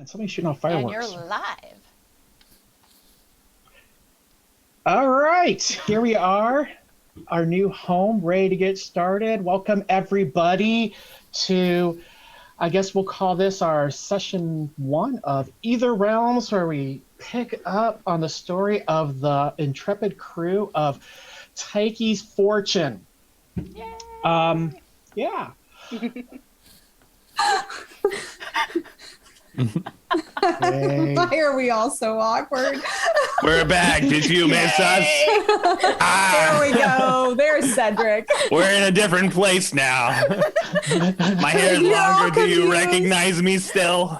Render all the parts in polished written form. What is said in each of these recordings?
And somebody's shooting off fireworks. And you're live. All right, here we are, our new home, ready to get started. Welcome everybody to, I guess we'll call this our session 1 of Ætherealms, where we pick up on the story of the intrepid crew of Taki's Fortune. Yay! Yeah. Why are we all so awkward? We're back. Did you miss us? There we go. There's Cedric. We're in a different place now. My hair is longer. Do you recognize me still?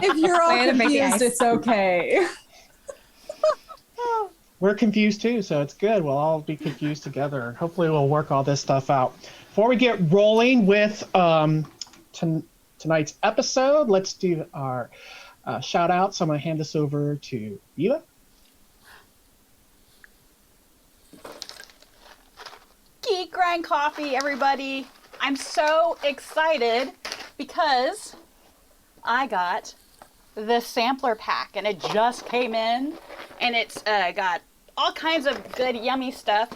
If you're all confused, it's okay. We're confused too, so it's good. We'll all be confused together. Hopefully we'll work all this stuff out. Before we get rolling with tonight's episode, let's do our shout outs. I'm going to hand this over to Eva. Geek Grind Coffee, everybody. I'm so excited because I got the sampler pack and it just came in and it's got all kinds of good, yummy stuff.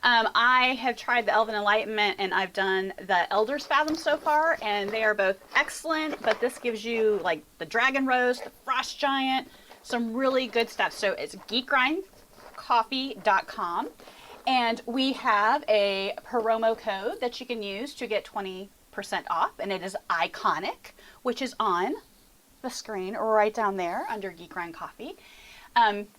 I have tried the Elven Enlightenment and I've done the Elder's Fathom so far, and they are both excellent, but this gives you like the Dragon Rose, the Frost Giant, some really good stuff. So it's geekgrindcoffee.com, and we have a promo code that you can use to get 20% off, and it is Iconic, which is on the screen right down there under Geek Grind Coffee.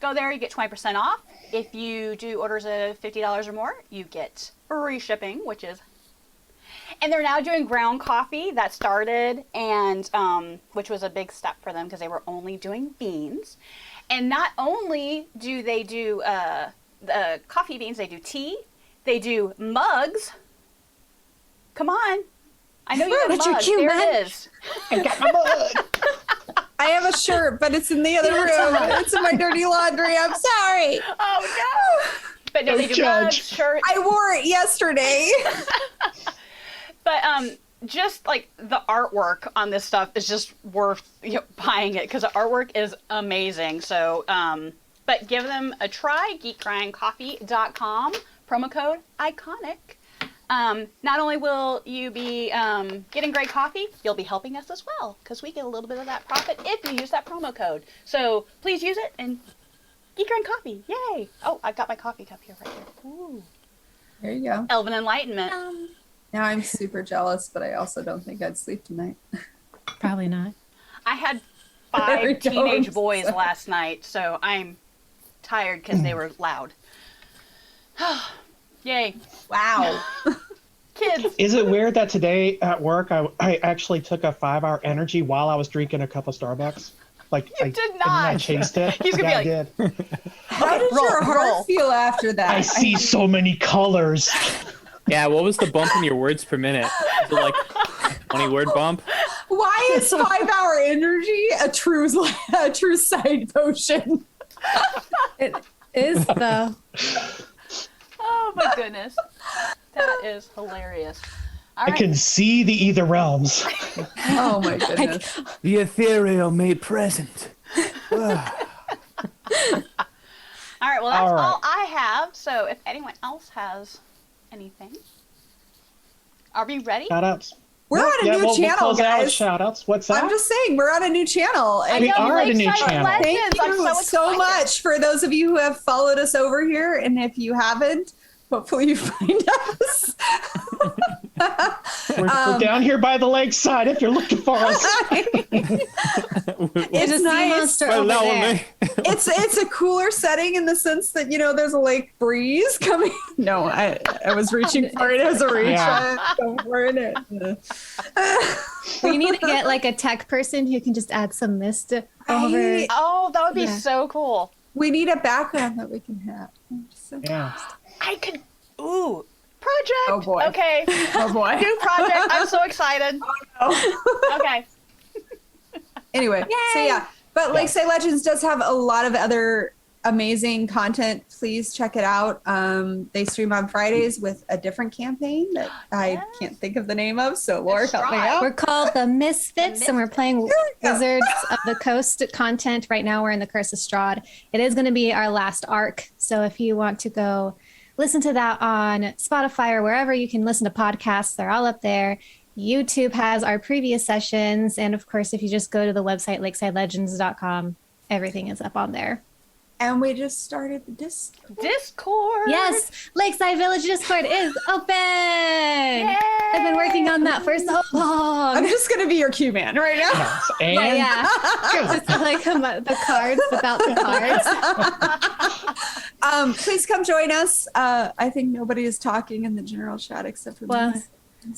Go there, you get 20% off. If you do orders of $50 or more, you get free shipping, which is... And they're now doing ground coffee. That started, and which was a big step for them because they were only doing beans. And not only do they do the coffee beans, they do tea. They do mugs. Come on. I know you have mugs. Cute, there man. it is. I got my mug. I have a shirt, but it's in the other room. It's in my dirty laundry. I'm sorry. Oh, no. But no, they do mugs, shirts. I wore it yesterday. But just like the artwork on this stuff is just worth buying it because the artwork is amazing. So, but give them a try. geekgrindcoffee.com, promo code Iconic. Not only will you be getting great coffee, you'll be helping us as well because we get a little bit of that profit if you use that promo code. So please use it and Geek Grind Coffee. Yay! Oh, I've got my coffee cup here right here. Ooh. There you go. Elven Enlightenment. Now I'm super jealous, but I also don't think I'd sleep tonight. Probably not. I had 5 teenage boys last night, so I'm tired because they were loud. Yay. Wow. Kids. Is it weird that today at work I actually took a 5-hour energy while I was drinking a cup of Starbucks? Like You did not. I chased it. He's gonna be I like, did. How did your heart feel after that? I see so many colors. Yeah, what was the bump in your words per minute? Was it like 20 word bump? Why is 5-hour energy a true side potion? It is though. oh my goodness. That is hilarious. All I right. can see the Ætherealms. Oh my goodness. The ethereal made present. All right, well, that's all I have. So if anyone else has anything. Are we ready? Shout outs. We're on a new channel, we'll guys. Shout outs. What's that? I'm just saying, we're on a new channel. And We are on a new Lakeside channel. Legendz. thank I'm you so excited. much for those of you who have followed us over here. And if you haven't, hopefully you find us. We're down here by the lakeside if you're looking for us. It's a sea nice. monster over there. It's a cooler setting in the sense that, there's a lake breeze coming. No, I was reaching for it as a reach. Yeah. Go for it. We need to get like a tech person who can just add some mist over. Oh, that would be Yeah. so cool. We need a background that we can have. Yeah. I could. Ooh. Project. Oh, boy. Okay. Oh boy. New project. I'm so excited. Okay. Anyway, so yeah, but Lakeside Legendz does have a lot of other amazing content. Please check it out. They stream on Fridays with a different campaign that I can't think of the name of. So Laura, help me out. We're called the Misfits, and we're playing Wizards of the Coast content. Right now, we're in the Curse of Strahd. It is going to be our last arc. So if you want to go listen to that on Spotify or wherever you can listen to podcasts, they're all up there. YouTube has our previous sessions. And of course, if you just go to the website, lakesidelegends.com, everything is up on there. And we just started the Discord. Yes, Lakeside Village Discord is open. Yay! I've been working on that for so long. I'm just gonna be your Q man right now. Yes, and Yeah. Just like the cards without the cards. Please come join us. I think nobody is talking in the general chat except for Well, me.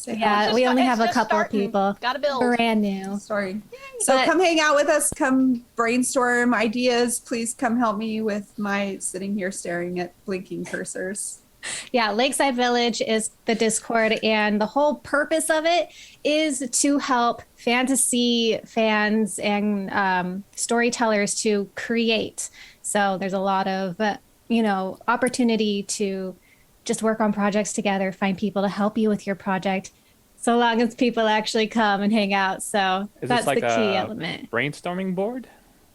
Yeah, we only have a couple of people. Gotta build. Brand new. Sorry. So But- come hang out with us. Come brainstorm ideas. Please come help me with my sitting here staring at blinking cursors. Yeah, Lakeside Village is the Discord, and the whole purpose of it is to help fantasy fans and storytellers to create. So there's a lot of, opportunity to just work on projects together, find people to help you with your project, so long as people actually come and hang out. So Is that's this like the key a element. brainstorming board?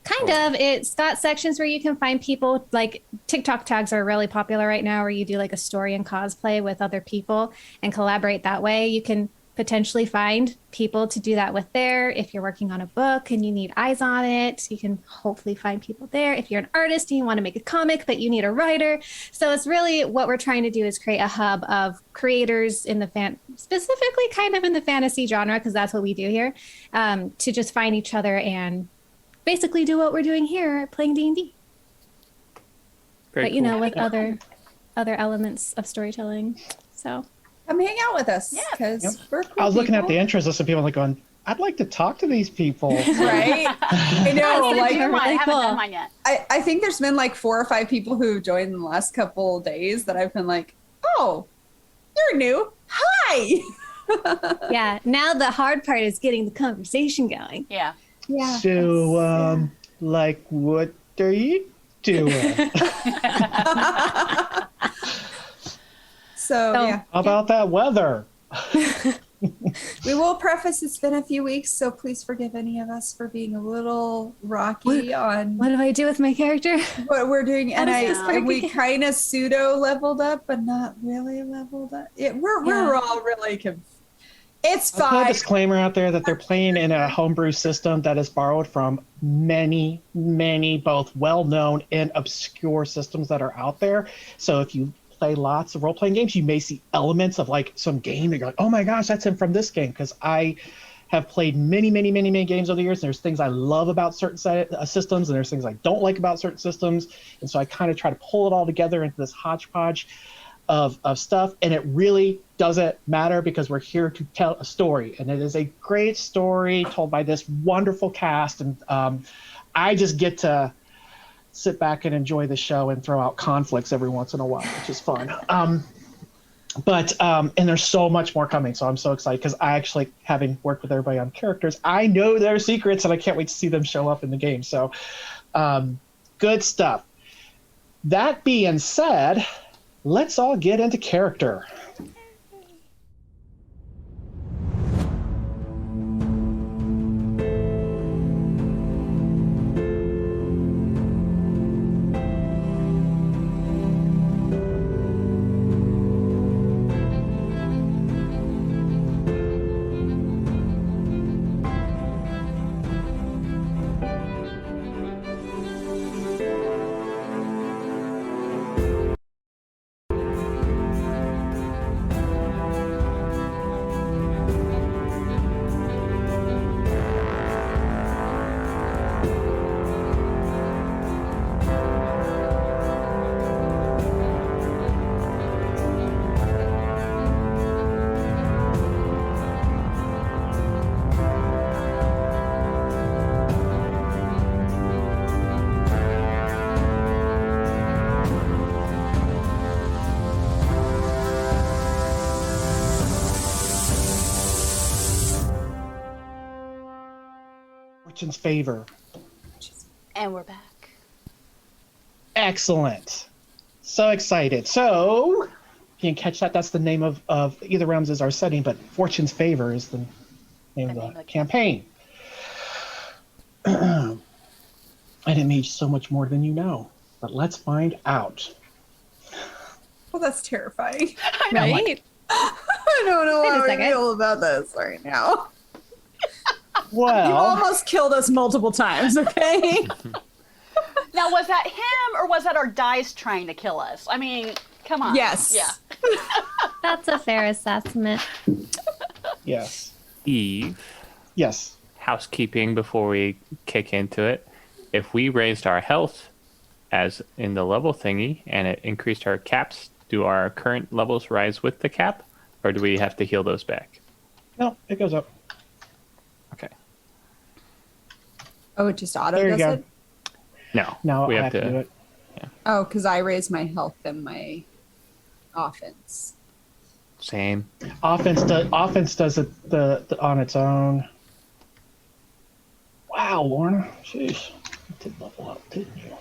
Kind of. It's got sections where you can find people, like TikTok tags are really popular right now, where you do like a story and cosplay with other people and collaborate that way. You can potentially find people to do that with there. If you're working on a book and you need eyes on it, you can hopefully find people there. If you're an artist and you want to make a comic, but you need a writer. So it's really what we're trying to do is create a hub of creators in the specifically kind of in the fantasy genre, because that's what we do here, to just find each other and basically do what we're doing here, playing D&D. Very But, cool. with other elements of storytelling. So Come hang out with us. Yeah. Because we're cool I was looking at the people. interest list of people like going, I'd like to talk to these people. Right? I know. I Like, haven't really done cool. mine yet. I think there's been like 4 or 5 people who joined in the last couple days that I've been like, oh, you're new. Hi. yeah, now the hard part is getting the conversation going. Yeah. Yeah. So, like, what are you doing? So, yeah. How about that weather? We will preface it's been a few weeks, so please forgive any of us for being a little rocky on What do I do with my character? what we're doing. And is this and we working? kind of pseudo leveled up, but not really leveled up. We're all really It's I'll put a fine. disclaimer out there that they're playing in a homebrew system that is borrowed from many, many both well-known and obscure systems that are out there. So if you play lots of role-playing games, you may see elements of like some game that you're like, oh my gosh, that's him from this game. Because I have played many, many, many, many games over the years. And there's things I love about certain systems, and there's things I don't like about certain systems. And so I kind of try to pull it all together into this hodgepodge of stuff, and it really doesn't matter because we're here to tell a story, and it is a great story told by this wonderful cast, and I just get to sit back and enjoy the show and throw out conflicts every once in a while, which is fun. But there's so much more coming, so I'm so excited because I actually, having worked with everybody on characters, I know their secrets, and I can't wait to see them show up in the game. So good stuff. That being said, let's all get into character. Fortune's favor. And we're back. Excellent. So excited. So, if you can catch that, that's the name of Ætherealms is our setting, but Fortune's Favor is the name of the campaign. I didn't mean so much more than you know, but let's find out. Well, that's terrifying. Right? I don't know Wait a how I second. feel about this right now. Well, You almost killed us multiple times, okay? Now, was that him or was that our dice trying to kill us? I mean, come on. Yes. Yeah. That's a fair assessment. yes. Eve, Yes. housekeeping before we kick into it. If we raised our health as in the level thingy and it increased our caps, do our current levels rise with the cap, or do we have to heal those back? No, it goes up. Okay. Oh, it just auto There you does go. it? No. No, we I have to do it. Oh, because I raised my health and my offense. Same. Offense does it the on its own. Wow, Lorna. Jeez. You did level up, didn't you?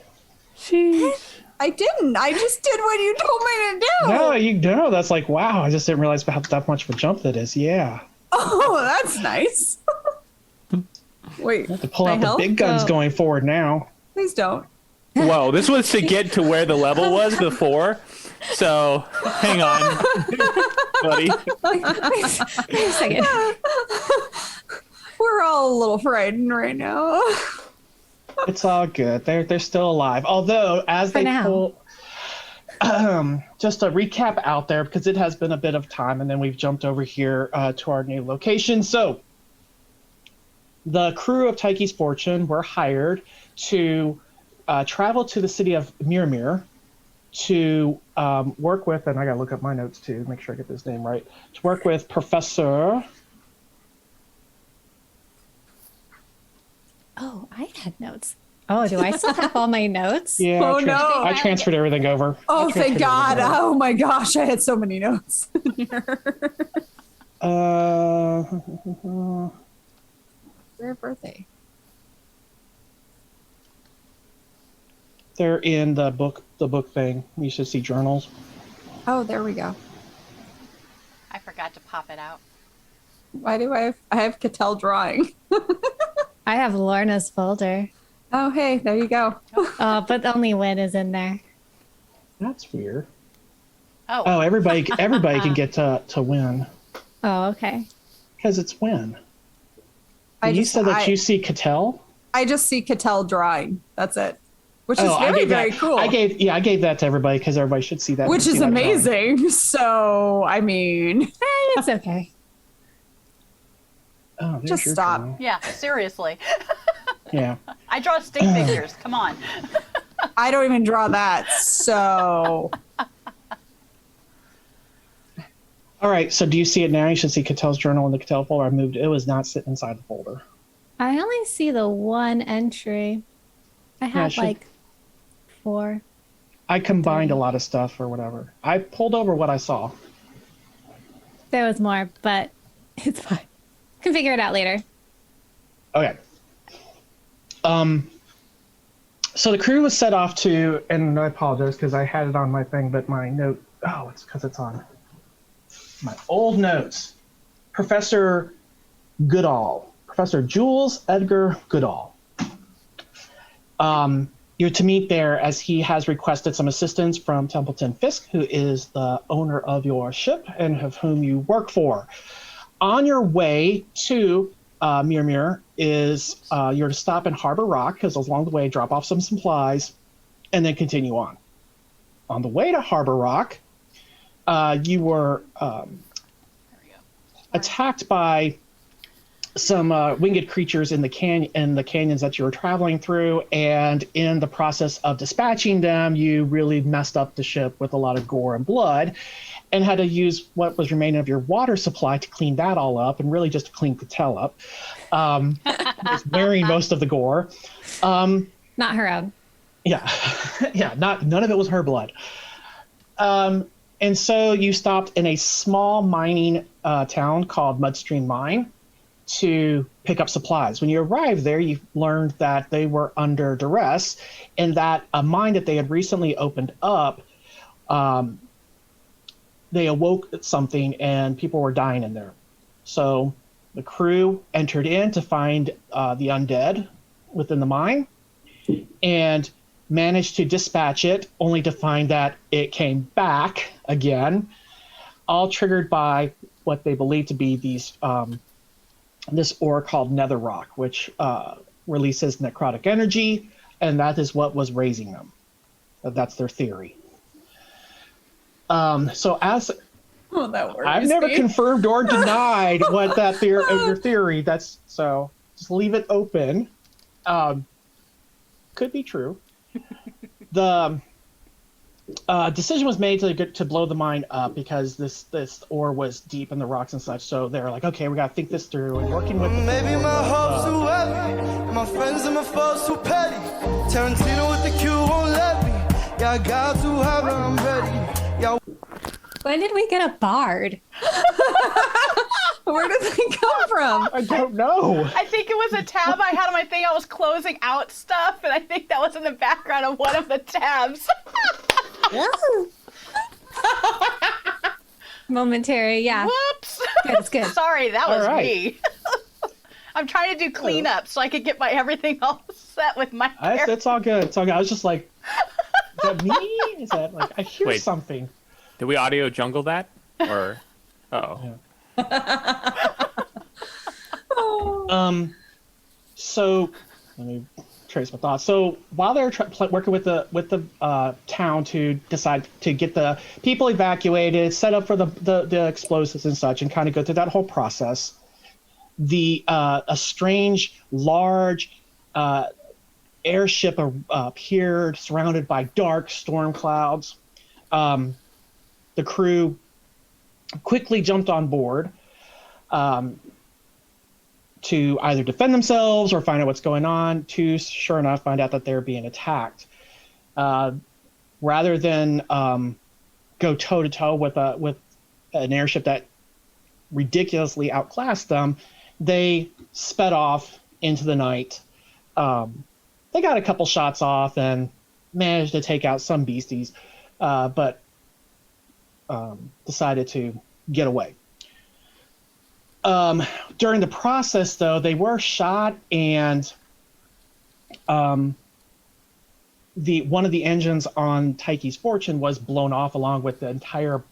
Jeez. I didn't. I just did what you told me to do. No, you know, that's like, wow, I just didn't realize how that much of a jump that is. Yeah. Oh, that's nice. Wait, To pull my out the health? big guns Oh. going forward now. Please don't. Whoa, this was to get to where the level was before. So, hang on, buddy. Wait a second. We're all a little frightened right now. It's all good. They're still alive. Although, as For they now. pull, just a recap out there because it has been a bit of time, and then we've jumped over here to our new location. So, the crew of Taiki's Fortune were hired to travel to the city of Mirmir to work with, and I gotta look up my notes too, make sure I get this name right. To work with Professor. Oh, I had notes. Oh, do I still have all my notes? Yeah, Oh, no. I transferred everything over. Oh, I thank transferred God. everything over. Oh my gosh, I had so many notes. Their birthday. They're in the book thing. You should see journals. Oh, there we go. I forgot to pop it out. Why do I have Cattell drawing? I have Lorna's folder. Oh, hey, there you go. Oh, but only Win is in there. That's weird. Oh, Oh, everybody can get to win Oh, okay. because it's win. I You just- said that I- you see Cattell. I just see Cattell drawing. That's it. Which is I very, gave very that. cool. I gave that to everybody because everybody should see that. Which see is that drawing. amazing. So, I mean, It's okay. Oh, there's Just your stop. drawing. yeah, seriously. Yeah. I draw stick figures. Come on. I don't even draw that. So, All right. So do you see it now? You should see Cattell's journal in the Cattell folder. I moved. It was not sitting inside the folder. I only see the one entry. I had should- like 4. I combined a lot of stuff or whatever. I pulled over what I saw. There was more, but it's fine. Can figure it out later. Okay. So the crew was set off to, and I apologize because I had it on my thing, but my note, it's because it's on my old notes. Professor Goodall, Professor Jules Edgar Goodall. You're to meet there as he has requested some assistance from Templeton Fisk, who is the owner of your ship and of whom you work for. On your way to Mirmir is you're to stop in Harbor Rock because along the way drop off some supplies and then continue on. On the way to Harbor Rock, you were There we go. attacked by some winged creatures in the canyons that you were traveling through, and in the process of dispatching them, you really messed up the ship with a lot of gore and blood, and had to use what was remaining of your water supply to clean that all up, and really just to clean Cattell up. Was wearing most of the gore. Not her own. Yeah, yeah. None of it was her blood. And so you stopped in a small mining town called Mudstream Mine to pick up supplies. When you arrived there, you learned that they were under duress and that a mine that they had recently opened up, they awoke something and people were dying in there. So the crew entered in to find the undead within the mine and managed to dispatch it, only to find that it came back again, all triggered by what they believe to be these this ore called nether rock, which releases necrotic energy, and that is what was raising them. That's their theory. So as that works. I've never confirmed or denied what that theory, your theory. That's so. Just leave it open. Could be true. The decision was made to blow the mine up because this ore was deep in the rocks and such. So they're like, okay, we got to think this through. And working with maybe my hopes too heavy, my friends and my foes too petty. Tarantino with the Q won't let me. Yeah, I got to have it, I'm ready. Yeah. When did we get a bard? Where did they come from? I don't know. I think it was a tab I had on my thing. I was closing out stuff, and I think that was in the background of one of the tabs. Momentary, yeah. Whoops. Good, it's good. Sorry, that was All right. me. I'm trying to do cleanup so I could get everything all set with my hair. It's all good. It's all good. I was just like, is that me? Is that like I hear Wait. something? Did we audio jungle that? Or Yeah. So let me trace my thoughts. So while they're working with the town to decide to get the people evacuated, set up for the explosives and such, and kind of go through that whole process, a strange large airship appeared, surrounded by dark storm clouds. The crew quickly jumped on board to either defend themselves or find out what's going on, to, sure enough, find out that they're being attacked. Rather than go toe-to-toe with an airship that ridiculously outclassed them, they sped off into the night. They got a couple shots off and managed to take out some beasties, but decided to get away. During the process, though, they were shot, and one of the engines on Taiki's Fortune was blown off, along with the entire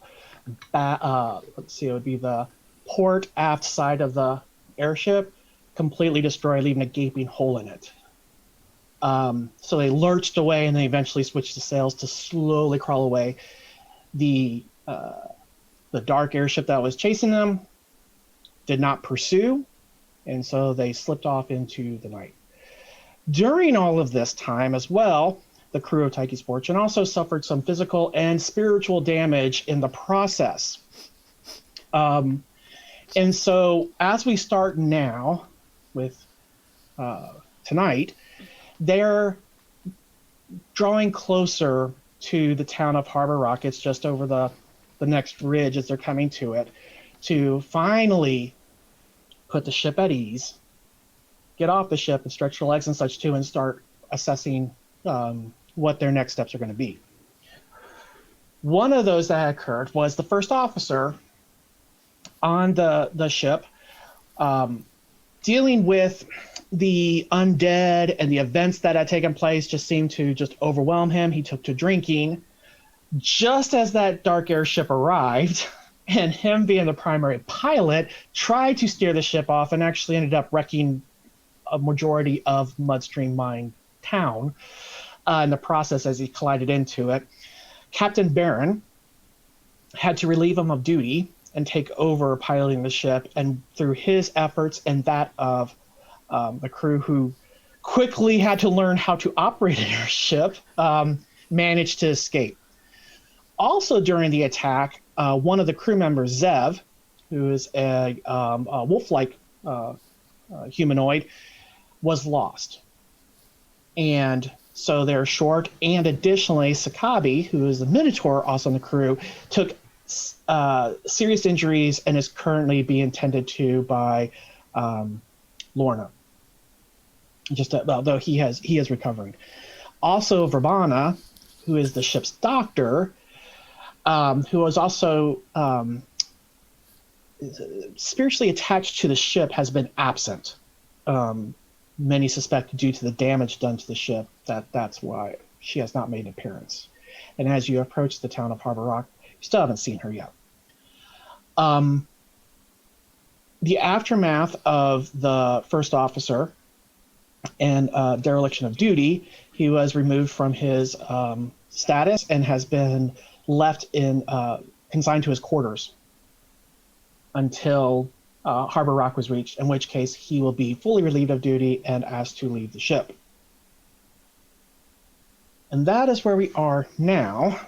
it would be the port aft side of the airship, completely destroyed, leaving a gaping hole in it. So they lurched away, and they eventually switched to sails to slowly crawl away. The dark airship that was chasing them did not pursue, and so they slipped off into the night. During all of this time as well, the crew of Taiki's Fortune also suffered some physical and spiritual damage in the process. And so as we start now with tonight, they're drawing closer to the town of Harbor Rock. It's just over the next ridge as they're coming to it, to finally put the ship at ease, get off the ship and stretch their legs and such too, and start assessing what their next steps are going to be. One of those that occurred was the first officer on the ship, dealing with the undead and the events that had taken place just seemed to just overwhelm him. He took to drinking. Just as that dark airship arrived, and him being the primary pilot, tried to steer the ship off and actually ended up wrecking a majority of Mudstream Mine town in the process as he collided into it. Captain Barron had to relieve him of duty and take over piloting the ship, and through his efforts and that of the crew, who quickly had to learn how to operate an airship, managed to escape. Also during the attack, one of the crew members, Zev, who is a wolf-like humanoid, was lost. And so they're short, and additionally, Sakabi, who is the Minotaur, also on the crew, took serious injuries and is currently being tended to by Lorna. Just although he is recovering. Also, Verbana, who is the ship's doctor, who was also spiritually attached to the ship, has been absent. Many suspect due to the damage done to the ship that's why she has not made an appearance. And as you approach the town of Harbor Rock, you still haven't seen her yet. The aftermath of the first officer and dereliction of duty, he was removed from his status and has been left consigned to his quarters until Harbor Rock was reached, in which case he will be fully relieved of duty and asked to leave the ship. And that is where we are now,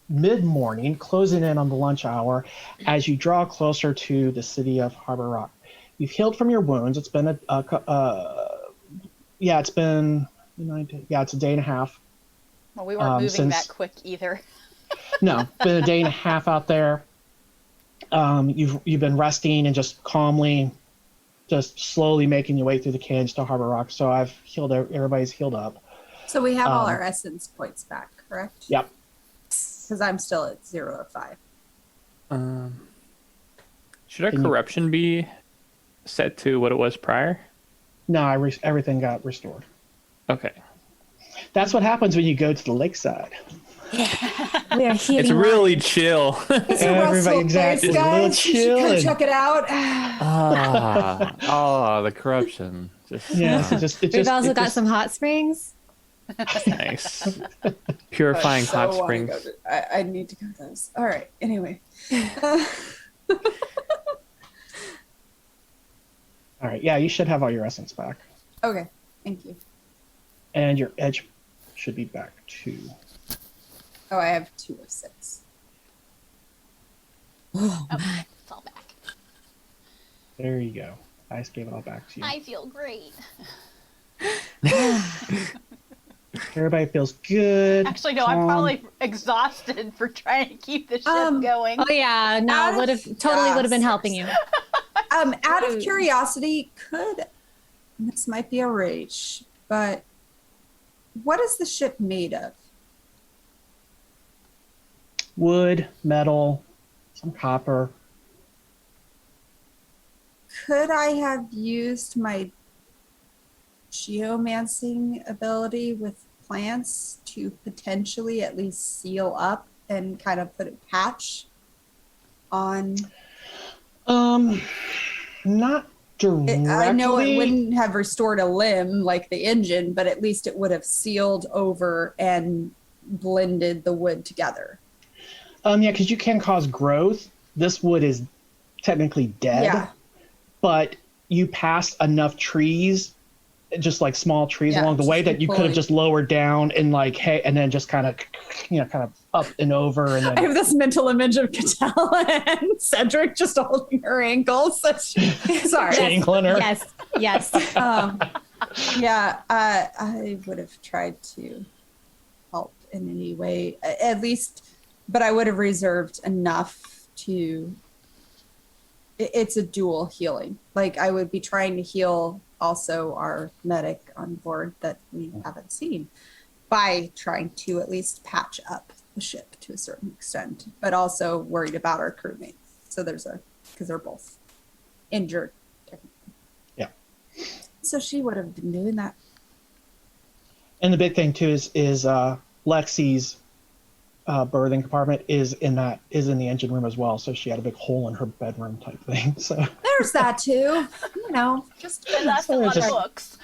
mid-morning, closing in on the lunch hour, as you draw closer to the city of Harbor Rock. You've healed from your wounds. It's been it's a day and a half. Well, we weren't moving that quick either. No, been a day and a half out there. You've been resting and just calmly, just slowly making your way through the canyons to Harbor Rock. So I've healed. Everybody's healed up. So we have all our essence points back, correct? Yep. Because I'm still at 0 of 5. Should our corruption be set to what it was prior? No, everything got restored. Okay. That's what happens when you go to the lakeside. We are healing. It's really chill. It's a Russell exactly. place, It's a little guys. You should chill go and- check it out. The corruption. Just We've also got some hot springs. nice. Purifying So hot wanna springs. go I need to go to those. All right. Anyway. All right. Yeah, you should have all your essence back, Okay. Thank you. and your edge should be back too. Oh, I have 2 of 6. Oh, it's all back. There you go. I just gave it all back to you. I feel great. Everybody feels good. Actually, no, I'm calm. probably exhausted for trying to keep the ship going. Oh yeah, no, Out would of have been helping you. Out of curiosity, this might be a reach, but what is the ship made of? Wood, metal, some copper. Could I have used my geomancing ability with plants to potentially at least seal up and kind of put a patch on? Not directly. I know it wouldn't have restored a limb like the engine, but at least it would have sealed over and blended the wood together. Yeah, because you can cause growth. This wood is technically dead. Yeah. But you passed enough trees, just like small trees along the way, that you could have just lowered down and and then just kind of up and over. And then I have this mental image of Cattell and Cedric just holding her ankles. Sorry. jangling her. Yes. Yeah, I would have tried to help in any way, at least, but I would have reserved enough to. It's a dual healing. Like, I would be trying to heal also our medic on board that we haven't seen by trying to at least patch up the ship to a certain extent, but also worried about our crewmates. So because they're both injured. Technically. Yeah. So she would have been doing that. And the big thing too is Lexi's birthing compartment is in the engine room as well. So she had a big hole in her bedroom type thing. So There's that too. Just And that's a lot of just- books.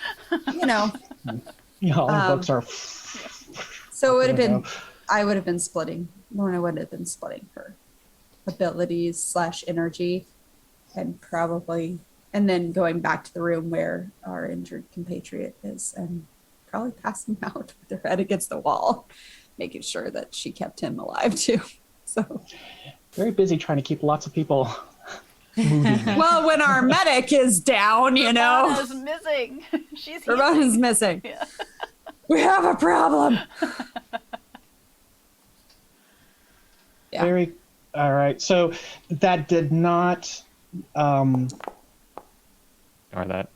all the books are. So it would have been, I would have been splitting. Lorna would have been splitting her abilities / energy, and then going back to the room where our injured compatriot is, and probably passing out with her head against the wall, making sure that she kept him alive too. So Very busy trying to keep lots of people moving. well, when our medic is down, Anna's missing. She's Ramona's missing. Yeah. We have a problem. Yeah. All right. So that did not Ignore that.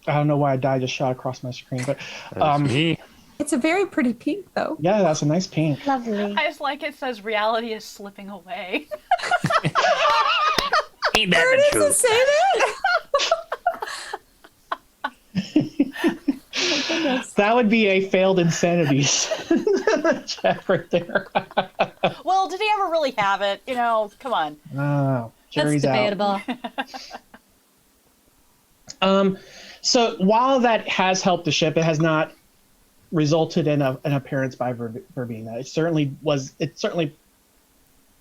I don't know why a die just shot across my screen, but That's me. It's a very pretty pink, though. yeah, that's a nice pink. Lovely. I just like it says reality is slipping away. Ain't that the Does it truth? say that? That would be a failed insanities check right there. Well, did he ever really have it? You know, come on. Oh, That's jury's out. debatable. So while that has helped the ship, it has not resulted in an appearance by Verbena. It certainly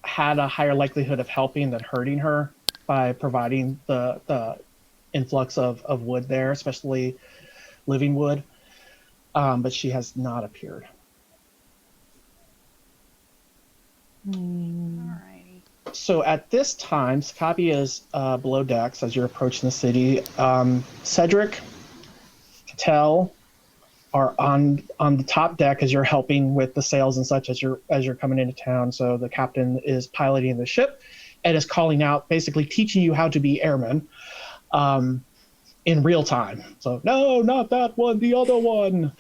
had a higher likelihood of helping than hurting her by providing the influx of wood there, especially living wood. But she has not appeared. Alrighty. So at this time, Sakabi is below decks as you're approaching the city. Cedric, Cattell are on the top deck as you're helping with the sails and such as you're coming into town. So the captain is piloting the ship and is calling out, basically teaching you how to be airmen in real time. So no, not that one, the other one.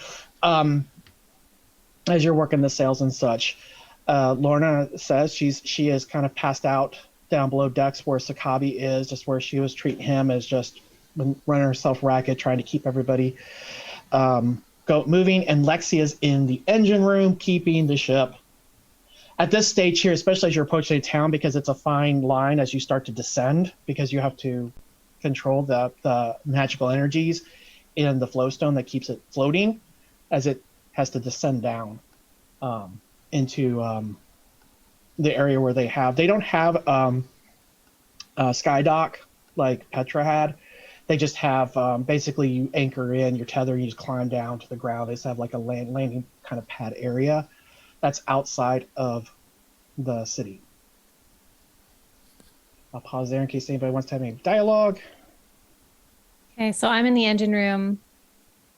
As you're working the sails and such. Lorna says she is kind of passed out down below decks where Sakabi is, just where she was treating him as just running herself ragged, trying to keep everybody moving. And Lexi is in the engine room, keeping the ship. At this stage here, especially as you're approaching town, because it's a fine line as you start to descend, because you have to control the magical energies in the flowstone that keeps it floating as it has to descend down. Into the area where they don't have a sky dock like Petra had. They just have basically you anchor in, your tether, you just climb down to the ground. They just have like a landing kind of pad area that's outside of the city. I'll pause there in case anybody wants to have any dialogue. Okay, so I'm in the engine room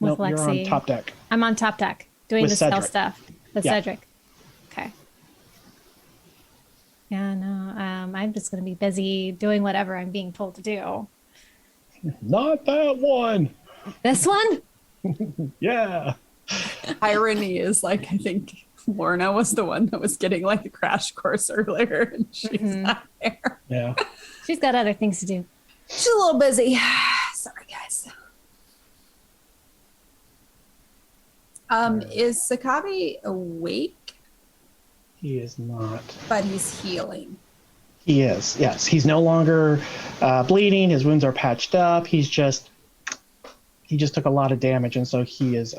with Nope, Lexi. you're on top deck. I'm on top deck doing With the spell Cedric. stuff with Yeah. Cedric. Okay. Yeah, no, I'm just going to be busy doing whatever I'm being told to do. Not that one. This one? Yeah. Irony is like, I think Lorna was the one that was getting like the crash course earlier, and she's not there. Yeah. She's got other things to do. She's a little busy. Sorry, guys. Is Sakabi awake? He is not. But he's healing. He is, yes. He's no longer bleeding. His wounds are patched up. He just took a lot of damage, and so he is.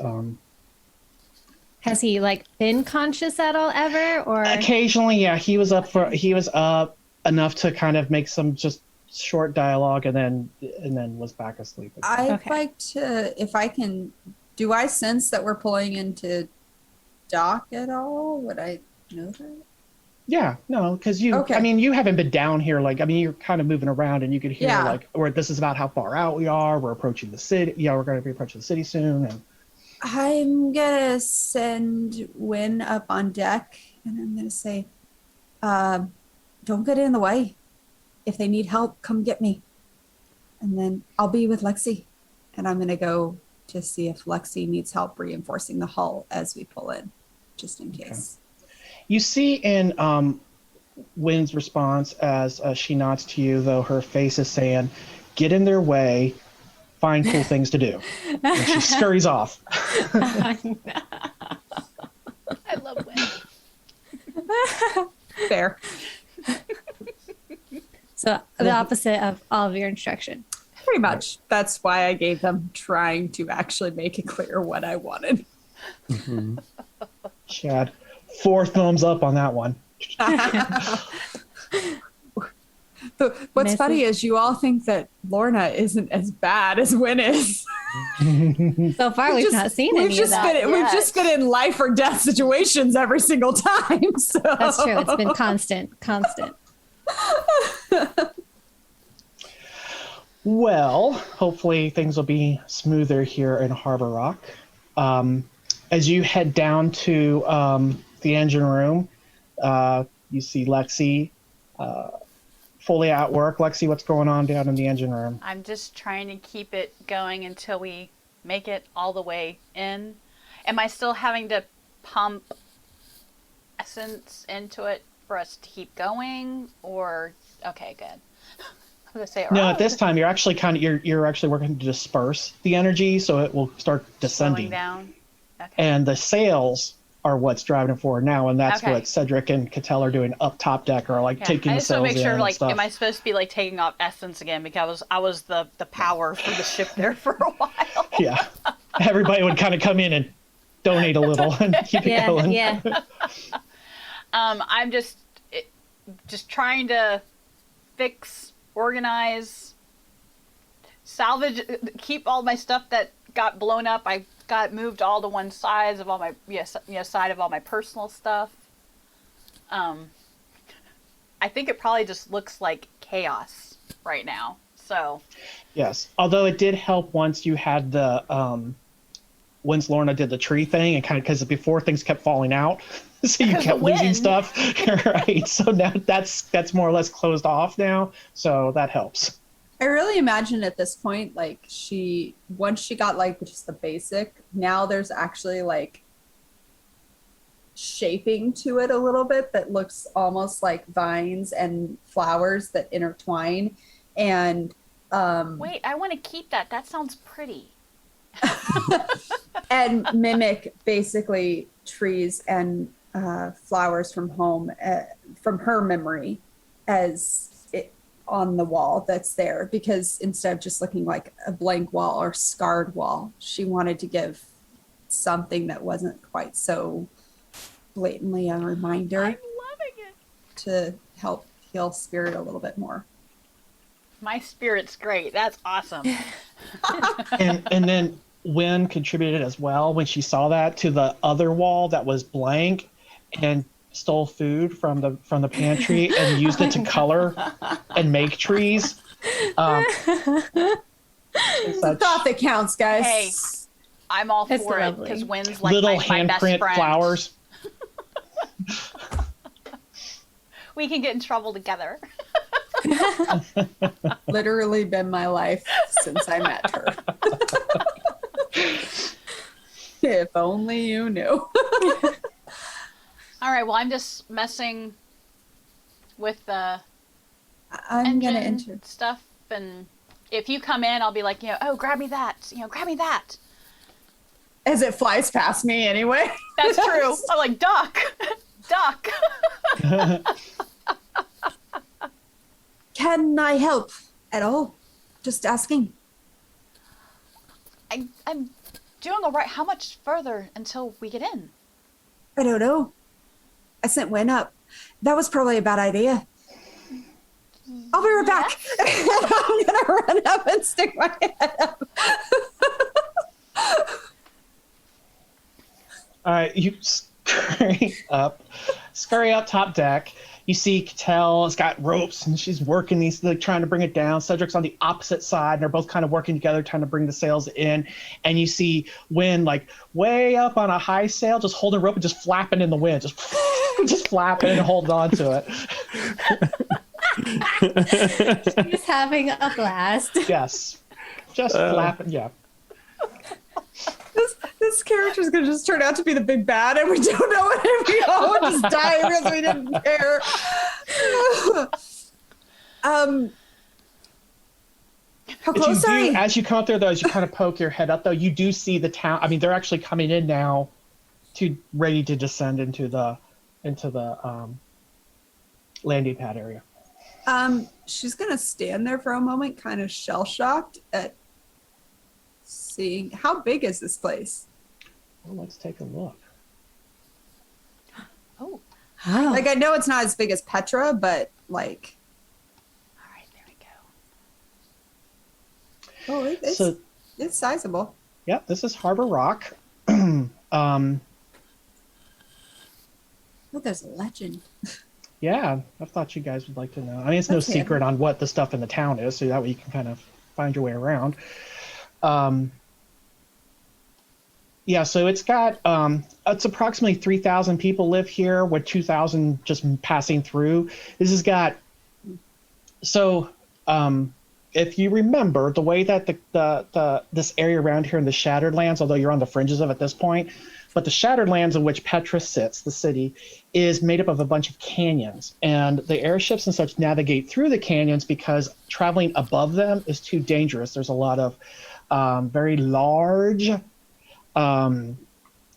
Has he like been conscious at all ever, or Occasionally, yeah. He was up enough to kind of make some just short dialogue, and then was back asleep. I'd Okay. like to, if I can, do I sense that we're pulling into dock at all? Would I know that? Yeah, no, because Okay. I mean, you haven't been down here. Like, I mean, you're kind of moving around, and you could hear Yeah. like, or this is about how far out we are. We're approaching the city. Yeah, we're going to be approaching the city soon. And I'm gonna send Wynn up on deck, and I'm gonna say, don't get in the way. If they need help, come get me. And then I'll be with Lexi, and I'm gonna go to see if Lexi needs help reinforcing the hull as we pull in, just in case. you see in Wynn's response as she nods to you, though her face is saying, "Get in their way, find cool things to do." And she scurries off. I love Wynn. Fair. so the opposite of all of your instruction? Pretty much. That's why I gave them, trying to actually make it clear what I wanted. Chad, 4 thumbs up on that one. What's Missy? funny is you all think that Lorna isn't as bad as Wynn is. So far, we've not seen any of that. We've just been in life or death situations every single time. So That's true. It's been constant. Well, hopefully things will be smoother here in Harbor Rock. As you head down to the engine room, you see Lexi fully at work. Lexi, what's going on down in the engine room? I'm just trying to keep it going until we make it all the way in. Am I still having to pump essence into it for us to keep going? Or okay, good. I was gonna say No, at this time you're actually you're actually working to disperse the energy, so it will start descending. slowing down. Okay. And the sails are what's driving it forward now, and that's Okay. what Cedric and Cattell are doing up top deck, or like Yeah, taking I the just want sails to make in sure, and like, stuff. am I supposed to be like taking off essence again because I was the power for the ship there for a while? Yeah, everybody would kind of come in and donate a little and keep it Yeah, going. yeah. I'm just trying to fix, organize, salvage, keep all my stuff that got blown up. I got moved all to one side of all my side of all my personal stuff. I think it probably just looks like chaos right now. So Yes, although it did help once you had the once Lorna did the tree thing, and kind of because before things kept falling out, so you Because kept the losing wind. stuff. Right, so now that's more or less closed off now, so that helps. I really imagine at this point, like once she got like just the basic, now there's actually like shaping to it a little bit that looks almost like vines and flowers that intertwine. And wait, I want to keep that. That sounds pretty. and mimic basically trees and flowers from home, from her memory, as it on the wall that's there, because instead of just looking like a blank wall or scarred wall, she wanted to give something that wasn't quite so blatantly a reminder, I'm loving it. to help heal spirit a little bit more. My spirit's great. That's awesome. And then Wynn contributed as well when she saw that to the other wall that was blank, and stole food from the pantry and used it to color and make trees. It's a thought that counts, guys. Hey, I'm all It's for it lovely. because Wynn's like Little my best handprint friend. flowers. We can get in trouble together. Literally been my life since I met her. If only you knew. All right. Well, I'm just messing with the I'm gonna engine enter. stuff, and if you come in, I'll be like, oh, grab me that. Grab me that. As it flies past me anyway. That's true. I'm like, duck, duck. Can I help at all? Just asking. I'm doing all right. How much further until we get in? I don't know. I sent Wynn up. That was probably a bad idea. I'll be right back. I'm gonna run up and stick my head up. All right, you scurry up top deck. You see Cattell has got ropes and she's working these, like trying to bring it down. Cedric's on the opposite side and they're both kind of working together, trying to bring the sails in. And you see Wynn like way up on a high sail, just holding a rope and just flapping in the wind, just flapping and holding on to it. She's having a blast. Yes, just flapping. Yeah. This character's gonna just turn out to be the big bad, and we don't know it, and we all would just die because we didn't care. How close are you? As you come up there, though, as you kind of poke your head up, though, you do see the town. I mean, they're actually coming in now, ready to descend into the landing pad area. She's gonna stand there for a moment, kind of shell shocked at seeing how big is this place. Well, let's take a look. Oh, Oh. Like, I know it's not as big as Petra, but like, all right. There we go. oh, it's sizable. Yeah, this is Harbor Rock. Oh, there's a legend. Yeah, I thought you guys would like to know. I mean, it's no That's handy. secret on what the stuff in the town is, so that way you can kind of find your way around. Yeah, so it's got it's approximately 3,000 people live here, with 2,000 just passing through. This has got So, if you remember the way that the this area around here in the Shattered Lands, although you're on the fringes of it at this point, but the Shattered Lands in which Petra sits, the city, is made up of a bunch of canyons, and the airships and such navigate through the canyons because traveling above them is too dangerous. There's a lot of very large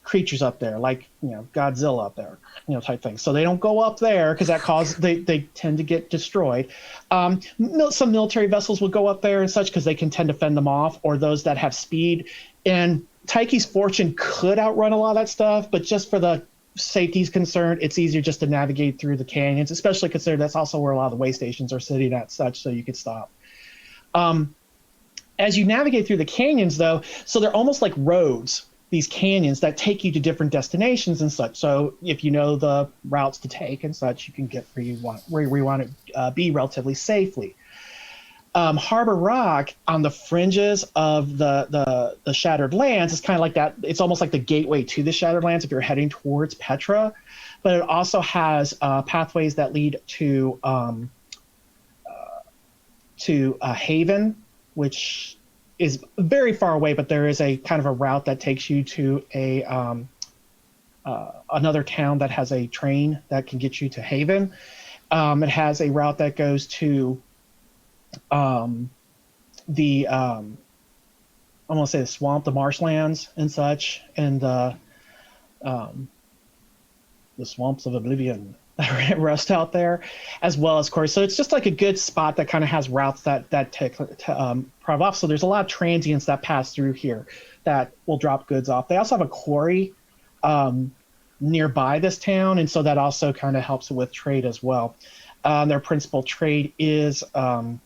creatures up there, like Godzilla up there, type thing. So they don't go up there because they tend to get destroyed. Some military vessels will go up there and such because they can tend to fend them off, or those that have speed. And Taiki's fortune could outrun a lot of that stuff, but just for the safety is concerned, it's easier just to navigate through the canyons, especially considering that's also where a lot of the way stations are sitting at such, so you could stop. As you navigate through the canyons, though, so they're almost like roads, these canyons that take you to different destinations and such. So if you know the routes to take and such, you can get where you want to be relatively safely. Harbor Rock on the fringes of the Shattered Lands is kind of like that. It's almost like the gateway to the Shattered Lands if you're heading towards Petra, but it also has pathways that lead to Haven, which is very far away, but there is a kind of a route that takes you to another town that has a train that can get you to Haven. It has a route that goes to I want to say the swamp, the marshlands and such, and the swamps of Oblivion that rest out there, as well as course. So it's just like a good spot that kind of has routes that take prov off. So there's a lot of transients that pass through here that will drop goods off. They also have a quarry nearby this town, and so that also kind of helps with trade as well. Their principal trade is the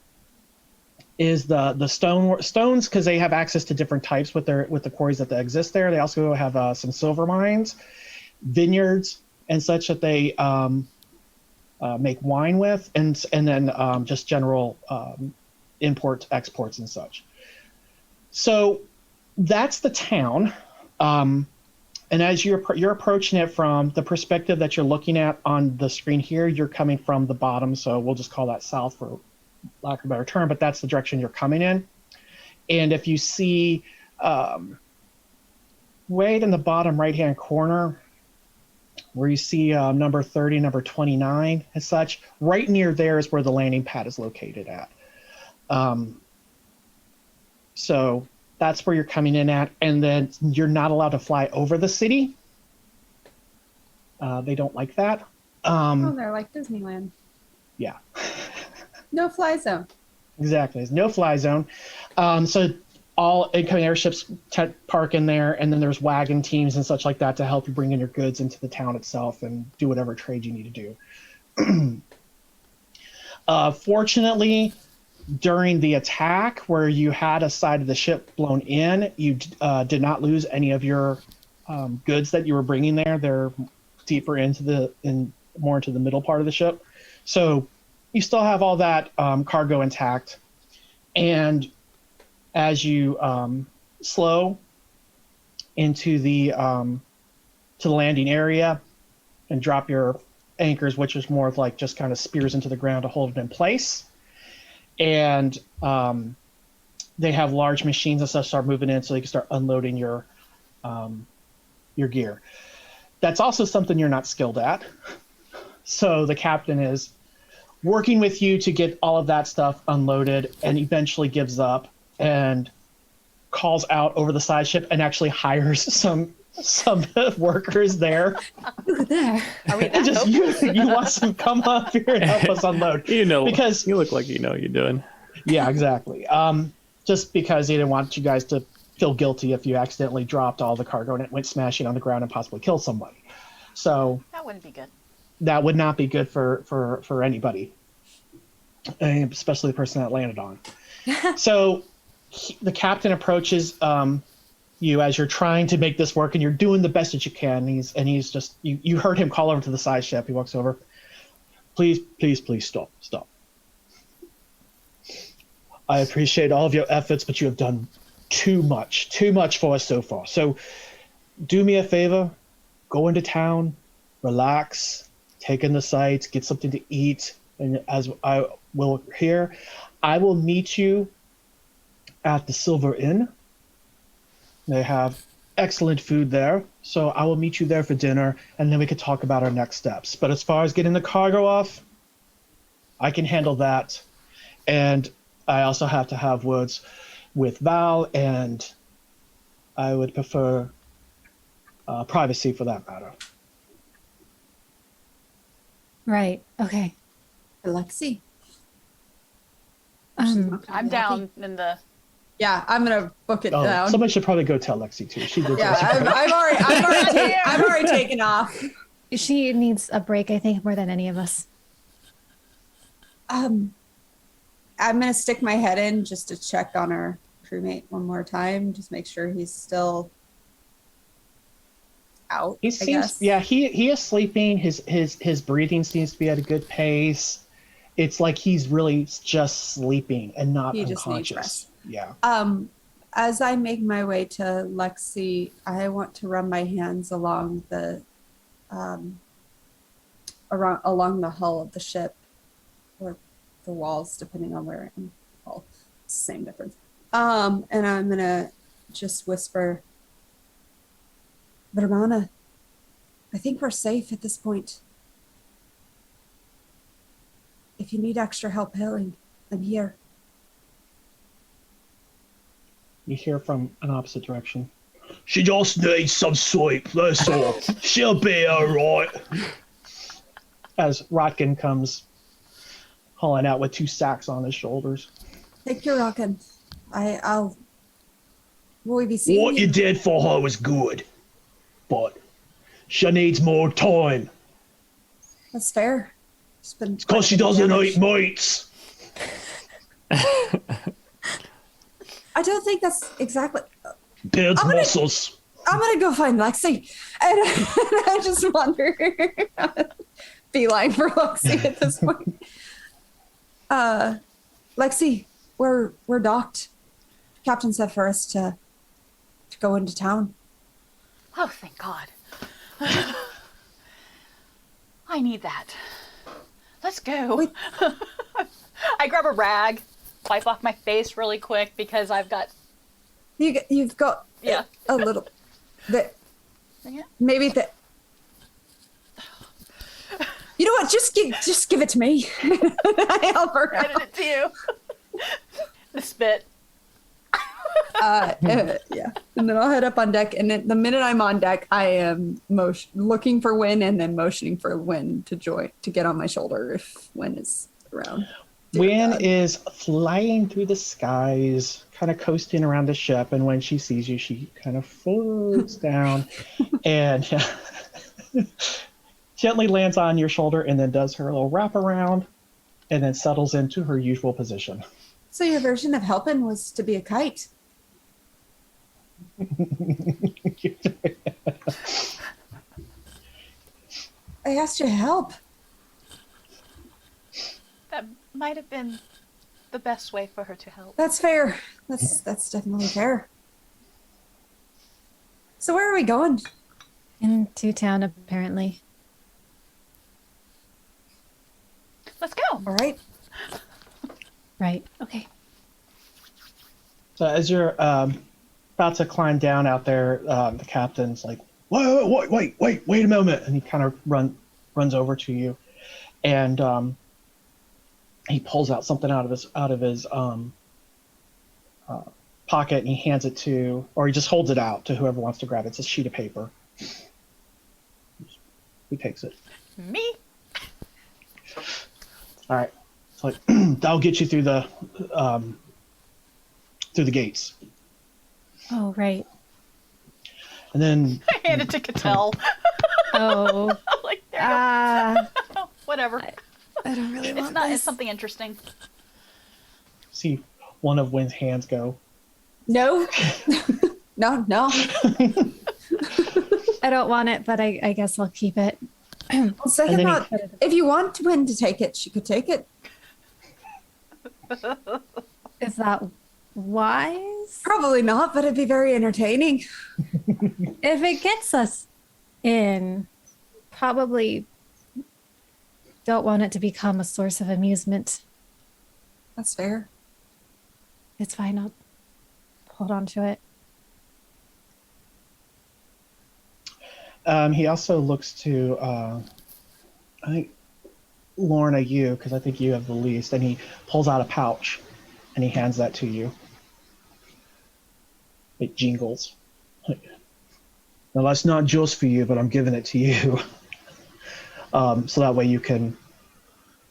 stones, because they have access to different types with the quarries that exist there. They also have some silver mines, vineyards, and such that they make wine with, and then just general imports, exports, and such. So that's the town. And as you're approaching it from the perspective that you're looking at on the screen here, you're coming from the bottom, so we'll just call that south for lack of a better term, but that's the direction you're coming in. And if you see right in the bottom right-hand corner, where you see number 30, number 29 and such, right near there is where the landing pad is located at. So that's where you're coming in at, and then you're not allowed to fly over the city. They don't like that. They're like Disneyland. Yeah. No fly zone. Exactly. There's no fly zone. So all incoming airships park in there, and then there's wagon teams and such like that to help you bring in your goods into the town itself and do whatever trade you need to do. Fortunately, during the attack where you had a side of the ship blown in, you did not lose any of your goods that you were bringing there. They're deeper more into the middle part of the ship. So you still have all that cargo intact. And as you slow into the landing area and drop your anchors, which is more of like just kind of spears into the ground to hold it in place, and they have large machines and stuff start moving in so they can start unloading your gear. That's also something you're not skilled at. So the captain is working with you to get all of that stuff unloaded, and eventually gives up and calls out over the side ship and actually hires some workers there. Look there. Are we that Just you want some come up here and help us unload. Because you look like you know what you're doing. Yeah, exactly. Just because he didn't want you guys to feel guilty if you accidentally dropped all the cargo and it went smashing on the ground and possibly killed somebody. So That wouldn't be good. that would not be good for anybody, especially the person that landed on. So the captain approaches you as you're trying to make this work, and you're doing the best that you can. He's just you heard him call over to the side ship. He walks over. Please stop. I appreciate all of your efforts, but you have done too much for us so far. So do me a favor, go into town, relax, take in the sights, get something to eat, and as I will here, I will meet you at the Silver Inn. They have excellent food there, so I will meet you there for dinner, and then we could talk about our next steps. But as far as getting the cargo off, I can handle that. And I also have to have words with Val, and I would prefer privacy for that matter. Right. Okay. Alexi. I'm down in the. Yeah, I'm gonna book it down. Somebody should probably go tell Lexi too. She did. Yeah, I've already taken off. She needs a break, I think, more than any of us. I'm gonna stick my head in just to check on our crewmate one more time, just make sure he's still out. He seems, yeah, he is sleeping. His breathing seems to be at a good pace. It's like he's really just sleeping and not He unconscious. just needs rest. Yeah. As I make my way to Lexi, I want to run my hands along the along the hull of the ship, or the walls, depending on where I'm. Well, same difference. And I'm gonna just whisper, "Vermana, I think we're safe at this point. If you need extra help hailing, I'm here." You hear from an opposite direction. She just needs some sleep, that's all. She'll be alright. As Rotkin comes hauling out with 2 sacks on his shoulders. Take your rockin'. Will we be seeing What you did for her was good, but she needs more time. That's fair. It's because she doesn't eat meats. I don't think that's exactly. Beards muscles. I'm gonna go find Lexi, and I just wonder. Beeline for Lexi at this point. Lexi, we're docked. Captain said for us to go into town. Oh, thank God. I need that. Let's go. I grab a rag, wipe off my face really quick because I've got. You've got a little bit. Maybe that. You know what? Just give it to me. I help her out. Handed it to you. The spit. Yeah. And then I'll head up on deck. And then the minute I'm on deck, I am looking for Wynn and then motioning for Wynn to get on my shoulder if Wynn is around. Wynn is flying through the skies, kind of coasting around the ship. And when she sees you, she kind of floats down and gently lands on your shoulder and then does her little wraparound and then settles into her usual position. So your version of helping was to be a kite. I asked you to help. That might have been the best way for her to help. That's fair. That's definitely fair. So where are we going? Into town, apparently. Let's go. All right. Right. Okay. So as you're about to climb down out there, the captain's like, wait a moment. And he kind of runs over to you. And he pulls out something out of his pocket and he hands it to, or he just holds it out to whoever wants to grab it. It's a sheet of paper. Who takes it? Me. All right. It's like, that'll get you through the gates. Oh, right. And then I hand it to Cattell. Oh. Like, there you go. Whatever. I don't really want this. It's something interesting. see one of Wynn's hands go. No. No. I don't want it, but I guess I'll keep it. Well, second thought, if you want Wynn to take it, she could take it. Is that wise? Probably not, but it'd be very entertaining. If it gets us in, probably don't want it to become a source of amusement. That's fair. It's fine. I'll hold on to it. He also looks to, I think, Lorna, you, because I think you have the least, and he pulls out a pouch and he hands that to you. It jingles. Now, that's not just for you, but I'm giving it to you. So that way you can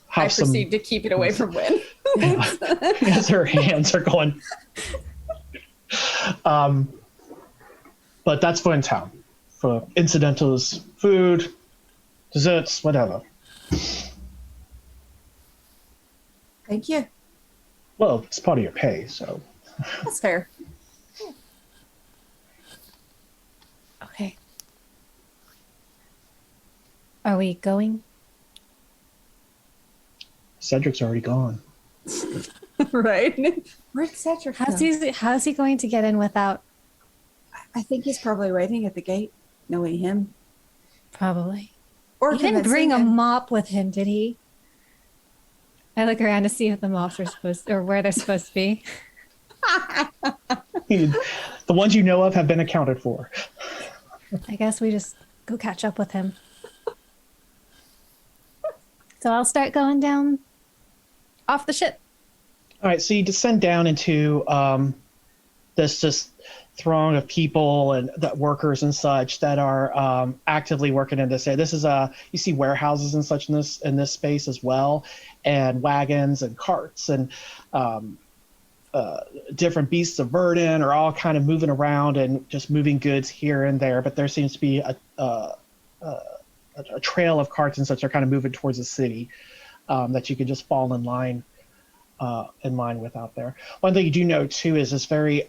have I proceed to keep it away from Wynn. as her hands are going. But that's for in town. For incidentals, food, desserts, whatever. Thank you. Well, it's part of your pay, so. That's fair. Okay. Are we going? Cedric's already gone. Right? Where'd Cedric go? How's he going to get in without? I think he's probably waiting at the gate, knowing him. Probably. Or He didn't bring a convincing him. mop with him, did he? I look around to see if the mops are supposed or where they're supposed to be. The ones you know of have been accounted for. I guess we just go catch up with him. So I'll start going down off the ship. All right, so you descend down into this just throng of people and workers and such that are actively working in this area. This is you see warehouses and such in this space as well, and wagons and carts and different beasts of burden are all kind of moving around and just moving goods here and there. But there seems to be a trail of carts and such are kind of moving towards the city that you can just fall in line with out there. One thing you do know too is it's very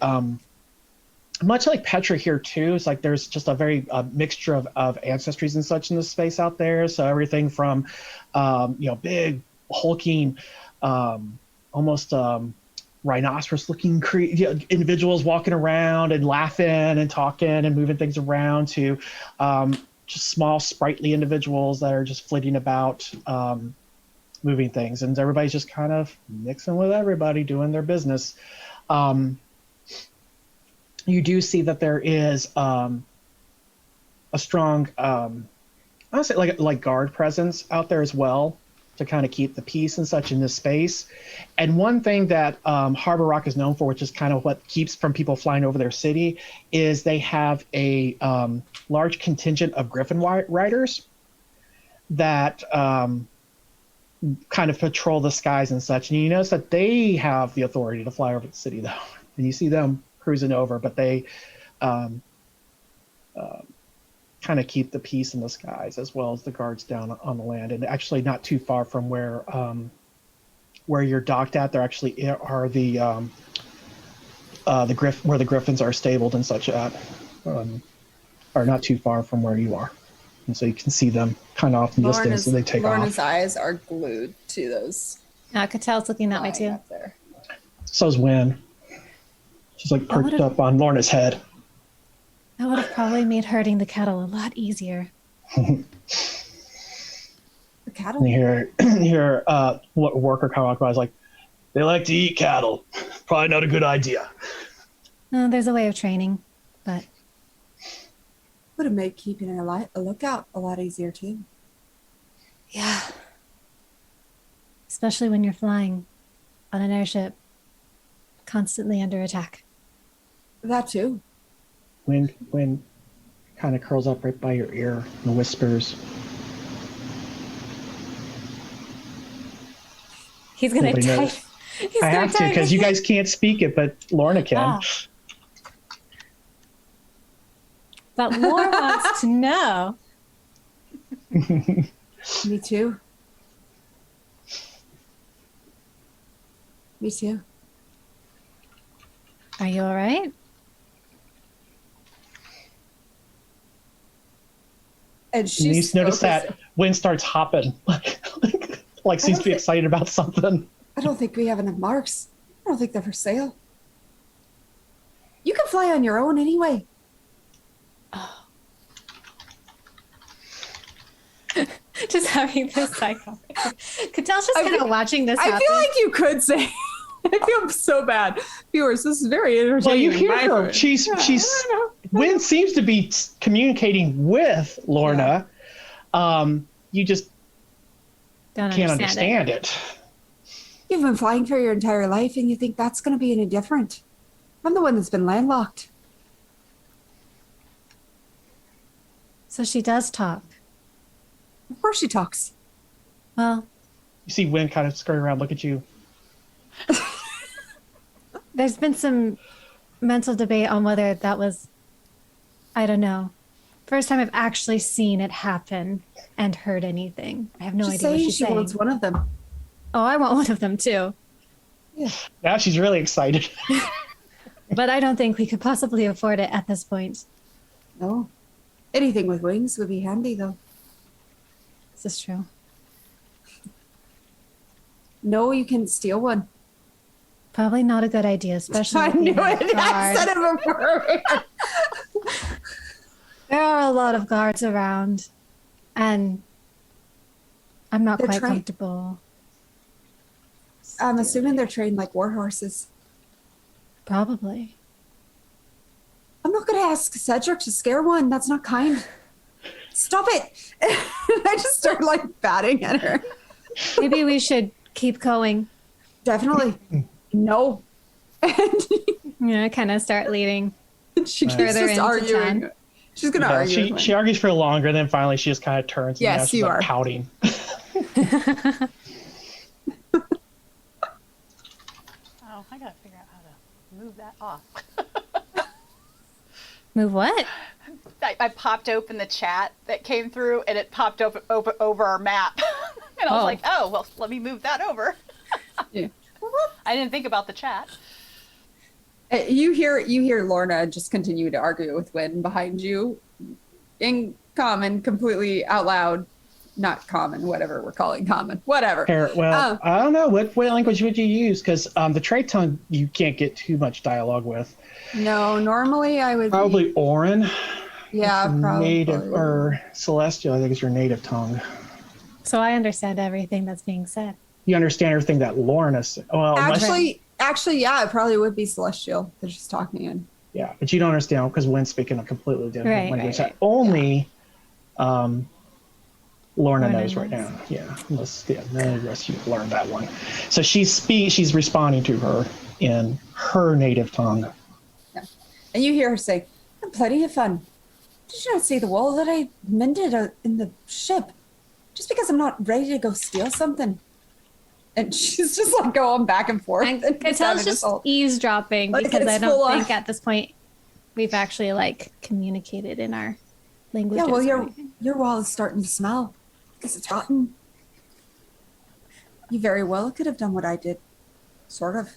much like Petra here too. It's like there's just a very mixture of ancestries and such in this space out there. So everything from big hulking almost rhinoceros-looking individuals walking around and laughing and talking and moving things around to just small, sprightly individuals that are just flitting about, moving things. And everybody's just kind of mixing with everybody, doing their business. You do see that there is a strong, I would say like guard presence out there as well, to kind of keep the peace and such in this space. And one thing that Harbor Rock is known for, which is kind of what keeps from people flying over their city, is they have a large contingent of Griffin riders that kind of patrol the skies and such. And you notice that they have the authority to fly over the city, though. And you see them cruising over, but they kind of keep the peace in the skies, as well as the guards down on the land. And actually not too far from where you're docked at, there actually are where the griffins are stabled and such at, are not too far from where you are. And so you can see them kind of off in the distance, and they take Lorna's off. eyes are glued to those. Catel's looking that way too. Up there. So's Wynn. She's like perched up on Lorna's head. That would have probably made herding the cattle a lot easier. The cattle? And you hear what worker kind of walk by is like, they like to eat cattle. Probably not a good idea. There's a way of training, but Would have made keeping a lookout a lot easier too. yeah. Especially when you're flying on an airship, constantly under attack. That too. Wynn kind of curls up right by your ear and whispers, He's gonna Nobody type. knows. He's I gonna have to, type because it. you guys can't speak it, but Lorna can. Ah. But Laura wants to know. Me too. Me too. Are you all right? And And she's you notice focused- that Wynn starts hopping, like seems to be excited about something. I don't think we have enough marks. I don't think they're for sale. You can fly on your own anyway. Just having this psycho. Catel's just kind of watching this I happen. feel like you could say. I feel so bad, viewers. This is very entertaining. Well, you hear My her. vote. She's Wynn seems to be communicating with Lorna. You just Don't can't understand it. You've been flying for your entire life, and you think that's going to be any different? I'm the one that's been landlocked. So she does talk. Of course, she talks. Well, You see Wynn kind of scurry around, look at you. there's been some mental debate on whether that was, I don't know, first time I've actually seen it happen and heard anything. I have no She's idea what saying she's she saying. wants one of them. Oh, I want one of them too. Now she's really excited. But I don't think we could possibly afford it at this point. No. Anything with wings would be handy, though. This is true. No, you can steal one. Probably not a good idea, especially I with the knew amount of it. I guards. said it before. There are a lot of guards around, and I'm not They're quite trained. comfortable. I'm assuming they're trained like war horses. Probably. I'm not going to ask Cedric to scare one. That's not kind. Stop it. I just start like batting at her. Maybe we should keep going. Definitely. No. And I kind of start leading. she keeps Further just into arguing. town. She's going to Yeah, argue. with she one. argues for longer, then finally she just kind of turns. Yes, and now she's you like are. pouting. Oh, I gotta figure out how to move that off. Move what? I popped open the chat that came through, and it popped over our map. And I was Oh. like, oh, well, let me move that over. Yeah. I didn't think about the chat. You hear Lorna just continue to argue with Wynn behind you in common, completely out loud. Not common, whatever we're calling common. Whatever. Well, I don't know. What language would you use? Because the trade tongue you can't get too much dialogue with. No, normally I would Probably Orin. Yeah, probably. Native or Celestial, I think is your native tongue. So I understand everything that's being said. You understand everything that Lorna said. Well, Actually, yeah, it probably would be Celestial. They're just talking in. yeah, but you don't understand because Wynn's speaking a completely different Right, language right. that only Lorna Lorna knows right knows. now. Yeah, unless none of the rest of you learned that one. So she's responding to her in her native tongue. Yeah. And you hear her say, "I'm plenty of fun. Did you not see the wall that I mended in the ship? Just because I'm not ready to go steal something." And she's just like going back and forth. And and Catel's just eavesdropping Like, because it's I full don't on. think at this point we've actually like communicated in our languages. Yeah, well, or anything. your wall is starting to smell because it's rotten. You very well could have done what I did. Sort of.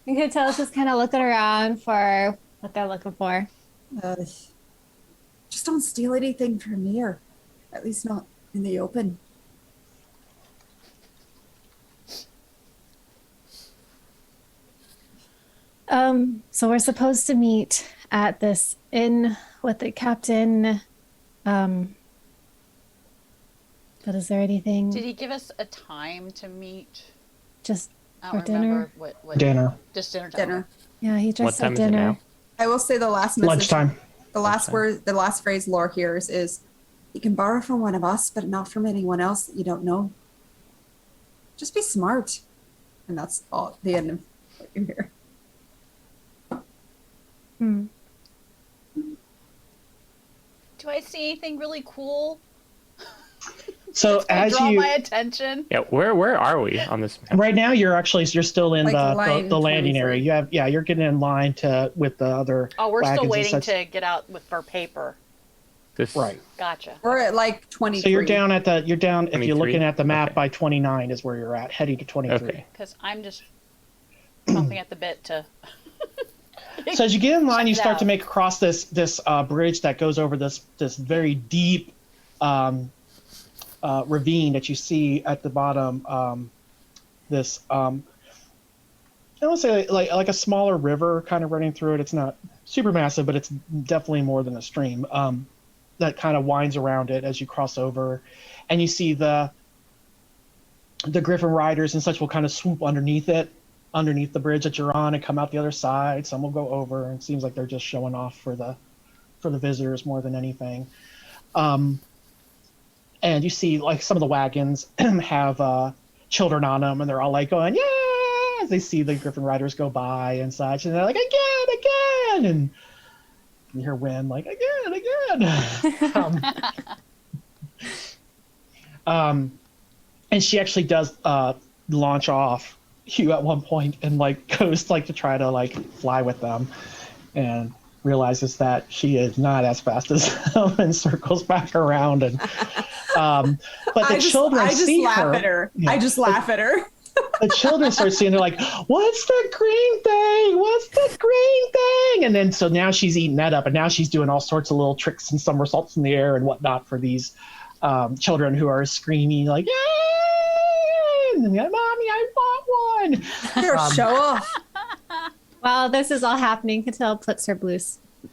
You could tell us just kind of looking around for what they're looking for. Just don't steal anything from me, or at least not in the open. So we're supposed to meet at this inn with the captain. But is there anything Did he give us a time to meet? just I for don't remember dinner? what Dinner, just dinner time. Dinner. Yeah, he What just time said is it dinner. now? I will say the last message. lunchtime. The last word, the last phrase Laura hears is, "You can borrow from one of us, but not from anyone else that you don't know. Just be smart." And that's all the end of what you hear. Hmm. Do I see anything really cool? So That's gonna as draw you my attention. Yeah, where are we on this map? right now, you're still in Like the line landing 23. area. You're getting in line with the other. Oh, we're wagons still and waiting such. to get out for paper. This Right. Gotcha. We're at like 23. So you're down if you're 23? looking at the map Okay. by 29 is where you're at, heading to 23. Okay. Because I'm just chomping at the bit to. So as you get in line, you Check it start to out. make across this bridge that goes over this very deep ravine that you see at the bottom. This I don't say like a smaller river kind of running through it. It's not super massive, but it's definitely more than a stream. that kind of winds around it as you cross over, and you see the griffin riders and such will kind of swoop underneath the bridge that you're on, and come out the other side. Some will go over, and it seems like they're just showing off for the visitors more than anything. And you see like some of the wagons have children on them, and they're all like going, yeah, as they see the griffin riders go by and such, and they're like, again, and you hear Wynn like, again. And she actually does launch off you at one point, and like goes like to try to like fly with them, and realizes that she is not as fast as them, and circles back around. And but the children see her. Yeah, I just laugh at her. The children start seeing, they're like, what's the green thing? What's the green thing? And then so now she's eating that up, and now she's doing all sorts of little tricks and somersaults in the air and whatnot for these children who are screaming like, yay! And then, Mommy, I want one. Here, show off. While this is all happening, Cattell puts her blue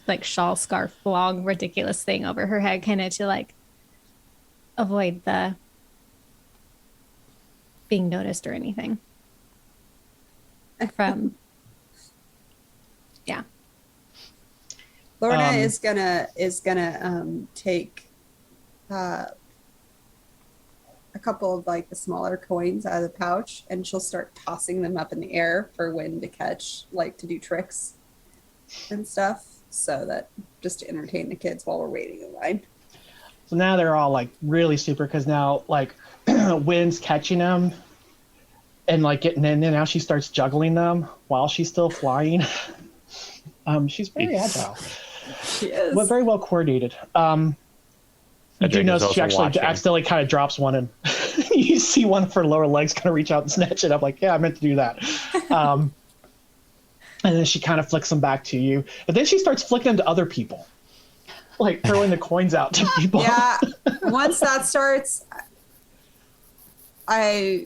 like shawl scarf long ridiculous thing over her head, kind of to like avoid the being noticed or anything from yeah. Lorna is gonna take a couple of like the smaller coins out of the pouch, and she'll start tossing them up in the air for Wynn to catch, like to do tricks and stuff, so that just to entertain the kids while we're waiting in line. So now they're all like really super, because now like Wynn's catching them and like getting in, and now she starts juggling them while she's still flying. She's very agile. She is. But very well coordinated. You do notice she actually accidentally kind of drops one, and you see one of her lower legs kind of reach out and snatch it up, like, yeah, I meant to do that. And then she kind of flicks them back to you. But then she starts flicking them to other people, like throwing the coins out to people. Yeah, once that starts, Lorna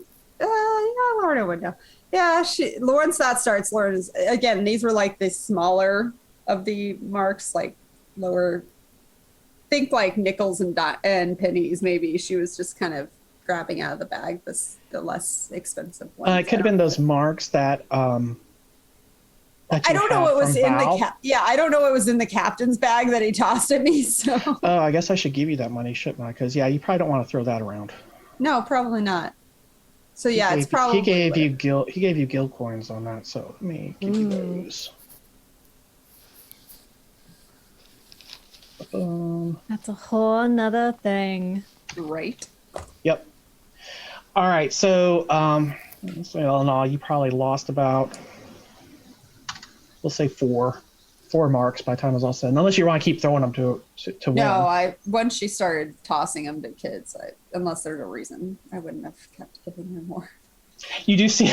would know. Yeah, once that starts, Lorna's, again, these were like the smaller of the marks, like lower, think like nickels and pennies maybe. She was just kind of grabbing out of the bag the less expensive ones. It could have been those marks that I don't know what was in the I don't know what was in the captain's bag that he tossed at me. So oh, I guess I should give you that money, shouldn't I? Because yeah, you probably don't want to throw that around. No, probably not. So yeah, it's probably he gave you guild coins on that, so let me give you those. That's a whole nother thing. Right. Yep. All right, so all in all, you probably lost about, let's say four marks by the time it was all said, unless you want to keep throwing them to win. No, once she started tossing them to kids, unless there's a reason, I wouldn't have kept giving her more. You do see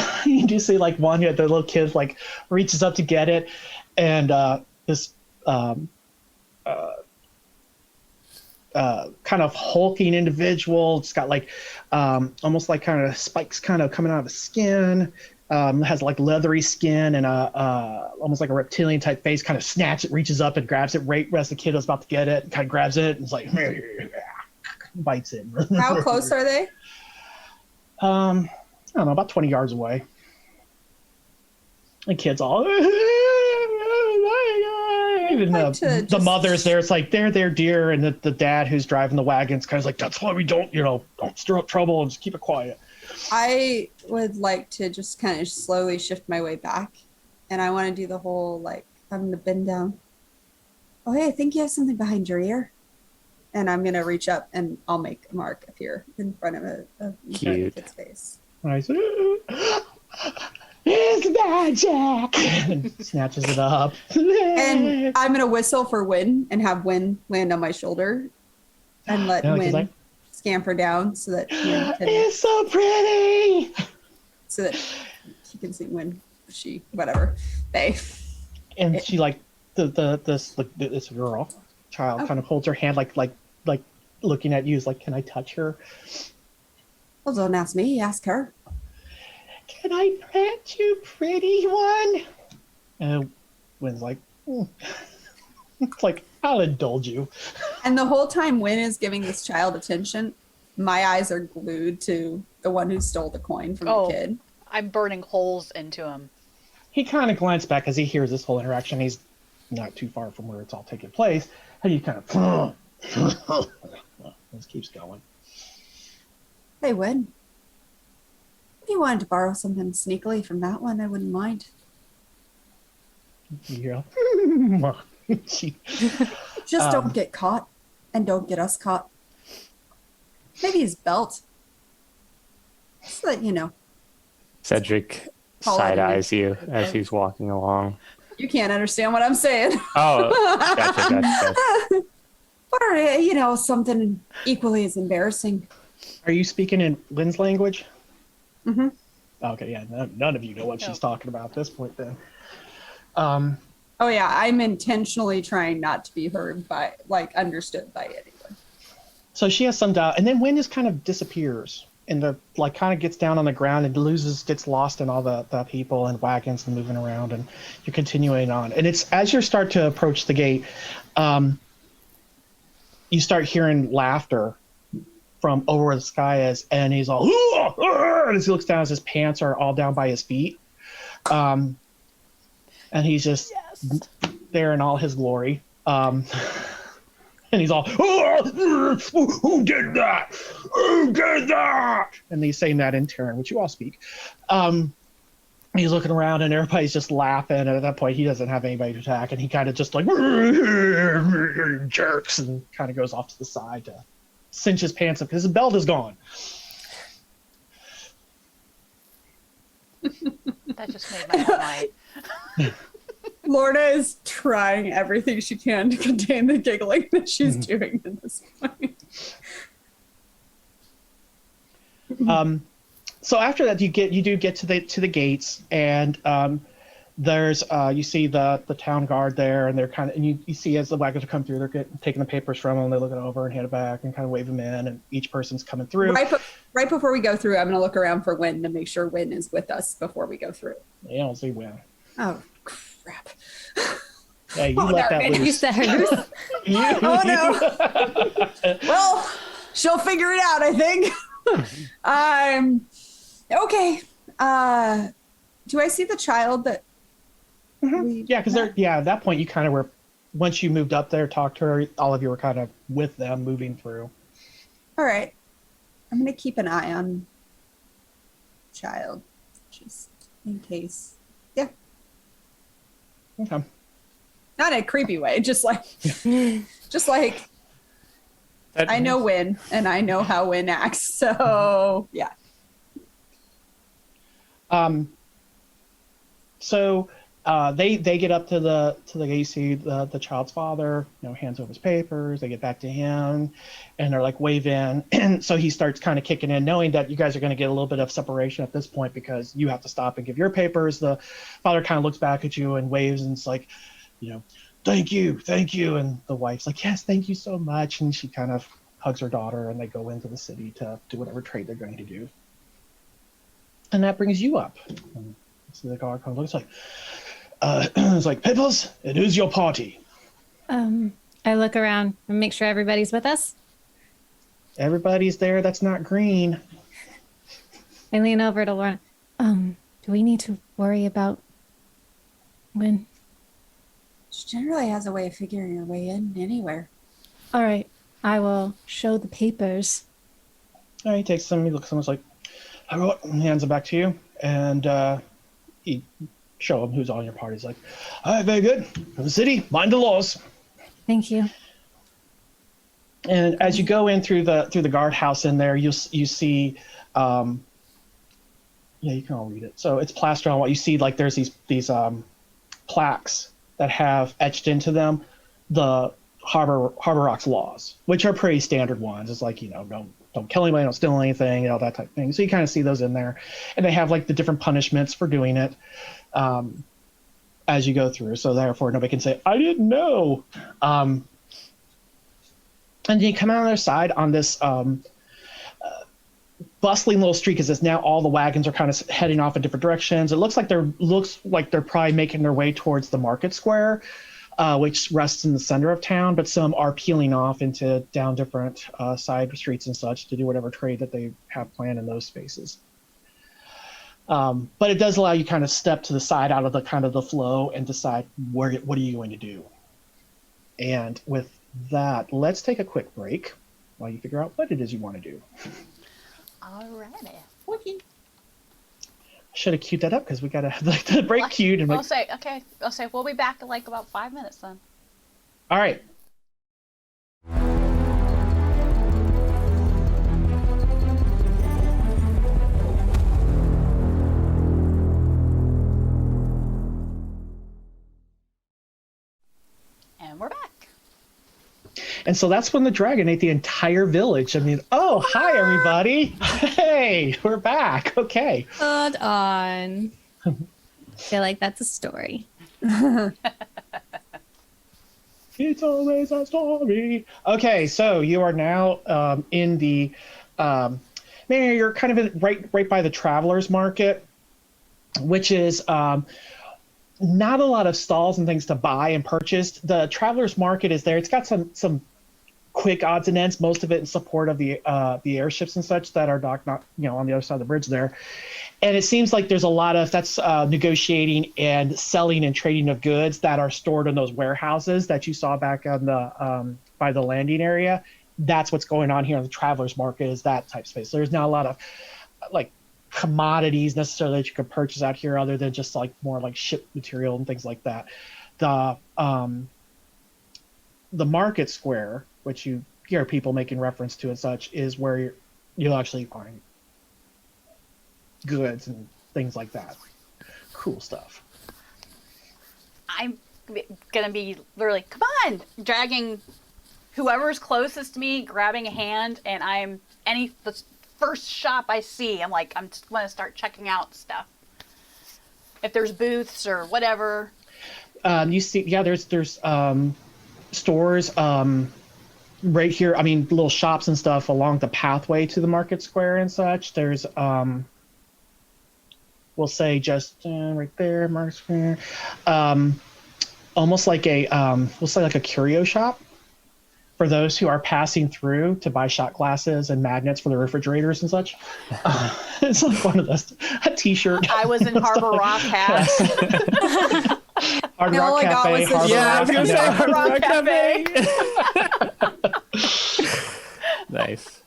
like one, the little kid like reaches up to get it, and this kind of hulking individual. It's got like almost like kind of spikes kind of coming out of the skin. Has like leathery skin and almost like a reptilian type face. Kind of reaches up and grabs it right as the kid was about to get it. And kind of grabs it and is like bites it. How close are they? I don't know, about 20 yards away. The kid's all. And the mother's there. It's like, there, dear. And the dad who's driving the wagon's kind of like, that's why we don't stir up trouble and just keep it quiet. I would like to just kind of slowly shift my way back. And I want to do the whole, like, I'm going to bend down. Oh, hey, I think you have something behind your ear. And I'm going to reach up and I'll make a mark appear in front of the kid's face. And I say, it's magic! And snatches it up. And I'm going to whistle for Wynn and have Wynn land on my shoulder and let Wynn scamper down so that it's so pretty! So that she can sing Wynn, they. And she like, this girl, child, kind of holds her hand like looking at you, is like, can I touch her? Well, don't ask me, ask her. Can I pet you, pretty one? And Wynn's like, It's like, I'll indulge you. And the whole time Wynn is giving this child attention, my eyes are glued to the one who stole the coin from the kid. I'm burning holes into him. He kind of glanced back as he hears this whole interaction. He's not too far from where it's all taking place. And he kind of just keeps going. Hey, Wynn. If you wanted to borrow something sneakily from that one, I wouldn't mind. Yeah. Just don't get caught, and don't get us caught. Maybe his belt. Just let you know. Cedric Call side it eyes you as he's walking along. You can't understand what I'm saying. Oh, gotcha. Or, something equally as embarrassing. Are you speaking in Lynn's language? Mm-hmm. Okay, yeah. None of you know what she's talking about at this point then. Oh, yeah. I'm intentionally trying not to be heard by, understood by anyone. So she has some doubt. And then Wynn just kind of disappears. And kind of gets down on the ground and gets lost in all the people and wagons and moving around, and you're continuing on. And it's as you start to approach the gate, you start hearing laughter from over where the sky is, and he's all, and as he looks down, as his pants are all down by his feet. And he's just there in all his glory. And he's all, who did that? Who did that? And he's saying that in Terran, which you all speak. He's looking around and everybody's just laughing. And at that point, he doesn't have anybody to attack. And he kind of just jerks and kind of goes off to the side to cinch his pants up because his belt is gone. That just made my whole night. Lorna is trying everything she can to contain the giggling that she's doing at this point. So after that, you do get to the gates, and there's you see the town guard there, and they're kind of, and you see as the wagons are coming through, they're taking the papers from them, they look it over and hand it back and kind of wave them in, and each person's coming through. Right before we go through, I'm going to look around for Wynn to make sure Wynn is with us before we go through. You don't see Wynn. Oh, crap. Yeah, you let that loose. Oh, no. Well, she'll figure it out, I think. Okay. Do I see the child that... Yeah, because at that point you kind of were, once you moved up there, talked to her, all of you were kind of with them moving through. All right. I'm going to keep an eye on child, just in case. Yeah. Okay. Not in a creepy way, just like I know Wynn and I know how Wynn acts, so yeah. So they get up to the you see the child's father, hands over his papers, they get back to him, and they're like wave in, and so he starts kind of kicking in, knowing that you guys are going to get a little bit of separation at this point because you have to stop and give your papers. The father kind of looks back at you and waves, and it's like, thank you, and the wife's like, yes, thank you so much, and she kind of hugs her daughter, and they go into the city to do whatever trade they're going to do. And that brings you up. And so the guard comes, looks like, it's like, Pipples, it is your party. I look around and make sure everybody's with us. Everybody's there that's not green. I lean over to Lorna. Do we need to worry about when? She generally has a way of figuring her way in anywhere. All right, I will show the papers. He takes them, he looks at them, it's like, all right, and hands them back to you, and he show him who's on your party. He's like, all right, very good. For the city, mind the laws. Thank you. And as you go in through the guardhouse in there, you see, you can all read it. So it's plastered on what you see. Like there's these plaques that have etched into them the Harbor Rock's laws, which are pretty standard ones. It's like, don't kill anybody, don't steal anything, that type of thing. So you kind of see those in there, and they have like the different punishments for doing it as you go through. So therefore, nobody can say, I didn't know. And you come out on the other side on this bustling little street, because it's now all the wagons are kind of heading off in different directions. It looks like they're probably making their way towards the market square, which rests in the center of town, but some are peeling off into down different side streets and such to do whatever trade that they have planned in those spaces. But it does allow you kind of step to the side out of the kind of the flow and decide what are you going to do. And with that, let's take a quick break while you figure out what it is you want to do. Alrighty. Should have queued that up because we got to have the break queued. And I'll say we'll be back in like about 5 minutes then. All right. And we're back. And so that's when the dragon ate the entire village. I mean, oh, hi, everybody. Hey, we're back. Okay. Hold on. I feel like that's a story. It's always a story. Okay, so you are now in the... you're kind of right by the Travelers Market, which is... not a lot of stalls and things to buy and purchase. The Travelers Market is there. It's got some quick odds and ends, most of it in support of the airships and such that are docked on the other side of the bridge there. And it seems like there's a lot of negotiating and selling and trading of goods that are stored in those warehouses that you saw back on the by the landing area. That's what's going on here in the Travelers Market, is that type space. There's not a lot of like commodities necessarily that you could purchase out here other than just like more like ship material and things like that. The market square, which you hear people making reference to and such, is where you'll actually find goods and things like that. Cool stuff. I'm gonna be literally, come on, dragging whoever's closest to me, grabbing a hand, and the first shop I see, I'm just gonna start checking out stuff. If there's booths or whatever. You see, yeah, there's stores right here. I mean, little shops and stuff along the pathway to the market square and such. There's we'll say just right there, market square. Almost like we'll say like a curio shop for those who are passing through to buy shot glasses and magnets for the refrigerators and such. It's like one of those, a t-shirt. I was in Harbor Rock hat. Hard Rock Cafe. Harbor Rock Cafe. Nice.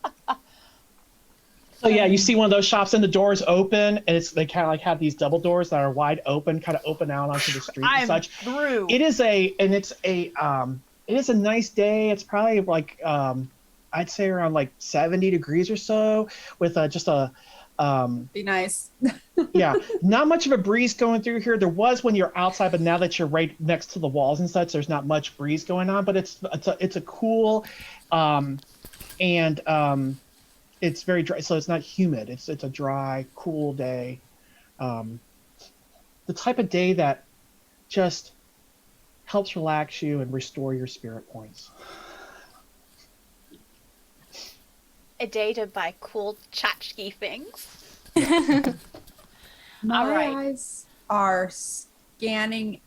So yeah, you see one of those shops and the doors open, and they kind of like have these double doors that are wide open, kind of open out onto the street and such. Through. It is a nice day. It's probably like I'd say around like 70 degrees or so, with just a Be nice. yeah, not much of a breeze going through here. There was when you're outside, but now that you're right next to the walls and such, there's not much breeze going on. But it's a cool, and it's very dry, so it's not humid. It's a dry, cool day. The type of day that just helps relax you and restore your spirit points. A day to buy cool tchotchke things. My eyes are scanning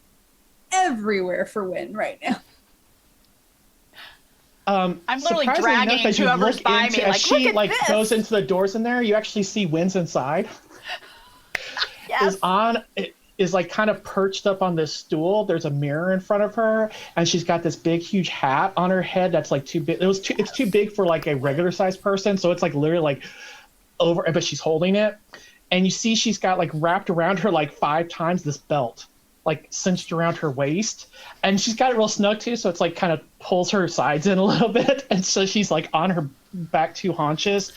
everywhere for wind right now. I'm literally dragging as you whoever's look by into, me. as Like, she look at this. goes into the doors in there, you actually see Winds inside. Yes. Is like kind of perched up on this stool. There's a mirror in front of her, and she's got this big, huge hat on her head that's like too big. It's too big for like a regular sized person, so it's like literally like over, but she's holding it, and you see she's got like wrapped around her like 5 times this belt, like cinched around her waist, and she's got it real snug too, so it's like kind of pulls her sides in a little bit, and so she's like on her back 2 haunches,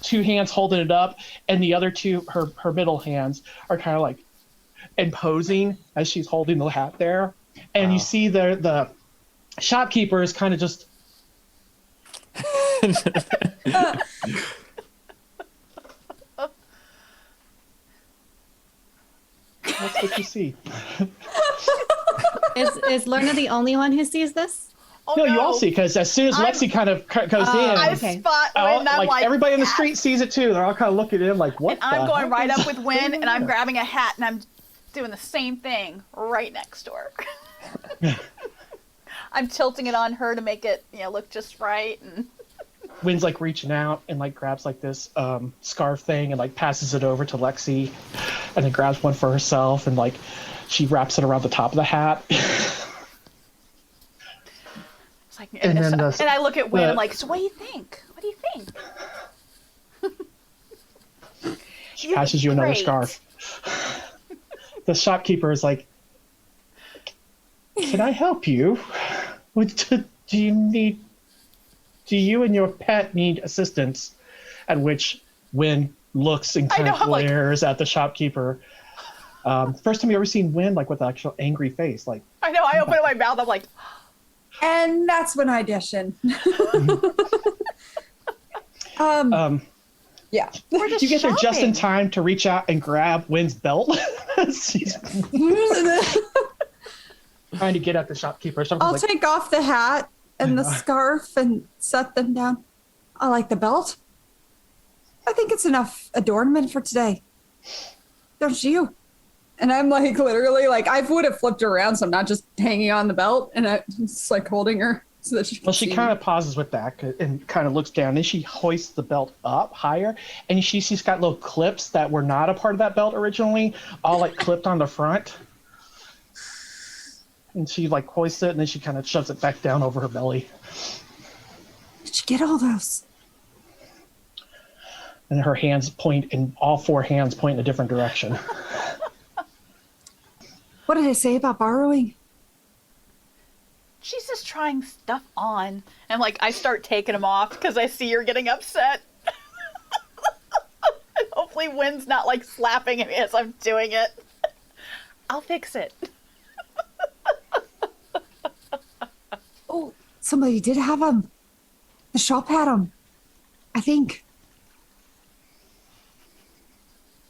2 hands holding it up, and the other 2, her middle hands are kind of like imposing as she's holding the hat there. And you see the shopkeeper is kind of just that's what you see. Is Lorna the only one who sees this? Oh, No, you all see, because as soon as Lexi kind of goes in, I Okay. spot Win, and I'm like, everybody in the yes. street sees it too. They're all kind of looking at him like, what And I'm the going heck right is up with Win, and I'm there? grabbing a hat, and I'm doing the same thing right next door. I'm tilting it on her to make it, look just right. And Wynn's like reaching out and like grabs like this scarf thing and like passes it over to Lexi, and then grabs one for herself and like she wraps it around the top of the hat. it's like, And then and I look at Wynn. I'm like, so what do you think? What do you think? She passes you another Great. scarf. The shopkeeper is like, "Can I help you? Do you and your pet need assistance?" At which Wynn looks and kind of glares at the shopkeeper. First time you ever seen Wynn like with an actual angry face, like. I know. I open up my mouth. I'm like, And that's when I dash in. Yeah. we're just You get there just in shopping. time to reach out and grab Wynn's belt. She's trying to get at the shopkeeper. I'll Like, take off the hat and the scarf and set them down. I like the belt. I think it's enough adornment for today. Don't you? And I'm like literally like I would have flipped her around, so I'm not just hanging on the belt, and I'm just like holding her so that she can well, she see kind me. of pauses with that and kind of looks down. Then she hoists the belt up higher, and she's got little clips that were not a part of that belt originally, all like clipped on the front. And she like hoists it, and then she kind of shoves it back down over her belly. Did you get all those? And her hands point, and all four hands point in a different direction. What did I say about borrowing? she's just trying stuff on. And like, I start taking them off because I see you're getting upset. And hopefully Wynn's not like slapping me as I'm doing it. I'll fix it. Oh, somebody did have them. The shop had them, I think.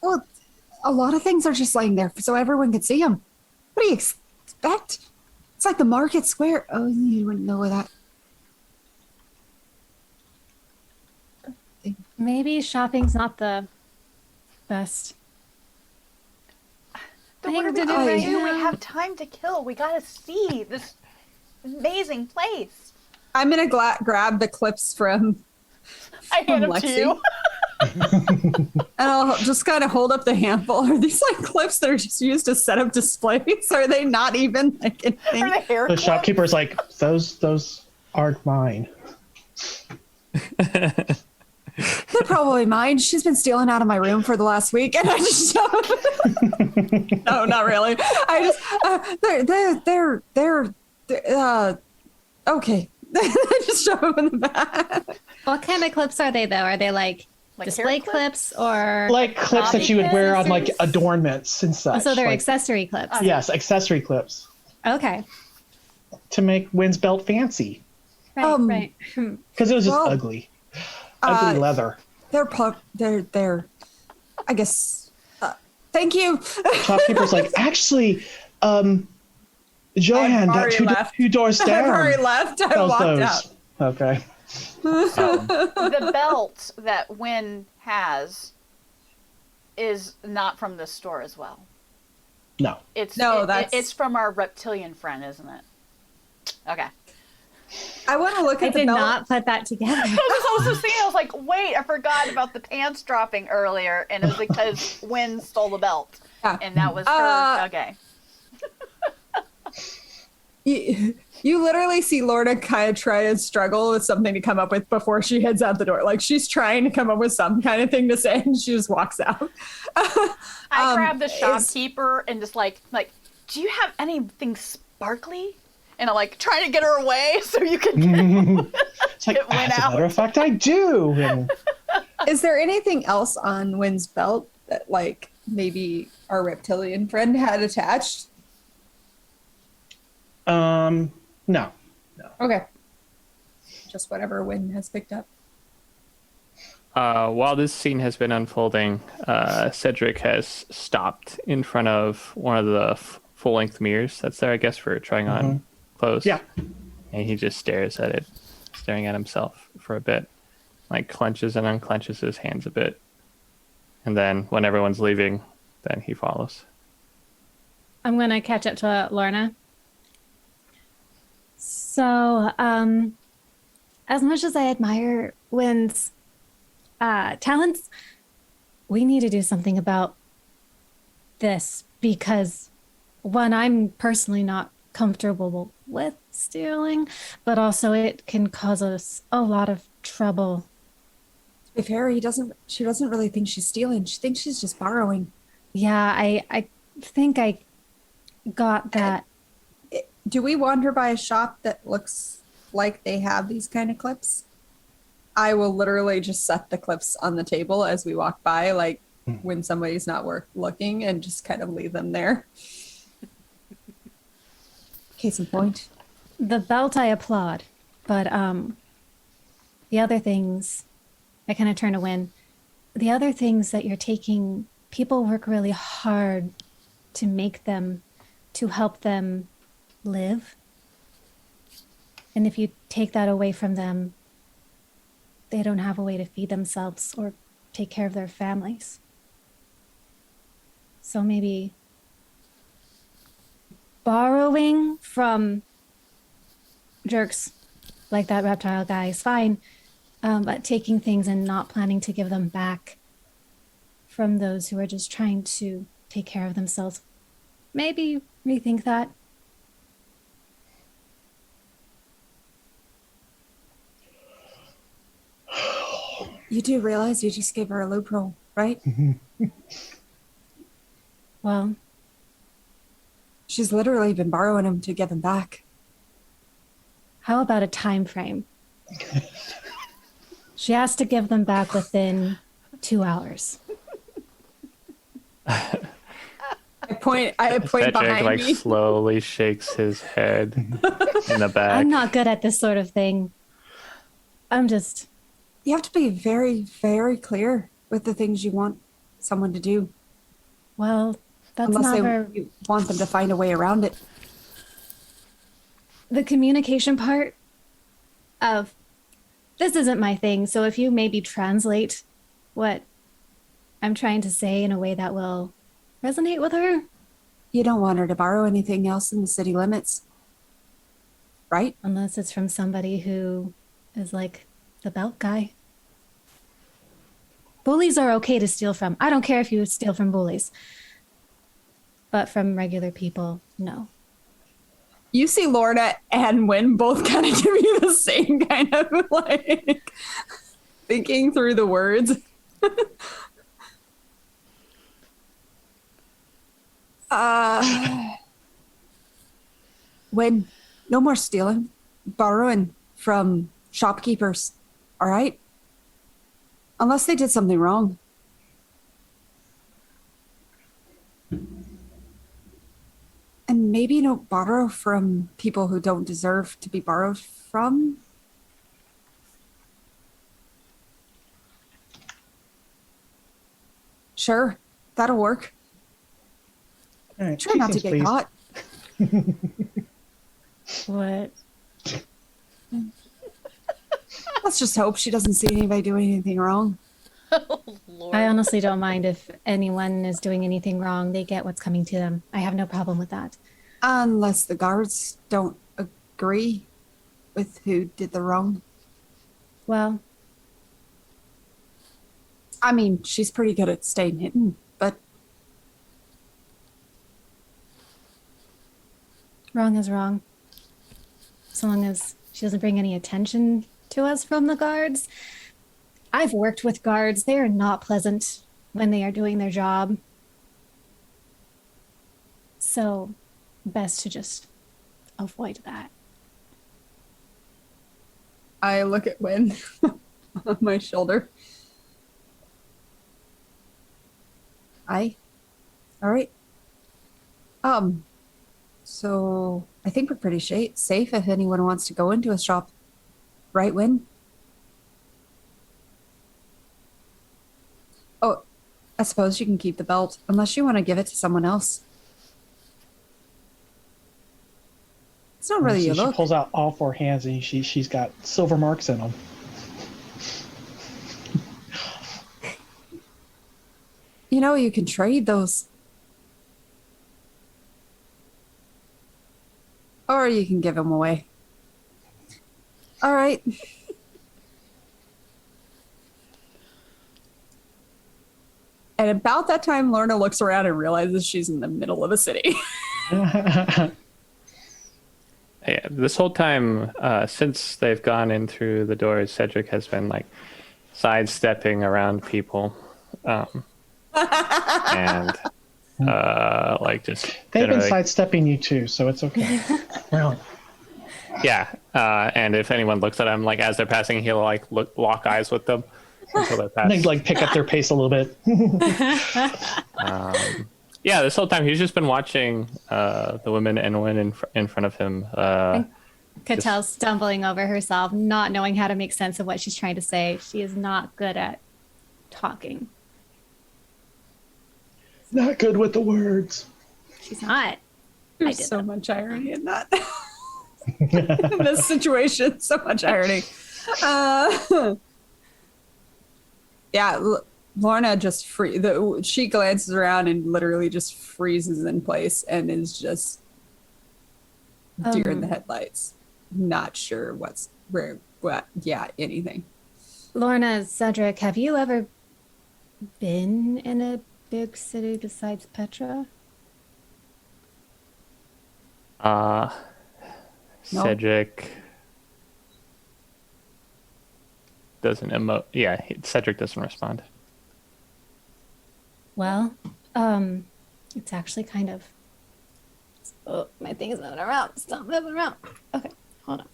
Well, a lot of things are just laying there so everyone can see them. What do you expect? It's like the market square. Oh, you wouldn't know that. Maybe shopping's not the best Then what are thing we to do gonna right do? We now. have time to kill. We gotta see this amazing place. I'm gonna grab the clips from I hand them Lexi. to you. and I'll just kind of hold up the handful. Are these like clips that are just used to set up displays? Are they not even like anything? Or the hair The clip. shopkeeper's like, those aren't mine. They're probably mine. She's been stealing out of my room for the last week, and I just no, not really. I just they're okay. I just shove them in the back. What kind of clips are they though? Are they like display hair clips or Like clips that you would wear on like accessories? adornments and such. Oh, so they're like, accessory clips? Yes, accessory clips Okay. to make Wynn's belt fancy. Right, right. Because it was just Well, ugly. Ugly leather. They're I guess thank you. Shopkeeper's like, actually, Johan, that two doors down. I've already left. I sells walked those. out. Okay. The belt that Wynn has is not from this store as well. No. It's that's- it's from our reptilian friend, isn't it? Okay. I want to look I at the did belt. not put that together. I was just thinking, I was like, wait, I forgot about the pants dropping earlier, and it was because Wynn stole the belt, Yeah. and that was her. Okay. You literally see Lorna kind of try and struggle with something to come up with before she heads out the door. Like she's trying to come up with some kind of thing to say, and she just walks out. I grabbed the shopkeeper and just like, do you have anything sparkly? And I'm like trying to get her away so you can. It's like, It went as a out. matter of fact, I do. And Is there anything else on Wynn's belt that, like, maybe our reptilian friend had attached? no. Okay. Just whatever Wynn has picked up. While this scene has been unfolding, Cedric has stopped in front of one of the full-length mirrors that's there, I guess, for trying on clothes. Yeah. And he just stares at it, staring at himself for a bit, like clenches and unclenches his hands a bit. And then when everyone's leaving, then he follows. I'm going to catch up to Lorna. So, as much as I admire Wynn's talents, we need to do something about this because, one, I'm personally not comfortable with stealing, but also it can cause us a lot of trouble. To be fair, she doesn't really think she's stealing. She thinks she's just borrowing. Yeah, I think I got that. Do we wander by a shop that looks like they have these kind of clips? I will literally just set the clips on the table as we walk by, like when somebody's not looking, and just kind of leave them there. Case in point. The belt I applaud, but the other things, I kind of turn to Wynn. The other things that you're taking, people work really hard to make them, to help them live. And if you take that away from them, they don't have a way to feed themselves or take care of their families. So maybe borrowing from jerks like that reptile guy is fine, but taking things and not planning to give them back from those who are just trying to take care of themselves, maybe rethink that. You do realize you just gave her a loophole, right? Well, she's literally been borrowing them to give them back. how about a time frame? She has to give them back within 2 hours. I point Patrick, behind like, me. slowly shakes his head in the back. I'm not good at this sort of thing. I'm just... You have to be very, very clear with the things you want someone to do. Well, that's Unless never... you want them to find a way around it. The communication part of... This isn't my thing, so if you maybe translate what I'm trying to say in a way that will resonate with her. You don't want her to borrow anything else in the city limits, right? Unless it's from somebody who is like the belt guy. Bullies are okay to steal from. I don't care if you steal from bullies. But from regular people, no. You see Lorna and Wynn both kind of give you the same kind of like thinking through the words. Wynn, no more stealing, borrowing from shopkeepers, all right? Unless they did something wrong. And maybe you don't borrow from people who don't deserve to be borrowed from. Sure, that'll work. All right, Try she not to seems get pleased. caught. What? Let's just hope she doesn't see anybody doing anything wrong. Lord. I honestly don't mind if anyone is doing anything wrong. They get what's coming to them. I have no problem with that. Unless the guards don't agree with who did the wrong. Well, I mean, she's pretty good at staying hidden, but wrong is wrong. So long as she doesn't bring any attention to us from the guards. I've worked with guards. They are not pleasant when they are doing their job. So, best to just avoid that. I look at Wynn on my shoulder. All right. So I think we're pretty safe if anyone wants to go into a shop. Right, Wynn? Oh, I suppose you can keep the belt, unless you want to give it to someone else. It's not really She a look. pulls out all four hands and she's got silver marks in them. You know, you can trade those. Or you can give them away. All right. And about that time, Lorna looks around and realizes she's in the middle of a city. Yeah, this whole time, since they've gone in through the doors, Cedric has been like sidestepping around people, and like just They've been generally- sidestepping you too, so it's okay. Really. Yeah, and if anyone looks at him, like as they're passing, he'll like lock eyes with them until they're And they passed. like pick up their pace a little bit. Yeah, this whole time he's just been watching the women and women in front of him. Catel's stumbling over herself, not knowing how to make sense of what she's trying to say. She is not good at talking. Not good with the words. She's not. There's so much irony in that. In this situation, so much irony. Lorna just she glances around and literally just freezes in place and is just deer in the headlights. Not sure anything. Lorna, Cedric, have you ever been in a big city besides Petra? No. Cedric doesn't emote. Yeah, Cedric doesn't respond. Well, it's actually kind of. Oh, my thing is moving around. Stop moving around. Okay, hold on.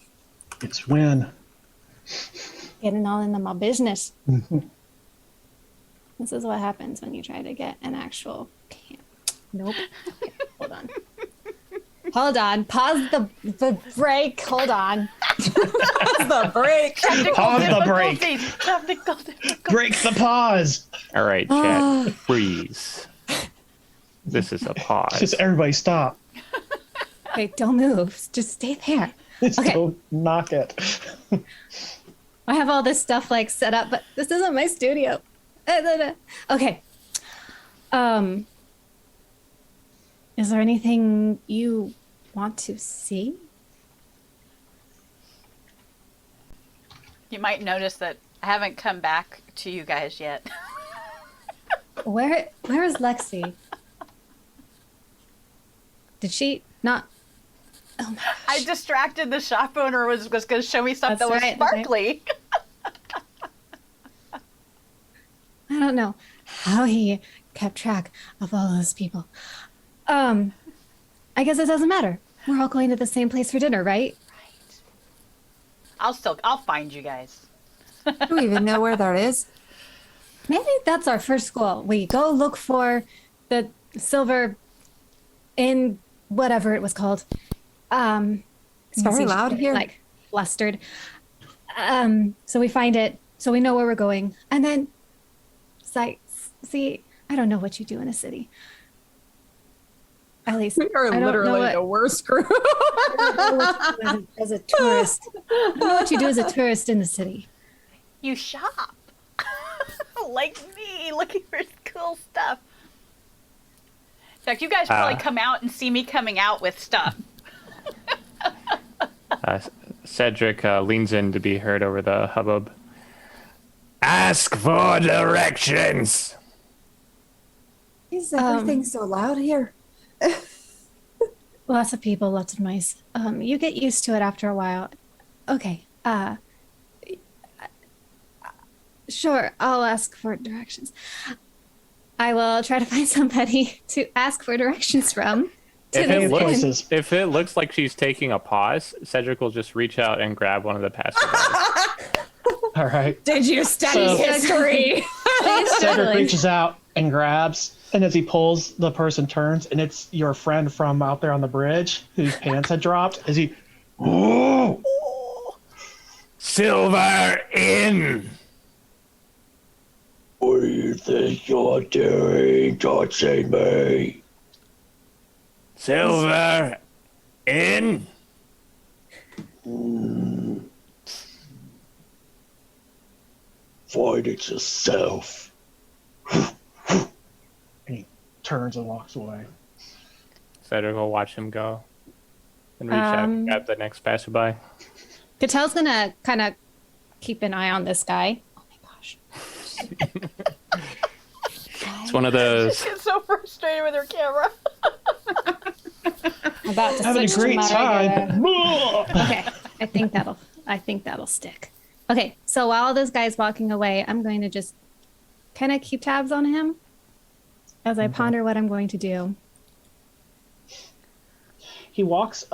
It's when. Getting all into my business. This is what happens when you try to get an actual camp. Nope. Okay, hold on. Hold on. Pause the break. Hold on. Pause the break. Pause the break. Technical difficulties. Break the pause. All right, chat, freeze. This is a pause. Just everybody stop. Wait, don't move. Just stay there. Just Okay. don't knock it. I have all this stuff like set up, but this isn't my studio. Okay. Is there anything you want to see? You might notice that I haven't come back to you guys yet. Where is Lexi? Did she not? Oh my gosh. I distracted the shop owner was going to show me stuff That's that was right, that's right. sparkly. I don't know how he kept track of all those people. I guess it doesn't matter. We're all going to the same place for dinner, right? I'll find you guys. I don't even know where that is. Maybe that's our first goal. We go look for the silver in whatever it was called. It's very loud here. Like flustered. So we find it, so we know where we're going. And then sights. See, I don't know what you do in a city. At least We are I don't know literally what- the worst group. I don't know what you do as a tourist. I don't know what you do as a tourist in the city. You shop. Like me, looking for cool stuff. In fact, you guys probably come out and see me coming out with stuff. Cedric leans in to be heard over the hubbub. Ask for directions. Is everything so loud here? Lots of people, lots of noise. You get used to it after a while. Okay. Sure, I'll ask for directions. I will try to find somebody to ask for directions from. If Any it, looks, places. if it looks like she's taking a pause, Cedric will just reach out and grab one of the passersby. All right. Did you study So- history? Cedric reaches out and grabs, and as he pulls, the person turns, and it's your friend from out there on the bridge whose pants had dropped. As he, oh, Silver in. What do you think you're doing, touching me? Silver in. Find it yourself. and he turns and walks away. Cedric will watch him go and reach out and grab the next passerby. Catel's gonna kind of keep an eye on this guy. Oh my gosh. It's one of those. She gets so frustrated with her camera. I'm about to Having a switch to great my time. regular- Okay, I think that'll stick. Okay, so while this guy's walking away, I'm going to just kind of keep tabs on him as I ponder what I'm going to do. He walks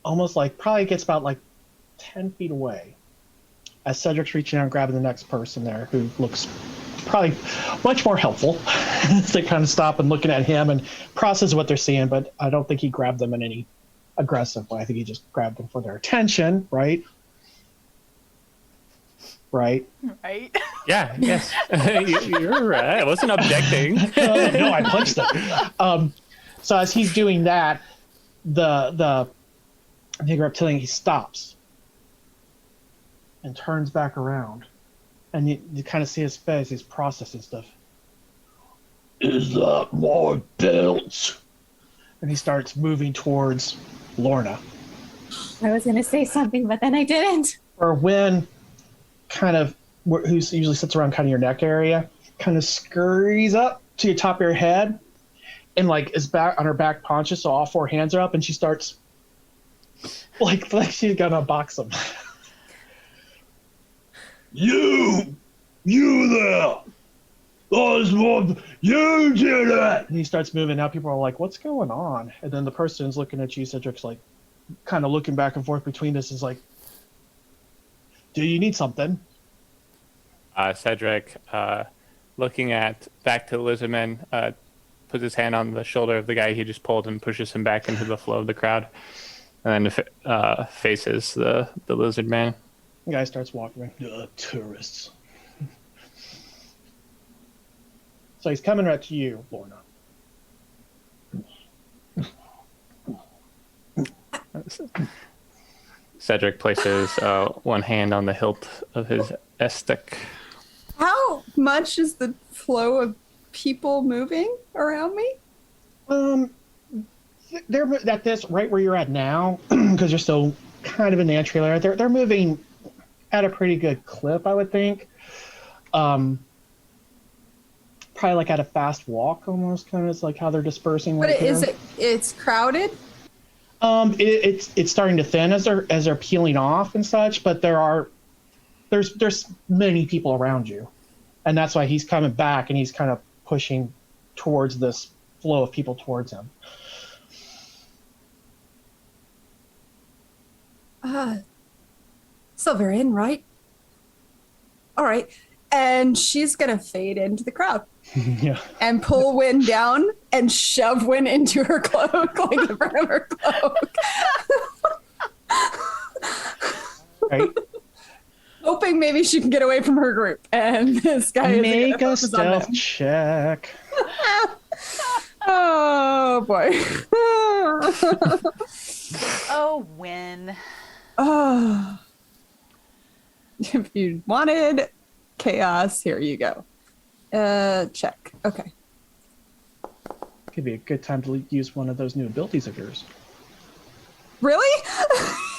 almost like probably gets about like 10 feet away as Cedric's reaching out and grabbing the next person there who looks probably much more helpful. They kind of stop and looking at him and process what they're seeing, but I don't think he grabbed them in any aggressive way. I think he just grabbed them for their attention, right? Right? Right? Yeah, yes. You're right. I wasn't objecting. No, I punched them. So as he's doing that, the nigger reptilian, he stops and turns back around. And you kind of see his face, he's processing stuff. Is that more belts? And he starts moving towards Lorna. I was going to say something, but then I didn't. Or when kind of, who usually sits around kind of your neck area, kind of scurries up to the top of your head and like is back on her back paunches, so all four hands are up, and she starts like she's gonna box him. You there! Those one, you did it! And he starts moving. Now people are like, "What's going on?" And then the person's looking at you, Cedric's like, kind of looking back and forth between this. Is like, "Do you need something?" Cedric, looking at back to the lizardman, puts his hand on the shoulder of the guy he just pulled and pushes him back into the flow of the crowd, and then faces the lizard man. The guy starts walking away. Tourists. So he's coming right to you, Lorna. Cedric places one hand on the hilt of his stick. How much is the flow of people moving around me? They're at this right where you're at now, because you're still kind of in the entry area. They're moving at a pretty good clip, I would think. Probably like at a fast walk, almost kind of is like how they're dispersing. But right is here. it's crowded? It's starting to thin as they're peeling off and such, but there's many people around you, and that's why he's coming back and he's kind of pushing towards this flow of people towards him. Silverian, right? All right. And she's going to fade into the crowd. Yeah. And pull Wynn down and shove Wynn into her cloak, like the front of her cloak. Right. Hoping maybe she can get away from her group. And this guy is Make a stealth check. Oh, boy. Oh, win. Oh. If you wanted chaos, here you go. Check. Okay. Could be a good time to use one of those new abilities of yours. Really?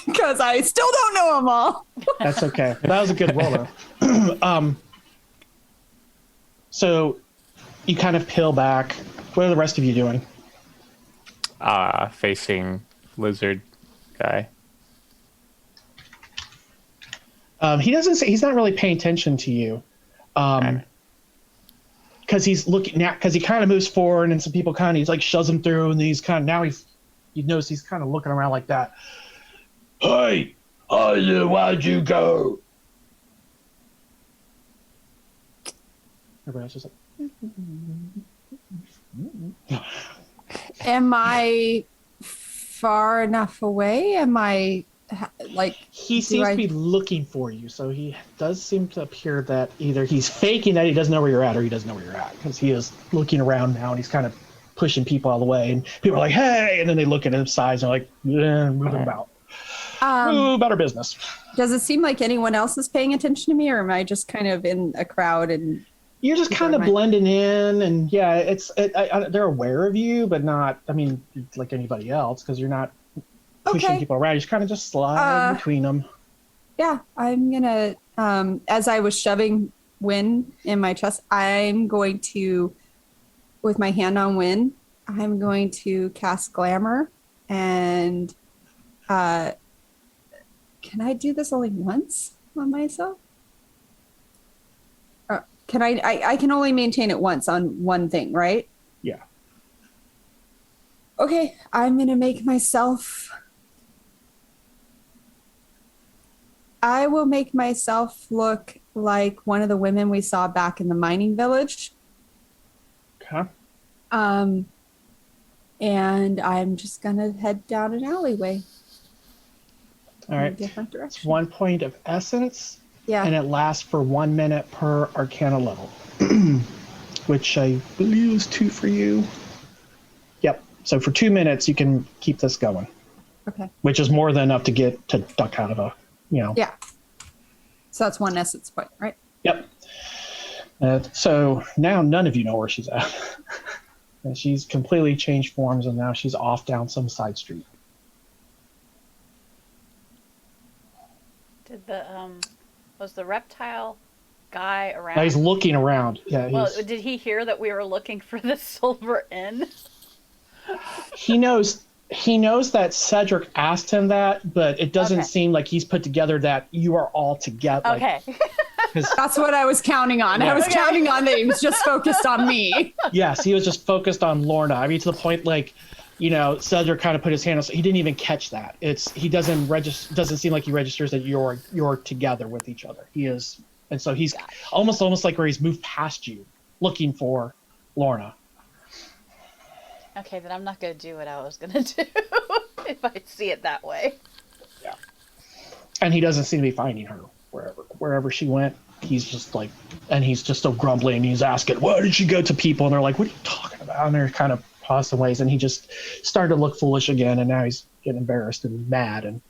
Because I still don't know them all. That's okay. That was a good roll, though. So you kind of peel back. What are the rest of you doing? Facing lizard guy. He doesn't say, he's not really paying attention to you. Because he's looking now, because he kind of moves forward and some people kind of, he's like shoves him through, and then he's kind of, now you notice he's kind of looking around like that. Hey, why'd you go? Everybody else is like, Am I far enough away? Am I like... he seems to be looking for you, so he does seem to appear that either he's faking that he doesn't know where you're at, or he doesn't know where you're at, because he is looking around now and he's kind of pushing people out of the way, and people are like, hey, and then they look at his size and are like, moving about. About our business. Does it seem like anyone else is paying attention to me, or am I just kind of in a crowd and... You're just kind of blending in, and yeah, they're aware of you, but not, I mean, like anybody else, because you're not pushing Okay. people around. You just kind of just slide between them. Yeah, I'm gonna. As I was shoving Win in my chest, I'm going to, with my hand on Win, I'm going to cast Glamour, and can I do this only once on myself? Can I can only maintain it once on one thing, right? Yeah. Okay, I'm gonna make myself. I will make myself look like one of the women we saw back in the mining village. Okay. And I'm just gonna head down an alleyway. All In a right. different It's direction. 1 point of essence, Yeah. and it lasts for 1 minute per arcana level, which I believe is 2 for you. Yep. So for 2 minutes, you can keep this going, Okay. which is more than enough to get to duck out of a, Yeah. So that's 1 essence point, right? Yep. So now none of you know where she's at. And she's completely changed forms, and now she's off down some side street. Did the was the reptile guy around? Now he's looking around. Yeah. Well, did he hear that we were looking for the Silver Inn? He knows that Cedric asked him that, but it doesn't Okay. seem like he's put together that you are all together. Okay. That's what I was counting on. Yeah. I was Okay. counting on that he was just focused on me. Yes, he was just focused on Lorna. I mean, to the point, like, Cedric kind of put his hand on. He didn't even catch that. He doesn't register. Doesn't seem like he registers that you're together with each other. He is, and so he's almost like where he's moved past you, looking for Lorna. Okay, then I'm not gonna do what I was gonna do if I see it that way. Yeah. And he doesn't seem to be finding her wherever she went. He's just like, and he's just still grumbling. He's asking, "Why did she go to people?" And they're like, "What are you talking about?" And they're kind of pausing ways, and he just started to look foolish again. And now he's getting embarrassed and mad. And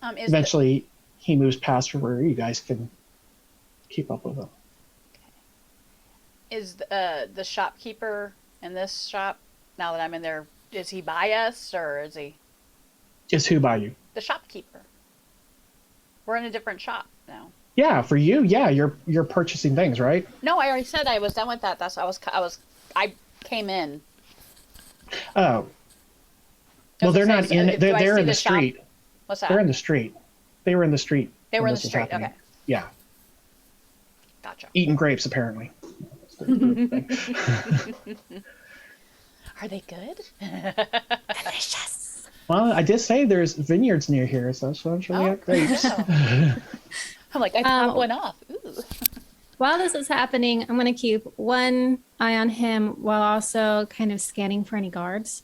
eventually, he moves past her where you guys can keep up with him. Is the shopkeeper in this shop, now that I'm in there, is he by us or is he Is who by you? the shopkeeper? We're in a different shop now. Yeah, for you, yeah, you're purchasing things, right? No, I already said I was done with that. That's I came in. Oh. Well, they're not in. Do I They're see in the shop? street. What's that? They're in the street. They were in the street. They were when in the this was street. happening. Okay, Yeah, gotcha. eating grapes apparently. Are they good? Delicious. Well, I did say there's vineyards near here, so I'm sure they got grapes. I'm like, I popped one off. Ooh. While this is happening, I'm going to keep one eye on him while also kind of scanning for any guards.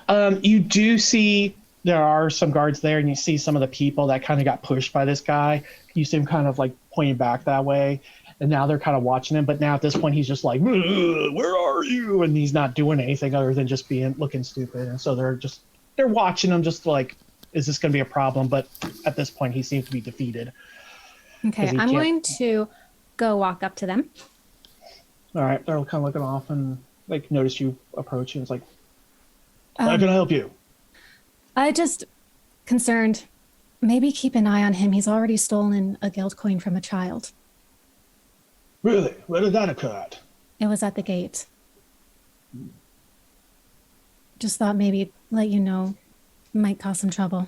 You do see there are some guards there, and you see some of the people that kind of got pushed by this guy. You see him kind of like pointing back that way, and now they're kind of watching him. But now at this point, he's just like, "Where are you?" And he's not doing anything other than just looking stupid. And so they're watching him, just like, is this going to be a problem? But at this point, he seems to be defeated. Okay, I'm going to go walk up to them. All right, they're kind of looking off and like notice you approach, and it's like, how can I help you? I just concerned. Maybe keep an eye on him. He's already stolen a guild coin from a child. Really? Where did that occur at? It was at the gate. Just thought maybe let you know. Might cause some trouble.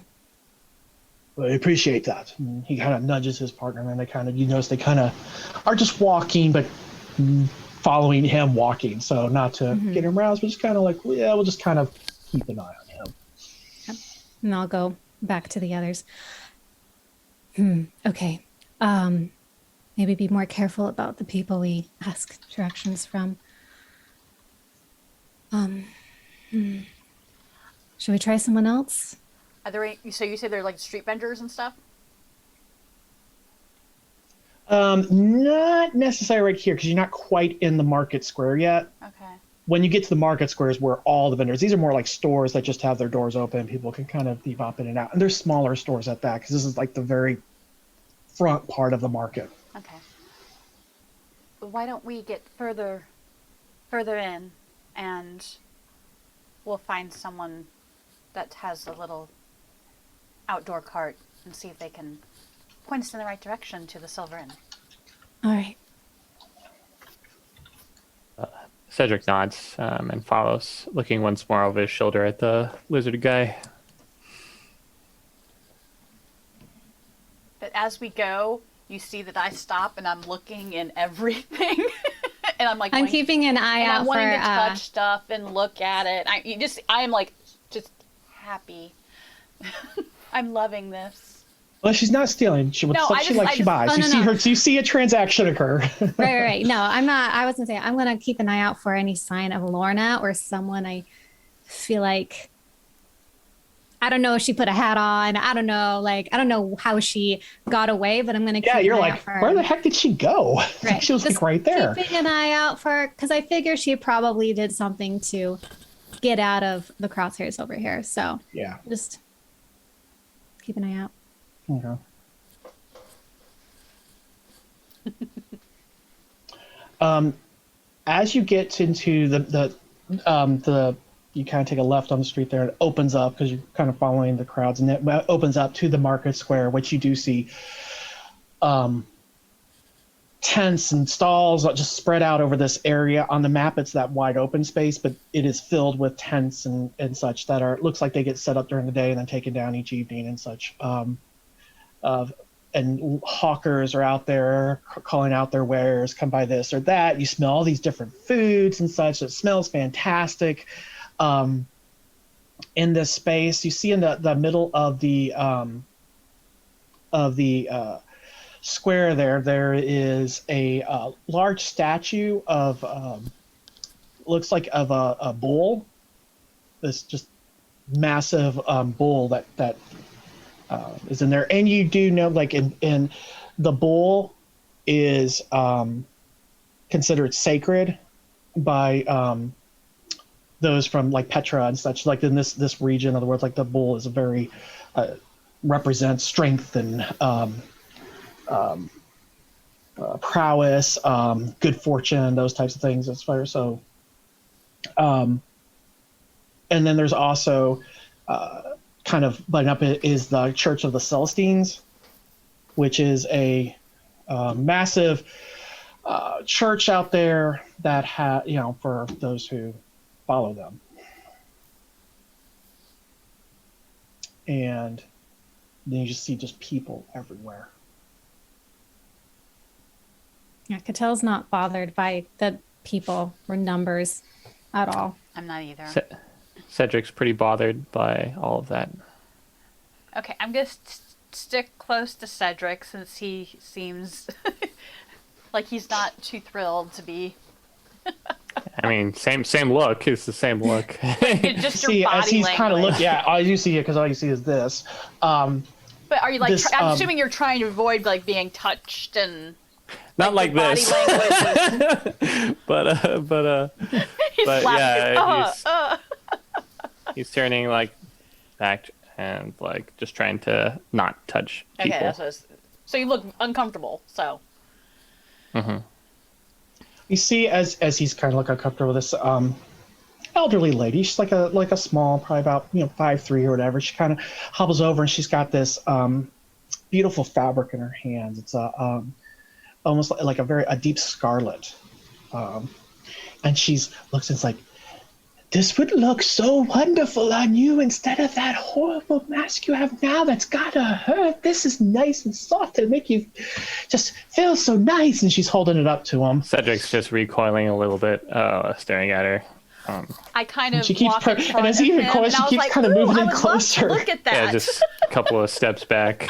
Well, I appreciate that. And he kind of nudges his partner, and then you notice they kind of are just walking, but following him walking. So not to get him roused, but just kind of like, well, yeah, we'll just kind of keep an eye on him. Yep. And I'll go back to the others. Okay. Maybe be more careful about the people we ask directions from. Should we try someone else? Are there any, so you say they're like street vendors and stuff? Not necessarily right here, because you're not quite in the market square yet. Okay. When you get to the market squares where all the vendors, these are more like stores that just have their doors open. People can kind of bebop in and out. And there's smaller stores at that, because this is like the very front part of the market. Okay. Why don't we get further in, and we'll find someone that has a little outdoor cart and see if they can point us in the right direction to the Silver Inn. All right. Cedric nods and follows, looking once more over his shoulder at the lizard guy. But as we go, you see that I stop and I'm looking in everything. And I'm like, I'm keeping an eye out I'm for. wanting to touch stuff and look at it. I am like just happy. I'm loving this. Well, she's not stealing. She No, looks like she buys. Oh, you no, see no. her. You see a transaction occur. Right. No, I'm not. I wasn't saying. I'm gonna keep an eye out for any sign of Lorna or someone I feel like. I don't know if she put a hat on. I don't know. Like, I don't know how she got away, but I'm gonna. Yeah, keep you're an eye like, out for her. where the heck did she go? Right. She was Just like right there. Keeping an eye out for her because I figure she probably did something to get out of the crosshairs over here. So Yeah. just keep an eye out. Okay. As you get into the you kind of take a left on the street there. It opens up because you're kind of following the crowds, and it opens up to the market square, which you do see tents and stalls just spread out over this area. On the map, it's that wide open space, but it is filled with tents and such that are, looks like they get set up during the day and then taken down each evening and such. And hawkers are out there calling out their wares, come buy this or that. You smell all these different foods and such. It smells fantastic. In this space, you see in the middle of the square there is a large statue of looks like of a bull. This just massive bull that is in there, and you do know, like in the bull is considered sacred by those from like Petra and such. Like in this region of the world, like the bull is a very represents strength and prowess, good fortune, those types of things. As far so, and then there's also kind of butting up is the Church of the Celestines, which is a massive church out there that for those who follow them. And then you just see people everywhere. Yeah, Catel's not bothered by the people or numbers at all. I'm not either. Cedric's pretty bothered by all of that. Okay, I'm going to stick close to Cedric since he seems like he's not too thrilled to be. I mean, same look. It's the same look. Just see, your body as he's kind of language. looking, all you see because all you see is this. But are you like? This, I'm assuming you're trying to avoid like being touched and. Not like your this. Body language. but He's laughing. yeah, he's turning like back and like just trying to not touch people. Okay, that's what so you look uncomfortable. So. Mm-hmm. You see, as he's kind of like uncomfortable with this elderly lady. She's like a small, probably about 5'3" or whatever. She kind of hobbles over and she's got this beautiful fabric in her hands. It's almost like a deep scarlet, and she's looks and it's like, this would look so wonderful on you instead of that horrible mask you have now that's gotta hurt. This is nice and soft and make you just feel so nice. And she's holding it up to him. Cedric's just recoiling a little bit, staring at her. I kind of she keeps walk in front and as he of even him, calls, and she I was keeps like, kind of "Ooh, moving I in would love closer. to look at that. Yeah, just a couple of steps back.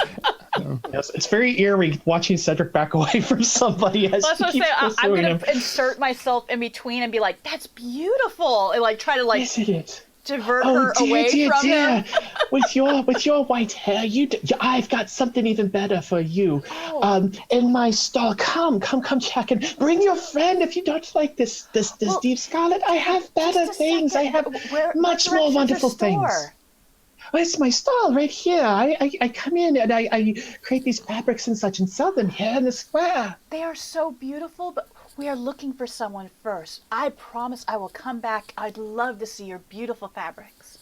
Yes, it's very eerie watching Cedric back away from somebody as Well, that's he what I'm keeps saying. I'm pursuing gonna him. insert myself in between and be like, "That's beautiful," and like try to like Isn't it? divert her away from him. With your white hair, I've got something even better for you. Oh. In my stall, come check and bring your friend if you don't like this deep scarlet. I have better Just a things. I second. have much more wonderful things. Where's my stall? Right here. I come in and I create these fabrics and such and sell them here in the square. They are so beautiful, but we are looking for someone first. I promise I will come back. I'd love to see your beautiful fabrics.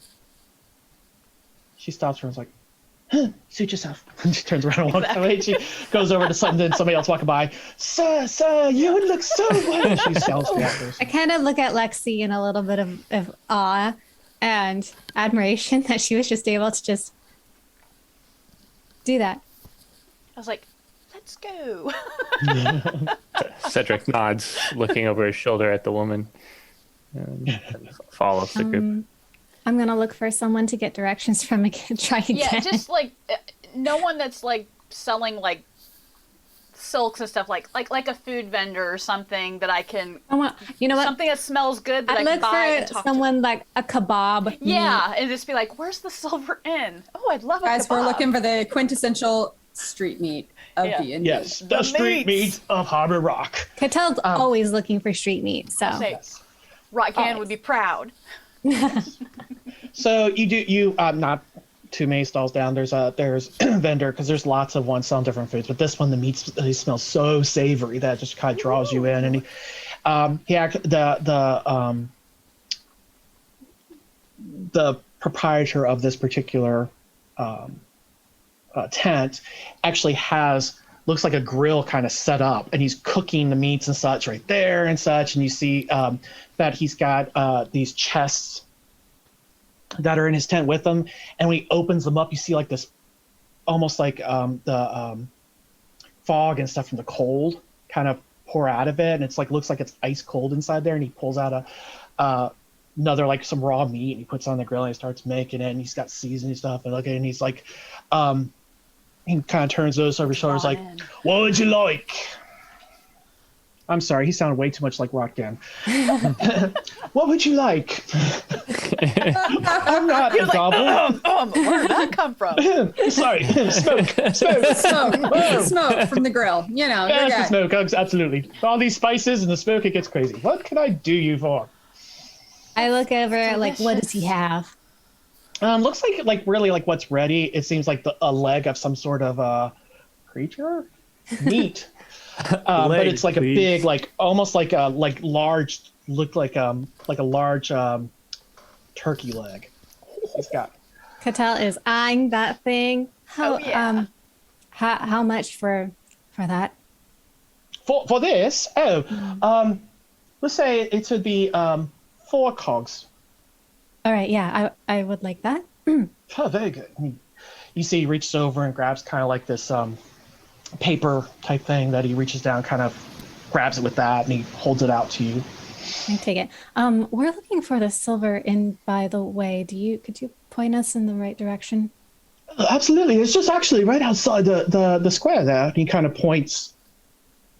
she stops her and is like, huh, suit yourself. And she turns around and walks away. She goes over to somebody else walking by. Sir, you look so well. She sells the actors. I kind of look at Lexi in a little bit of awe and admiration that she was just able to just do that. I was like, let's go. Cedric nods, looking over his shoulder at the woman, and follows the group. I'm gonna look for someone to get directions from again. Try again. Yeah, just like no one that's like selling like silks and stuff like a food vendor or something that I can. You know what? Something that smells good that I'd I can look buy and for talk someone like a kebab. Yeah, and just be like, "Where's the silver inn? Oh, I'd love a Guys, kebab." we're looking for the quintessential street meat of Yeah. D&D. Yes, the street meat of Harbor Rock. Catel's always looking for street meat, so Say, Rotgan would be proud. So you not too many stalls down. There's vendor because there's lots of ones selling different foods, but this one the meat he smells so savory that it just kind of draws you in. And the proprietor of this particular tent actually looks like a grill kind of set up, and he's cooking the meats and such right there and such. And you see that he's got these chests that are in his tent with him. And when he opens them up, you see like this, almost like the fog and stuff from the cold kind of pour out of it. And it's like, looks like it's ice cold inside there. And he pulls out another, like some raw meat, and he puts it on the grill and he starts making it. And he's got seasoning stuff and and he's like, he kind of turns those over his shoulders like, what would you like? I'm sorry, he sounded way too much like Rotgan. What would you like? I'm not a goblin. Where did that come from? Sorry, smoke. Smoke from the grill. You know, Yes, you're the good. smoke, absolutely. All these spices and the smoke, it gets crazy. What can I do you for? I look over like, what does he have? Looks like really like what's ready. It seems like a leg of some sort of creature, meat. But it's like please. a big, like almost like a large, looked like a large turkey leg. He's got. Catel is eyeing that thing. How how much for that? For this, let's say it would be 4 cogs. All right, yeah, I would like that. Oh, very good. You see, he reaches over and grabs kind of like this paper type thing that he reaches down, kind of grabs it with that, and he holds it out to you. I take it. We're looking for the silver inn, by the way. Could you point us in the right direction? Absolutely. It's just actually right outside the square there. And he kind of points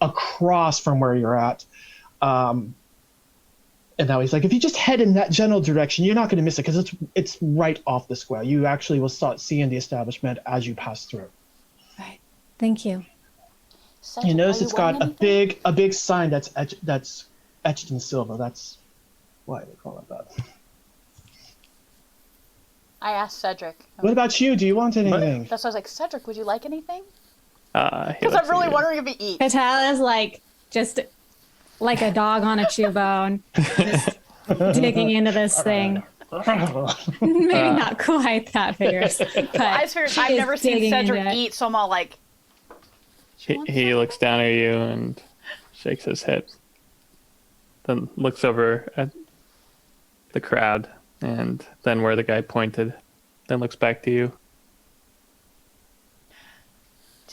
across from where you're at. And now he's like, if you just head in that general direction, you're not going to miss it because it's right off the square. You actually will start seeing the establishment as you pass through. Right. Thank you. You notice it's got a big sign that's etched in silver. That's why they call it that. I asked Cedric. What about you? Do you want anything? That's why I was like, Cedric, would you like anything? He Because looks I'm at really you. wondering if he eats. Catel is like just like a dog on a chew bone, just digging into this thing. Maybe not quite that vigorous, but I just figured she I've is never seen digging Cedric into it. eat, so I'm all like, He looks down at you and shakes his head. Then looks over at the crowd and then where the guy pointed. Then looks back to you.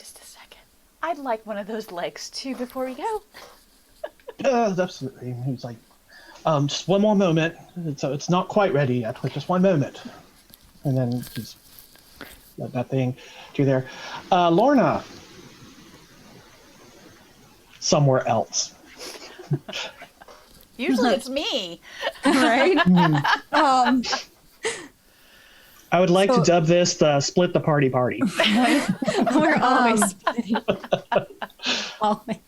just a second. I'd like one of those legs too before we go. Absolutely. He's like, just one more moment. It's not quite ready yet, but just one moment. And then he's let that thing do there. Lorna. Somewhere else. Usually it's me. Right? I would like to dub this the split the party. We're always splitting. Always.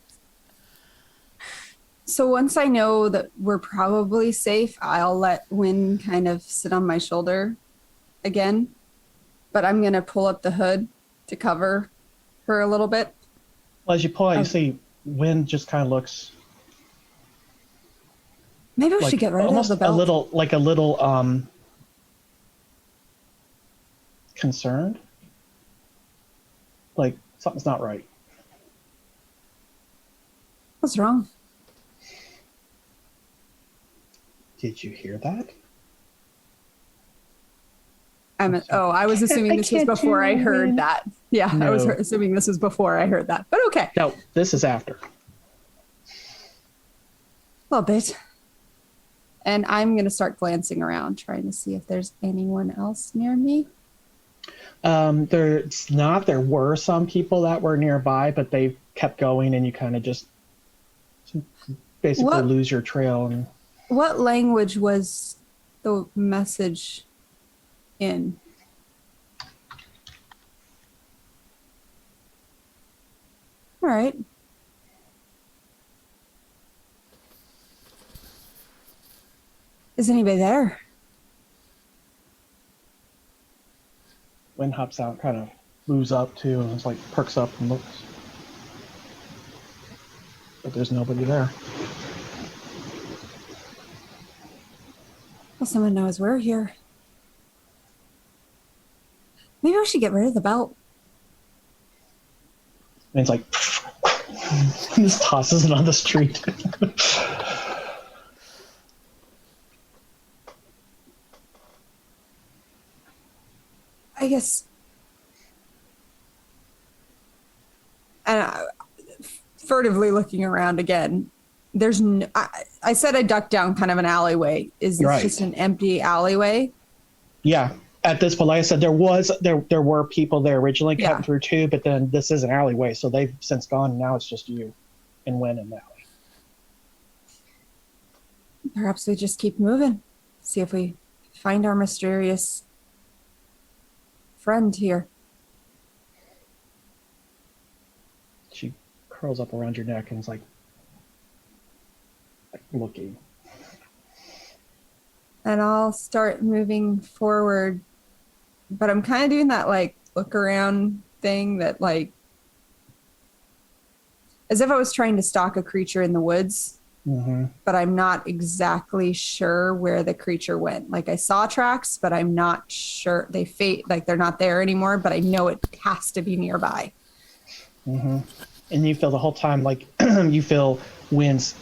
So once I know that we're probably safe, I'll let Wynn kind of sit on my shoulder again. But I'm going to pull up the hood to cover her a little bit. Well, as you pull out, you see Wynn just kind of looks Maybe we like should get rid of almost the belt. a little kind concerned. Like something's not right. What's wrong? Did you hear that? I was assuming this was before I heard that. Yeah, I was No. assuming this was before I heard that. But okay. No, this is after. A little bit. And I'm going to start glancing around, trying to see if there's anyone else near me. There's not. There were some people that were nearby, but they kept going, and you kind of just basically lose your trail. And What language was the message in? All right. Is anybody there? Wind hops out, kind of moves up too, and it's like perks up and looks. But there's nobody there. Well, someone knows we're here. Maybe I should get rid of the belt. And it's like, just tosses it on the street. I guess. And furtively looking around again, there's no, I said I ducked down kind of an alleyway. Is this Right. just an empty alleyway? Yeah. At this point, like I said, there were people there originally Yeah. cutting through too, but then this is an alleyway, so they've since gone, and now it's just you and Wynn and Natalie. Perhaps we just keep moving. See if we find our mysterious friend here. She curls up around your neck and is like looking. And I'll start moving forward. But I'm kind of doing that like look around thing that like as if I was trying to stalk a creature in the woods, Mm-hmm. but I'm not exactly sure where the creature went. Like I saw tracks, but I'm not sure they fade like they're not there anymore, but I know it has to be nearby. Mm-hmm. And you feel the whole time like you feel Wynn's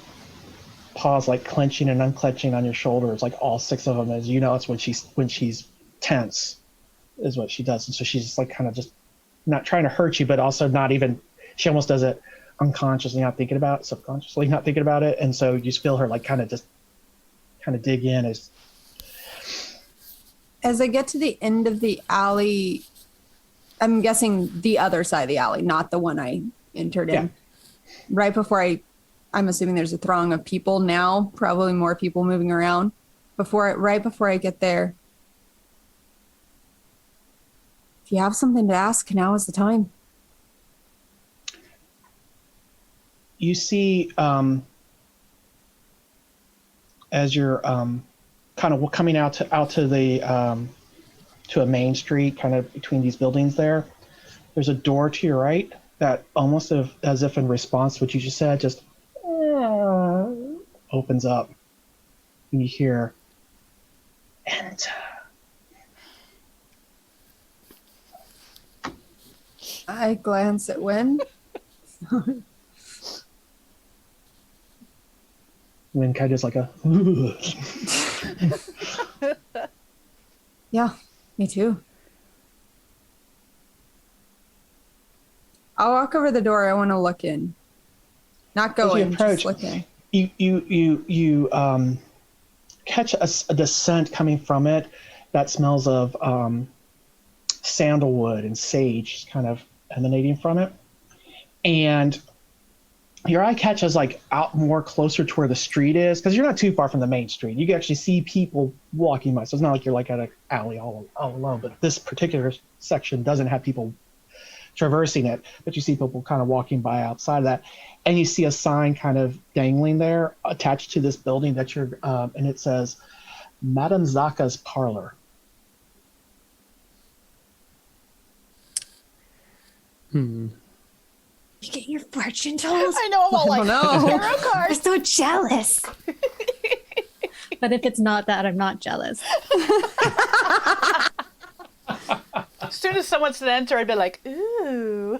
paws like clenching and unclenching on your shoulders, like all six of them. As you know, it's when she's tense, is what she does, and so she's just like kind of just not trying to hurt you, but also not even. She almost does it unconsciously, not thinking about it, subconsciously not thinking about it, and so you just feel her like kind of dig in As I get to the end of the alley, I'm guessing the other side of the alley, not the one I entered in. Yeah. Right before I'm assuming there's a throng of people now, probably more people moving around. Right before I get there, if you have something to ask, now is the time. You see, as you're kind of coming out to the to a main street, kind of between these buildings there, there's a door to your right that almost as if in response to what you just said, just opens up, and you hear, "Enter." I glance at Wynn. Wynn kind of just like a. Yeah, me too. I'll walk over the door. I want to look in. Not go As you in, approach, just look in. You catch a scent coming from it that smells of sandalwood and sage kind of emanating from it. And your eye catches like out more closer to where the street is, because you're not too far from the main street. You can actually see people walking by. So it's not like you're like at an alley all alone, but this particular section doesn't have people traversing it, but you see people kind of walking by outside of that. And you see a sign kind of dangling there attached to this building that you're, and it says, Madame Zaka's Parlor. You get your fortune told? I know, I'm all like, know. tarot I'm cards. so jealous. But if it's not that, I'm not jealous. As soon as someone said enter, I'd be like, ooh.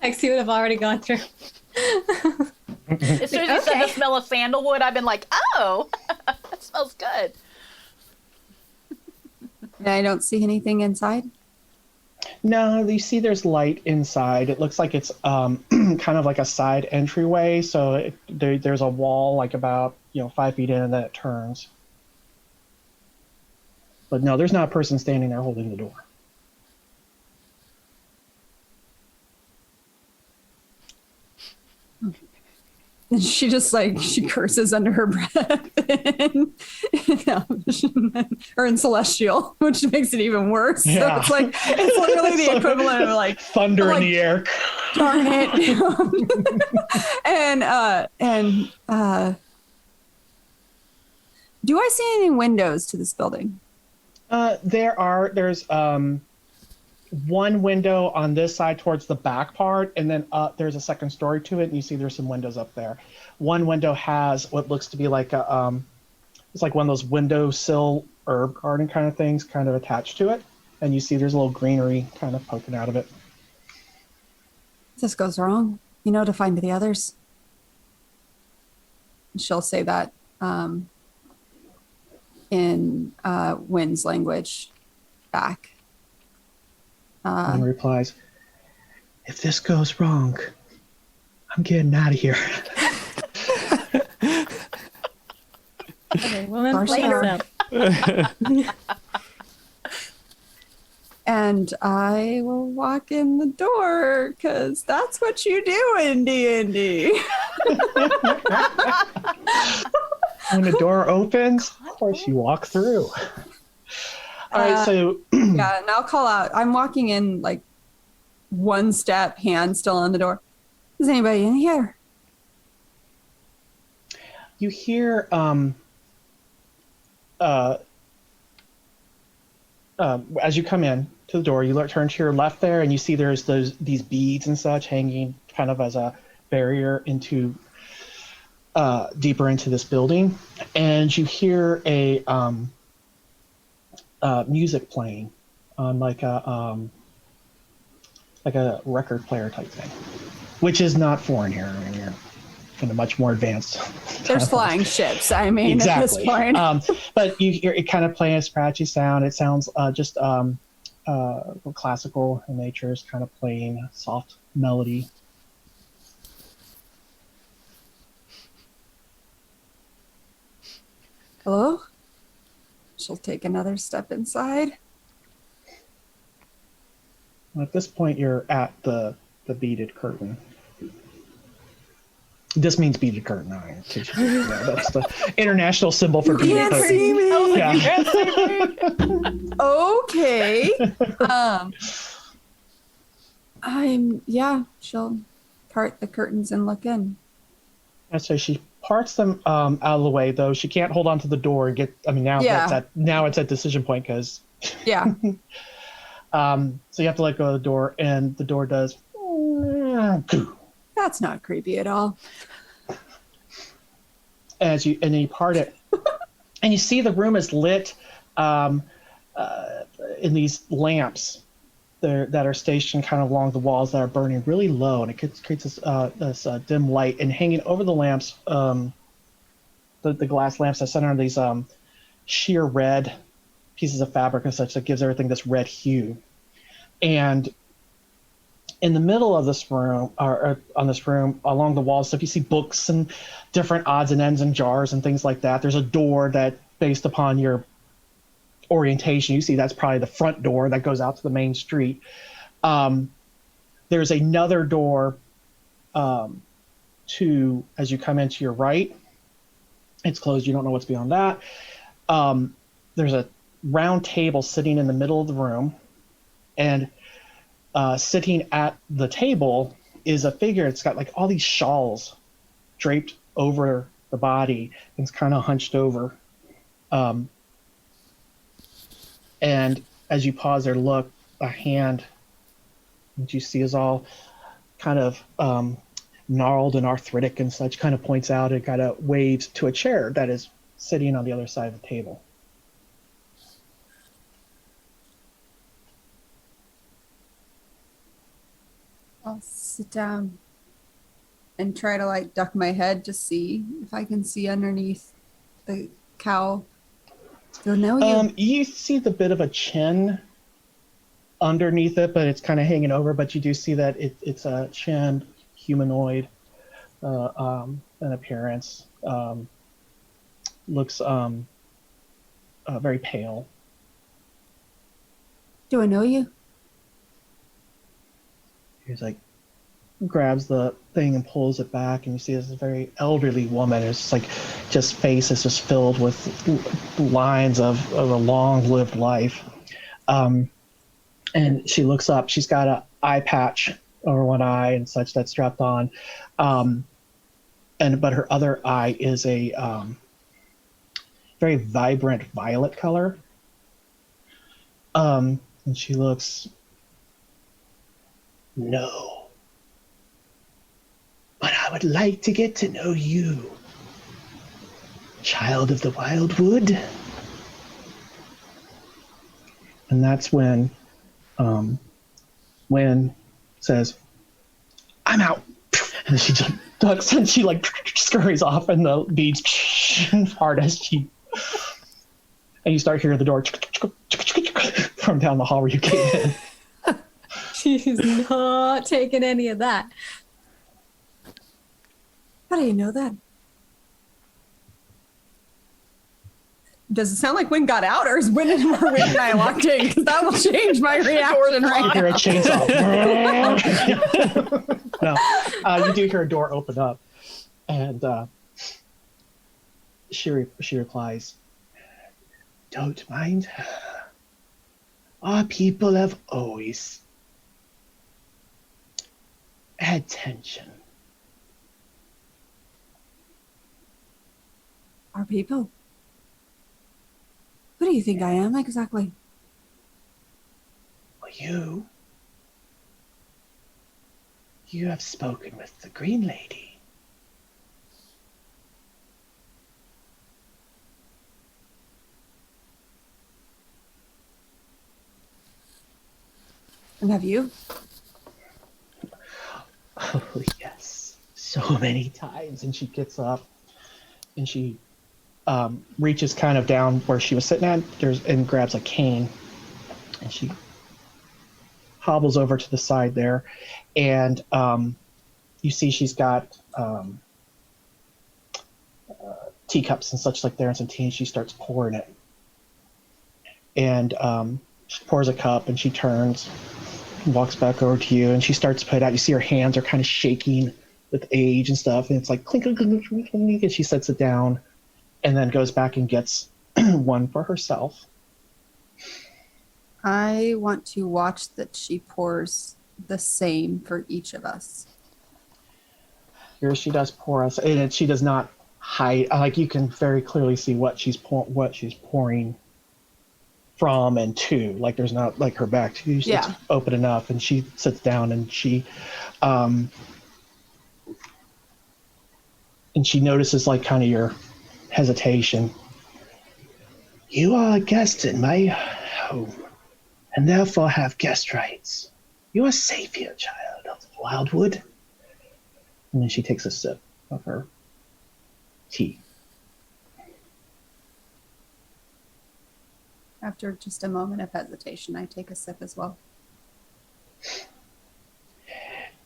Like, you would have already gone through. As soon as you said the smell of sandalwood, I've been like, oh, that smells good. I don't see anything inside. No, you see there's light inside. It looks like it's kind of like a side entryway. So there's a wall like about 5 feet in, and then it turns. But no, there's not a person standing there holding the door. And she just she curses under her breath or in Celestial, which makes it even worse. Yeah. So it's literally the equivalent of thunder in the air. Darn it. and do I see any windows to this building? There's one window on this side towards the back part, and then there's a second story to it, and you see there's some windows up there. One window has what looks to be like it's like one of those windowsill herb garden kind of things kind of attached to it, and you see there's a little greenery kind of poking out of it. If this goes wrong, to find the others. She'll say that in Wynn's language back. And replies, "If this goes wrong, I'm getting out of here." Okay, well, then play Sure. up. And I will walk in the door because that's what you do in D&D. When the door opens, of course you walk through. All right, so Yeah, and I'll call out. I'm walking in one step, hand still on the door. Is anybody in here? you hear as you come in to the door, you turn to your left there, and you see there's these beads and such hanging kind of as a barrier into deeper into this building, and you hear a music playing on like a record player type thing, which is not foreign here. I mean, you're in a much more advanced. There's flying ships. I mean, exactly. At this point. But you hear it kind of playing a scratchy sound. It sounds just classical in nature. It's kind of playing a soft melody. Hello? She'll take another step inside. At this point, you're at the beaded curtain. This means beaded curtain. That's the international symbol for beaded Can't curtain. see me. Yeah. You can't see me. Okay. She'll part the curtains and look in. And so she parts them out of the way, though she can't hold on to the door and get. I mean, now it's at decision point because. Yeah. So you have to let go of the door, and the door does. That's not creepy at all. And then you part it, and you see the room is lit in these lamps that are stationed kind of along the walls that are burning really low, and it creates this dim light. And hanging over the lamps, the glass lamps that center on these sheer red pieces of fabric and such that gives everything this red hue. And in the middle of this room, or on this room, along the walls, so if you see books and different odds and ends and jars and things like that, there's a door that, based upon your orientation, you see that's probably the front door that goes out to the main street. There's another door as you come into your right. It's closed. You don't know what's beyond that. There's a round table sitting in the middle of the room, and sitting at the table is a figure. It's got like all these shawls draped over the body, and it's kind of hunched over. And as you pause there, look, a hand that you see is all kind of gnarled and arthritic and such, kind of points out and kind of waves to a chair that is sitting on the other side of the table. I'll sit down and try to like duck my head to see if I can see underneath the cowl. Don't know you. You see the bit of a chin underneath it, but it's kind of hanging over. But you do see that it's a chin humanoid in appearance. Looks very pale. Do I know you? He's like, grabs the thing and pulls it back, and you see this very elderly woman. It's like, just face is just filled with lines of a long-lived life. And she looks up. She's got an eye patch over one eye and such that's strapped on, but her other eye is a very vibrant violet color. And she looks. No. But I would like to get to know you, child of the Wyldwood. And that's when Wynn says, I'm out. And she just ducks and she like scurries off, and the beads hard as she. And you start hearing the door from down the hall where you came in. She's not taking any of that. How do you know that? Does it sound like Wynn got out, or is Wynn and I locked in? Because that will change my reaction right Hear now. a chainsaw. No, you do hear a door open up, and she replies, "Don't mind her. Our people have always had tension." Our people? What do you think I am exactly? Well, you have spoken with the Green Lady. And have you? Oh, yes. So many times. And she gets up and she reaches kind of down where she was sitting at and grabs a cane. And she hobbles over to the side there. And you see she's got teacups and such like there and some tea, and she starts pouring it. And she pours a cup and she turns, walks back over to you, and she starts to put it out. You see her hands are kind of shaking with age and stuff, and it's like clink, clink, clink, clink, clink, and she sets it down and then goes back and gets one for herself. I want to watch that she pours the same for each of us. Here she does pour us, and she does not hide. Like, you can very clearly see what she's pouring from and to. Like, there's not like her back to you. It's open enough, and she sits down and she notices like kind of your hesitation. You are a guest in my home, and therefore have guest rights. You are safe here, child of Wyldwood. And then she takes a sip of her tea. After just a moment of hesitation, I take a sip as well.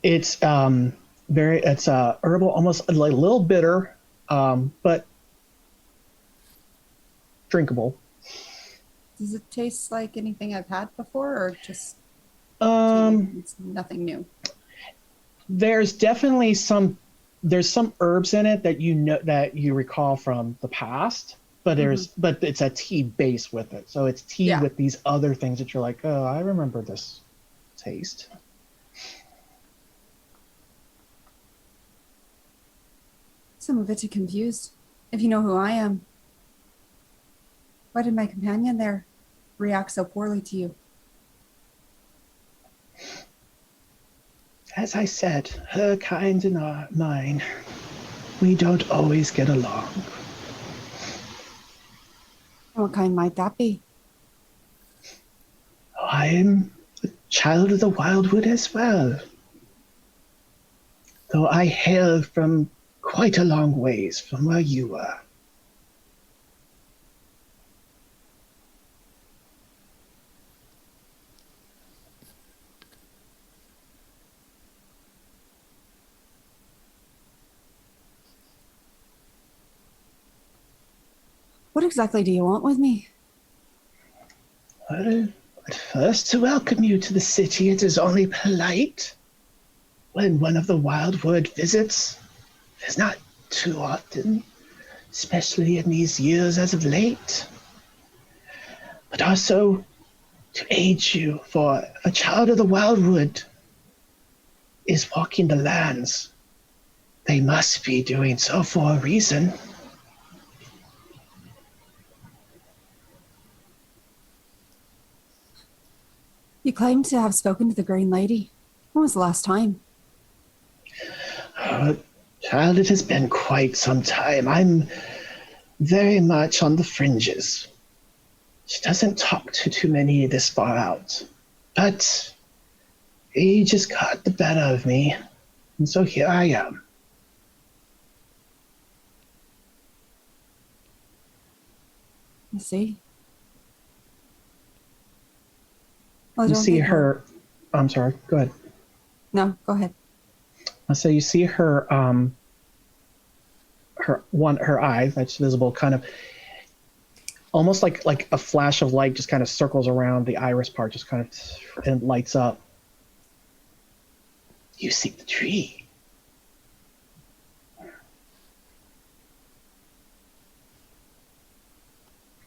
It's it's herbal, almost like a little bitter, but drinkable. Does it taste like anything I've had before, or just it's nothing new? There's definitely some herbs in it that you recall from the past, but but it's a tea base with it. So it's tea with these other things that you're like, oh, I remember this taste. Some of it's confused. If you know who I am, why did my companion there react so poorly to you? As I said, her kind and mine, we don't always get along. What kind might that be? I am a child of the Wyldwood as well. though I hail from quite a long ways from where you were. What exactly do you want with me? Well, at first, to welcome you to the city, it is only polite. When one of the Wyldwood visits, there's not too often, especially in these years as of late. But also to aid you, for a child of the Wyldwood is walking the lands. They must be doing so for a reason. You claim to have spoken to the Green Lady. When was the last time? Child, it has been quite some time. I'm very much on the fringes. She doesn't talk to too many this far out. But he just got the better of me. And so here I am. I see. Well, I You don't see think her. I'm sorry. Go ahead. No, go ahead. So you see her. Her eye that's visible, kind of almost like a flash of light, just kind of circles around the iris part, just kind of and lights up. You seek the tree.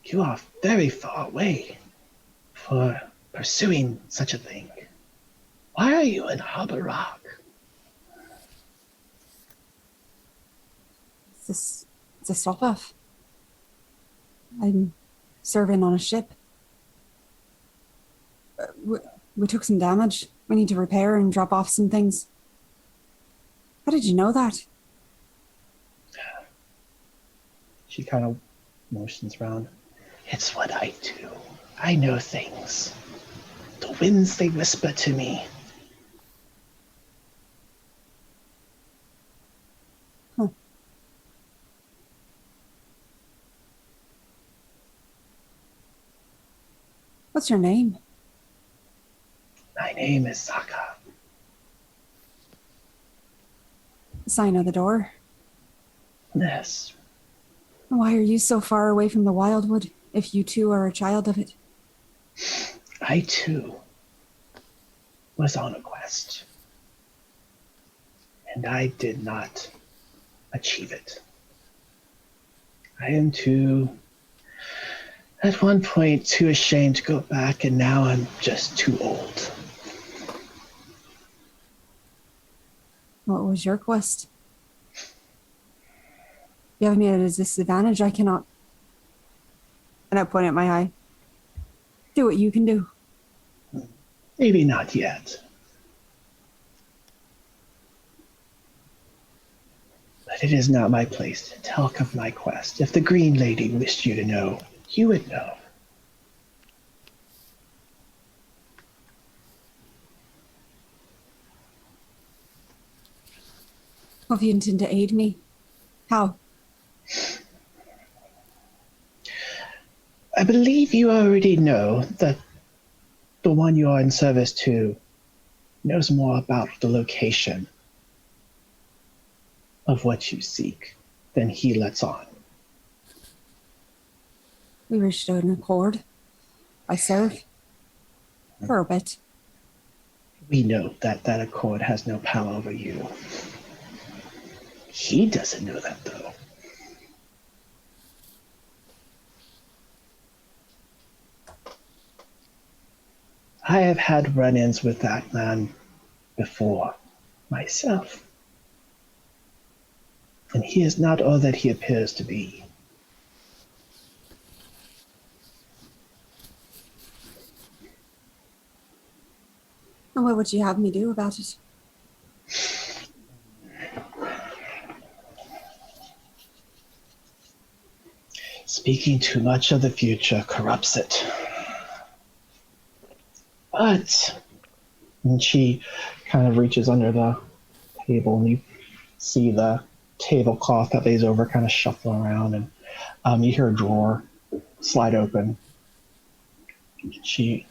You are very far away for pursuing such a thing. Why are you in Harbor Rock? It's a stop-off. I'm serving on a ship. We took some damage. We need to repair and drop off some things. How did you know that? She kind of motions around. It's what I do. I know things. The winds, they whisper to me. Huh. What's your name? My name is Saka. Sign of the door. Yes. Why are you so far away from the Wyldwood, if you too are a child of it? I too was on a quest. And I did not achieve it. I am at one point, too ashamed to go back, and now I'm just too old. What was your quest? You have me at a disadvantage. I cannot. And I point at my eye. Do what you can do. Maybe not yet. But it is not my place to talk of my quest. If the Green Lady wished you to know, you would know. Well, if you intend to aid me, how? I believe you already know that the one you are in service to knows more about the location of what you seek than he lets on. We reached an accord. I serve. For a bit. We know that that accord has no power over you. He doesn't know that, though. I have had run-ins with that man before, myself. And he is not all that he appears to be. And what would you have me do about it? Speaking too much of the future corrupts it. But, And she kind of reaches under the table, and you see the tablecloth that lays over kind of shuffling around, and you hear a drawer slide open. She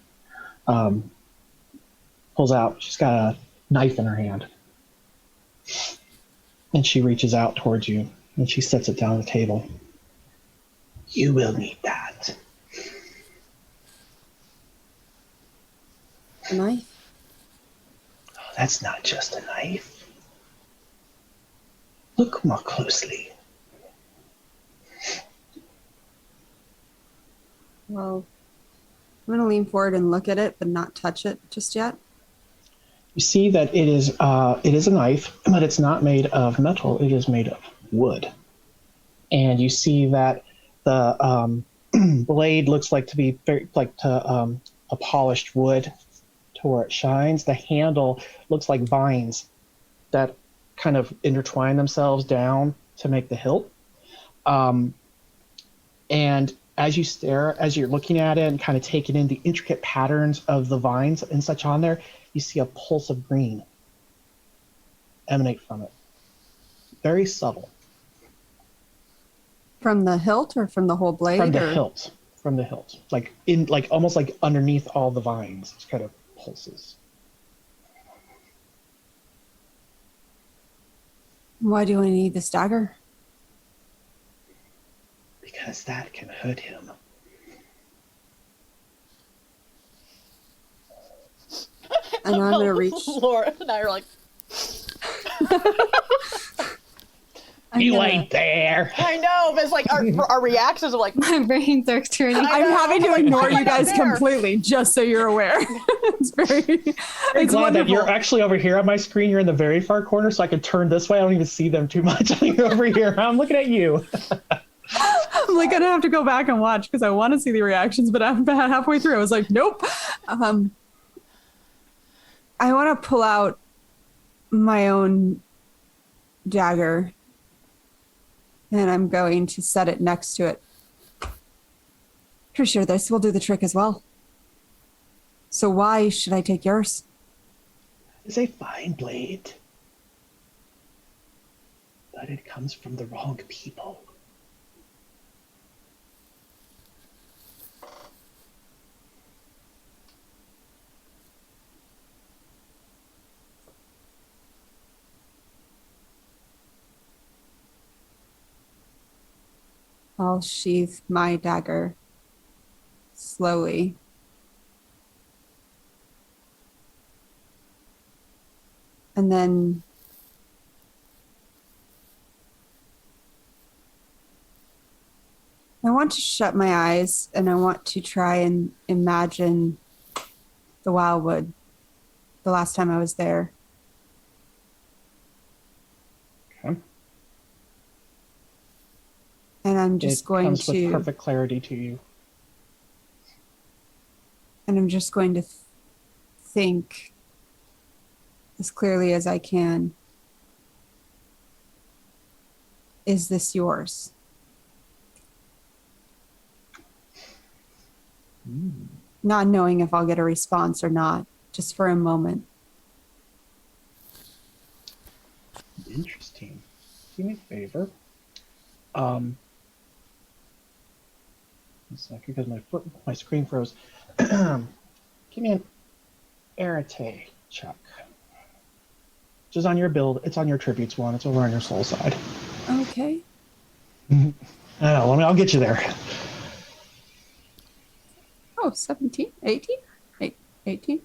pulls out, she's got a knife in her hand. And she reaches out towards you, and she sets it down on the table. You will need that. A knife? Oh, that's not just a knife. Look more closely. Well, I'm going to lean forward and look at it, but not touch it just yet. You see that it is a knife, but it's not made of metal. It is made of wood. And you see that the blade looks like to be very a polished wood to where it shines. The handle looks like vines that kind of intertwine themselves down to make the hilt. And as you're looking at it and kind of taking in the intricate patterns of the vines and such on there, you see a pulse of green emanate from it. Very subtle. From the hilt or from the whole blade? From the hilt. From the hilt. Almost like underneath all the vines. It kind of pulses. Why do I need this dagger? Because that can hurt him. And I'm going to reach. Laura and I are like, You ain't there. I know, but it's like our reactions are like, My brains are turning. I'm having to ignore you guys there. completely, just so you're aware. It's very. I'm It's glad that wonderful. you're actually over here on my screen. You're in the very far corner, so I can turn this way. I don't even see them too much. You're over here. I'm looking at you. I'm like, gonna have to go back and watch because I want to see the reactions, but I'm about halfway through. I was like, nope. I want to pull out my own dagger, and I'm going to set it next to it. Pretty sure this will do the trick as well. So why should I take yours? It's a fine blade, but it comes from the wrong people. I'll sheath my dagger slowly. And then I want to shut my eyes and I want to try and imagine the Wyldwood the last time I was there. Okay. And I'm just It going comes with to, perfect clarity to you. and I'm just going to think as clearly as I can. Is this yours? Not knowing if I'll get a response or not, just for a moment. Interesting. Do me a favor. One second, because my screen froze. Give me an arete check. Just on your build. It's on your tributes one. It's over on your soul side. Okay. I'll get you there. Oh, 17? 18? 18?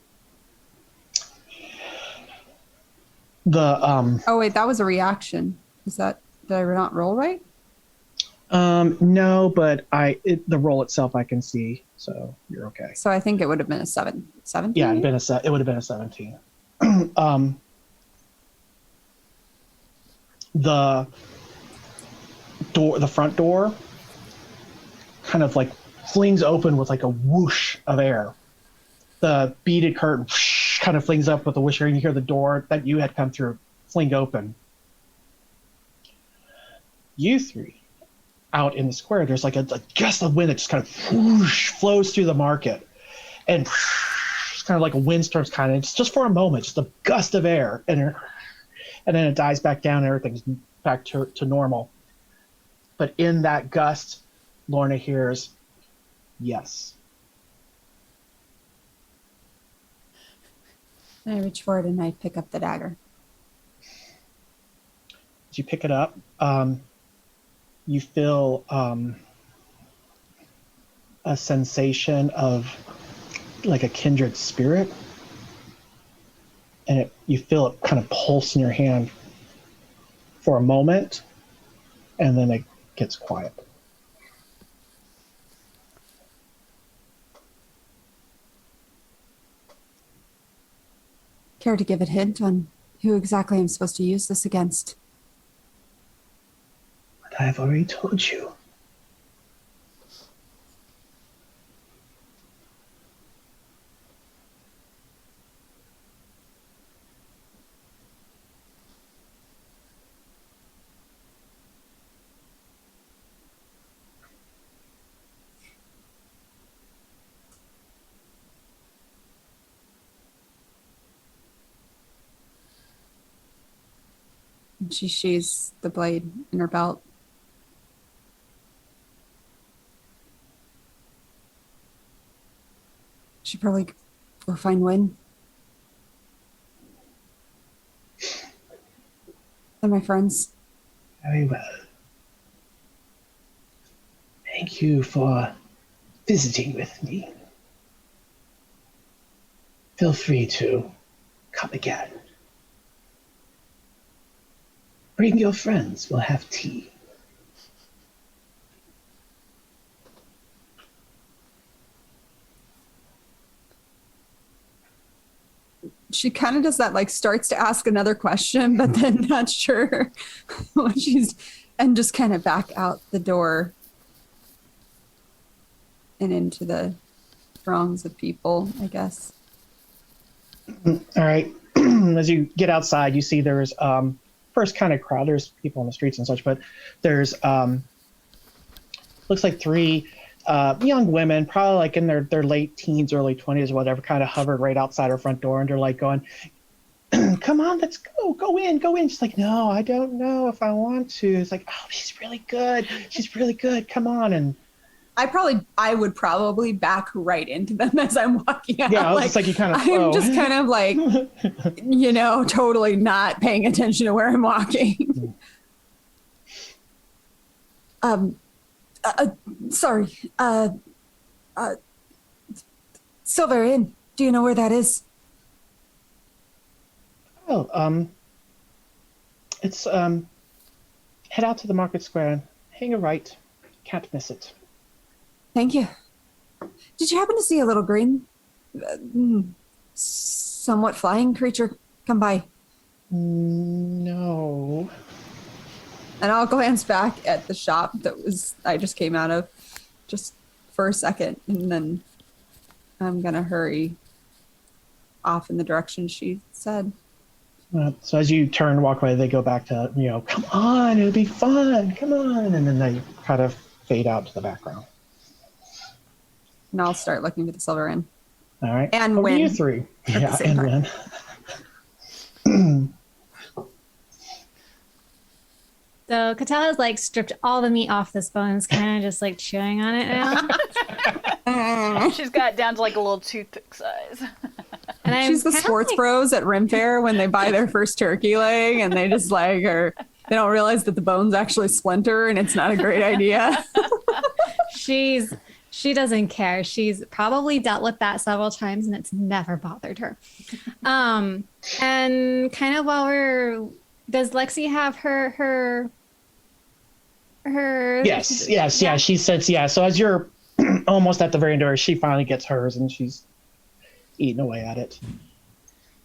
The Oh, wait, that was a reaction. Did I not roll right? no, but the roll itself I can see, so you're okay. So I think it would have been a 7. 17? Yeah, it would have been a 17. The front door kind of like flings open with like a whoosh of air. The beaded curtain kind of flings up with a whoosh air, and you hear the door that you had come through fling open. You three, out in the square, there's like a gust of wind that just kind of whoosh flows through the market, and it's kind of like a windstorm's kind of, it's just for a moment, just a gust of air, and and then it dies back down and everything's back to normal. But in that gust, Lorna hears, yes. And I reach forward and I pick up the dagger. As you pick it up, you feel a sensation of like a kindred spirit, and you feel it kind of pulse in your hand for a moment, and then it gets quiet. Care to give a hint on who exactly I'm supposed to use this against? But I've already told you. And she sheathes the blade in her belt. Should probably go find Wynn. And my friends. Very well. Thank you for visiting with me. Feel free to come again. Bring your friends. We'll have tea. She kind of does that, like starts to ask another question, but then not sure what and just kind of back out the door and into the throngs of people, I guess. All right. As you get outside, you see there's first kind of crowd. There's people on the streets and such, but there's looks like three young women, probably like in their late teens, early 20s or whatever, kind of hovered right outside her front door, and they're like going, come on, let's go in. She's like, no, I don't know if I want to. It's like, oh, she's really good, come on. And I would probably back right into them as I'm walking out. Yeah, it's like you kind of flow. I'm just kind of like, totally not paying attention to where I'm walking. Sorry. Silver Inn. Do you know where that is? Oh, it's head out to the market square, hang a right, can't miss it. Thank you. Did you happen to see a little green, somewhat flying creature come by? No. And I'll glance back at the shop I just came out of, just for a second, and then I'm gonna hurry off in the direction she said. So as you turn and walk away, they go back to, come on, it'll be fun, come on, and then they kind of fade out to the background. And I'll start looking for the Silver Inn. All right. And Over Wynn. you three. Yeah, and time. Wynn. So Katala's like stripped all the meat off this bone, is kind of just like chewing on it now. She's got it down to like a little toothpick size. And She's the sports bros at Rim Fair when they buy their first turkey leg and they just they don't realize that the bones actually splinter and it's not a great idea. She doesn't care. She's probably dealt with that several times and it's never bothered her. And kind of does Lexi have her Yes. Yeah. She says, yeah. So as you're almost at the very end of her, she finally gets hers and she's eating away at it.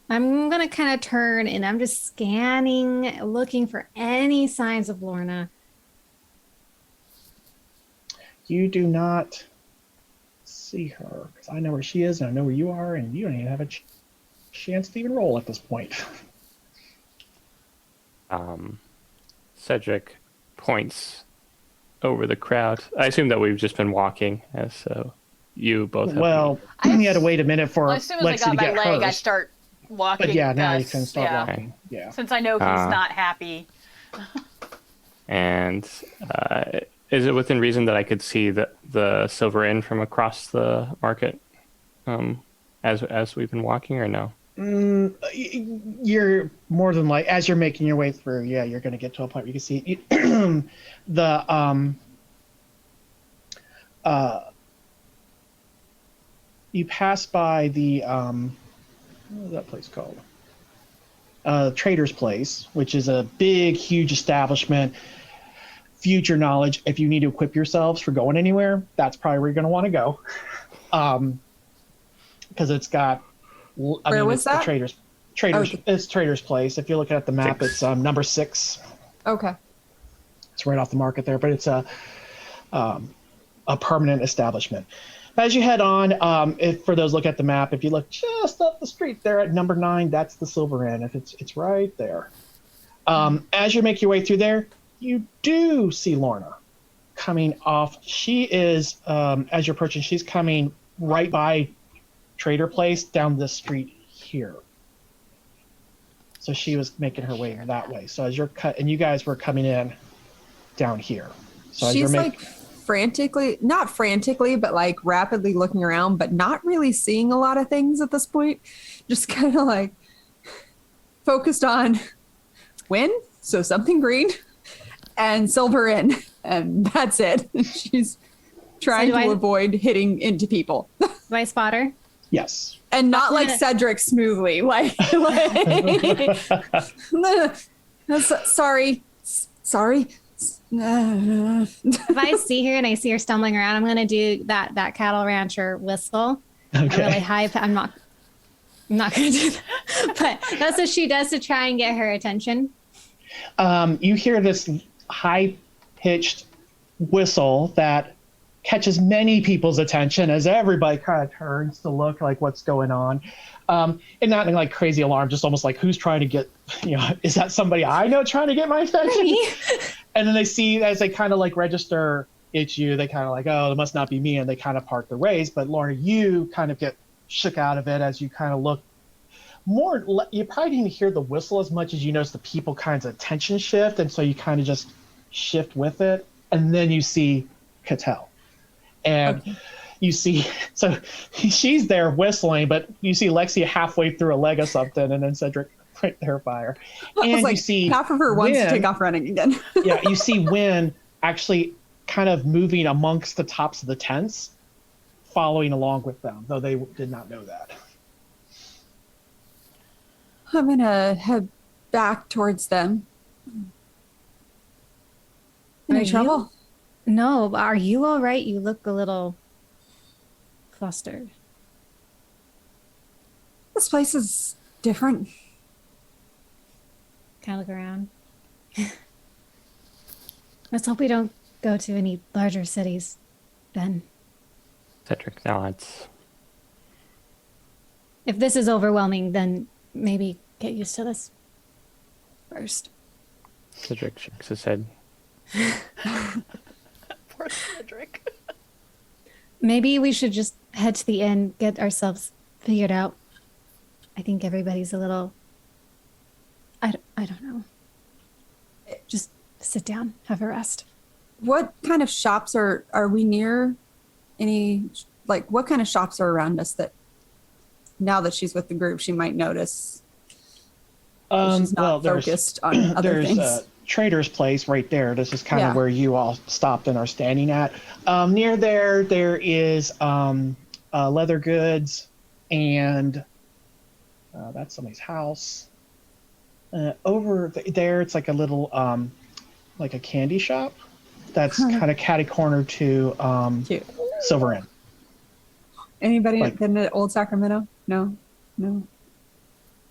I'm going to kind of turn and I'm just scanning, looking for any signs of Lorna. You do not see her because I know where she is and I know where you are, and you don't even have a chance to even roll at this point. Cedric points over the crowd. I assume that we've just been walking, so you both have. Well, you had to wait a minute for Well, as soon as I Lexi got to my get leg, I hers. start walking. But yeah, now you Gus, can start yeah. walking. Yeah. Since I know he's not happy. And is it within reason that I could see the silver inn from across the market as we've been walking, or no? You're more than like, as you're making your way through, yeah, you're going to get to a point where you can see you pass by the what is that place called? Trader's Place, which is a big, huge establishment. Future knowledge, if you need to equip yourselves for going anywhere, that's probably where you're going to want to go. Because it's got, Where was that? It's Trader's Place. If you're looking at the map, it's number 6. Okay. It's right off the market there, but it's a permanent establishment. As you head on, for those look at the map, if you look just up the street there at number 9, that's the Silver Inn. It's right there. As you make your way through there, you do see Lorna coming off. She is, as you're approaching, she's coming right by Trader Place down this street here. So she was making her way that way. So as you're and you guys were coming in down here. So she's like not frantically, but like rapidly looking around, but not really seeing a lot of things at this point. Just kind of like focused on win, so something green, and silver in, and that's it. She's trying to avoid hitting into people. Do I spot her? Yes. And not like Cedric smoothly, like sorry. If I see her and I see her stumbling around, I'm going to do that cattle rancher whistle. Okay. Really high. I'm not going to do that. But that's what she does to try and get her attention. You hear this high-pitched whistle that catches many people's attention as everybody kind of turns to look like what's going on. And not in like crazy alarm, just almost like who's trying to get, is that somebody I know trying to get my attention? And then they see, as they kind of like register it's you, they kind of like, oh, it must not be me. And they kind of part their ways. But Lorna, you kind of get shook out of it as you kind of look more, you probably didn't hear the whistle as much as you notice the people kinds of attention shift. And so you kind of just shift with it. And then you see Cattell. And you see, so she's there whistling, but you see Lexia halfway through a leg of something, and then Cedric right there by her. And like, you see half of her wants to take off running again. Yeah, you see Wynn actually kind of moving amongst the tops of the tents, following along with them, though they did not know that. I'm going to head back towards them. Any trouble? No, are you all right? You look a little flustered. This place is different. Kind of look around. Let's hope we don't go to any larger cities then. Cedric, now it's... If this is overwhelming, then maybe get used to this first. Cedric shakes his head. Poor Cedric. Maybe we should just head to the inn, get ourselves figured out. I think everybody's a little... I don't know. Just sit down, have a rest. What kind of shops are we near? Any, like, what kind of shops are around us that now that she's with the group, she might notice she's not focused on other things? There's Trader's Place right there. This is kind of where you all stopped and are standing at. Near there is leather goods, and that's somebody's house. Over there, it's like a little, like a candy shop that's kind of catty-cornered to Silver Inn. Anybody been to Old Sacramento? No?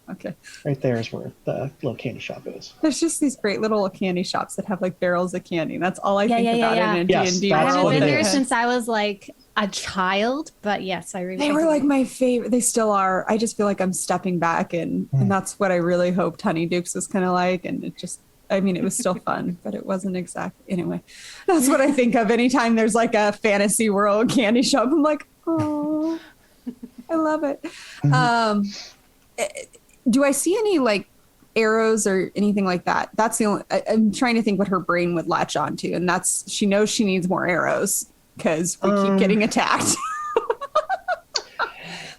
Okay. Right there is where the little candy shop is. There's just these great little candy shops that have like barrels of candy. That's all I think about in a D&D. I haven't been there is. since I was like a child, but yes, I remember. They were like my favorite. They still are. I just feel like I'm stepping back and that's what I really hoped Honeydukes was kind of like. And it just, I mean, it was still fun, but it wasn't exact. Anyway, that's what I think of anytime there's like a fantasy world candy shop. I'm like, oh, I love it. do I see any like arrows or anything like that? That's the only. I'm trying to think what her brain would latch onto, and that's she knows she needs more arrows because we keep getting attacked.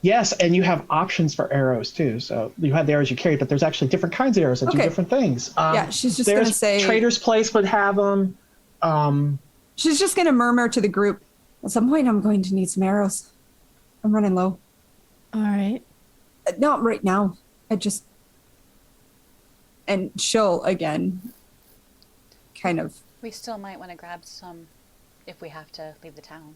Yes, and you have options for arrows too. So you have the arrows you carry, but there's actually different kinds of arrows that do different things. Yeah, she's just gonna say Trader's Place would have them. She's just gonna murmur to the group. At some point, I'm going to need some arrows. I'm running low. All right. Not right now. And she'll again kind of. We still might want to grab some if we have to leave the town.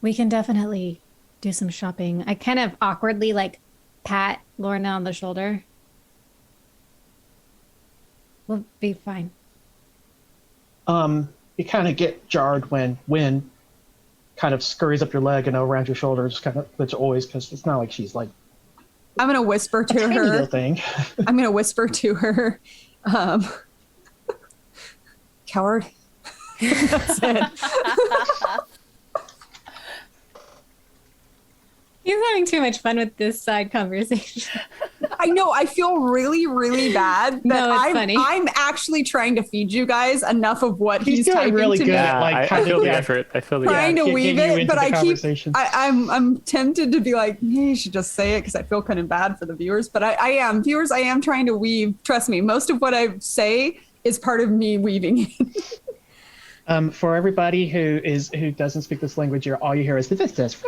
We can definitely do some shopping. I kind of awkwardly like pat Lorna on the shoulder. We'll be fine. You kind of get jarred when wind kind of scurries up your leg and around your shoulder, just kind of, which always, because it's not like she's like I'm gonna whisper to tiny her. little thing. I'm gonna whisper to her. Coward. That's it. He's having too much fun with this side conversation. I know. I feel really, really bad that No, it's funny. I'm actually trying to feed you guys enough of what He's doing typing really to good me. at, like, I kind feel of the yeah, effort. I feel the Trying to getting weave you it, into but the I keep. conversation. I'm tempted to be like, hey, you should just say it because I feel kind of bad for the viewers. But I am viewers. I am trying to weave. Trust me, most of what I say is part of me weaving it. For everybody who doesn't speak this language, all you hear is this. That's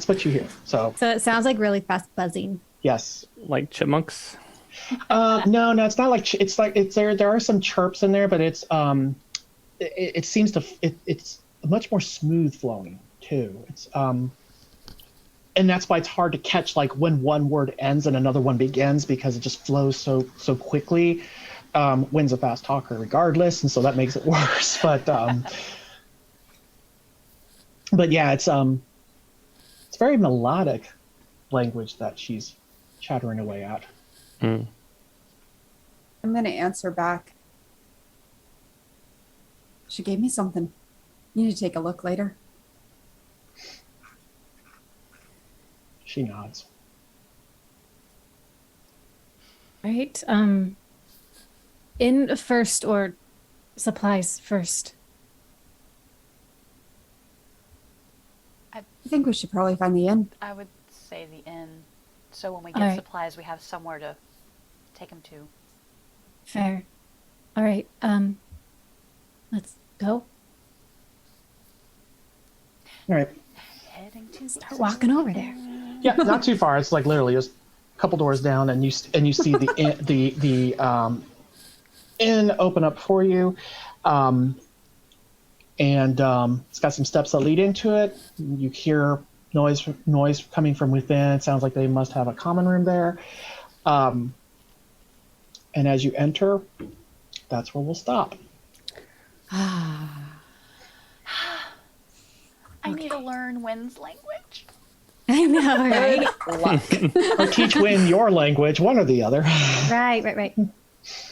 what you hear. So it sounds like really fast buzzing. yes. Like chipmunks. No, it's not like it's there. There are some chirps in there, but it's it seems to it's much more smooth flowing too. It's and that's why it's hard to catch like when one word ends and another one begins because it just flows so quickly. Wind's a fast talker regardless, and so that makes it worse. But yeah, it's very melodic language that she's chattering away at. I'm going to answer back. She gave me something. You need to take a look later. She nods. Right. In first or supplies first? I think we should probably find the inn. I would say the inn. So when we All get right. supplies, we have somewhere to take them to. Fair. All right. Let's go. All right. Heading to Start walking over there. Yeah, not too far. It's like literally just a couple doors down, and you see the inn open up for you, and it's got some steps that lead into it. You hear noise coming from within. It sounds like they must have a common room there. And as you enter, that's where we'll stop. I need to learn Wind's language. I know, right? Or teach Win your language, one or the other. Right.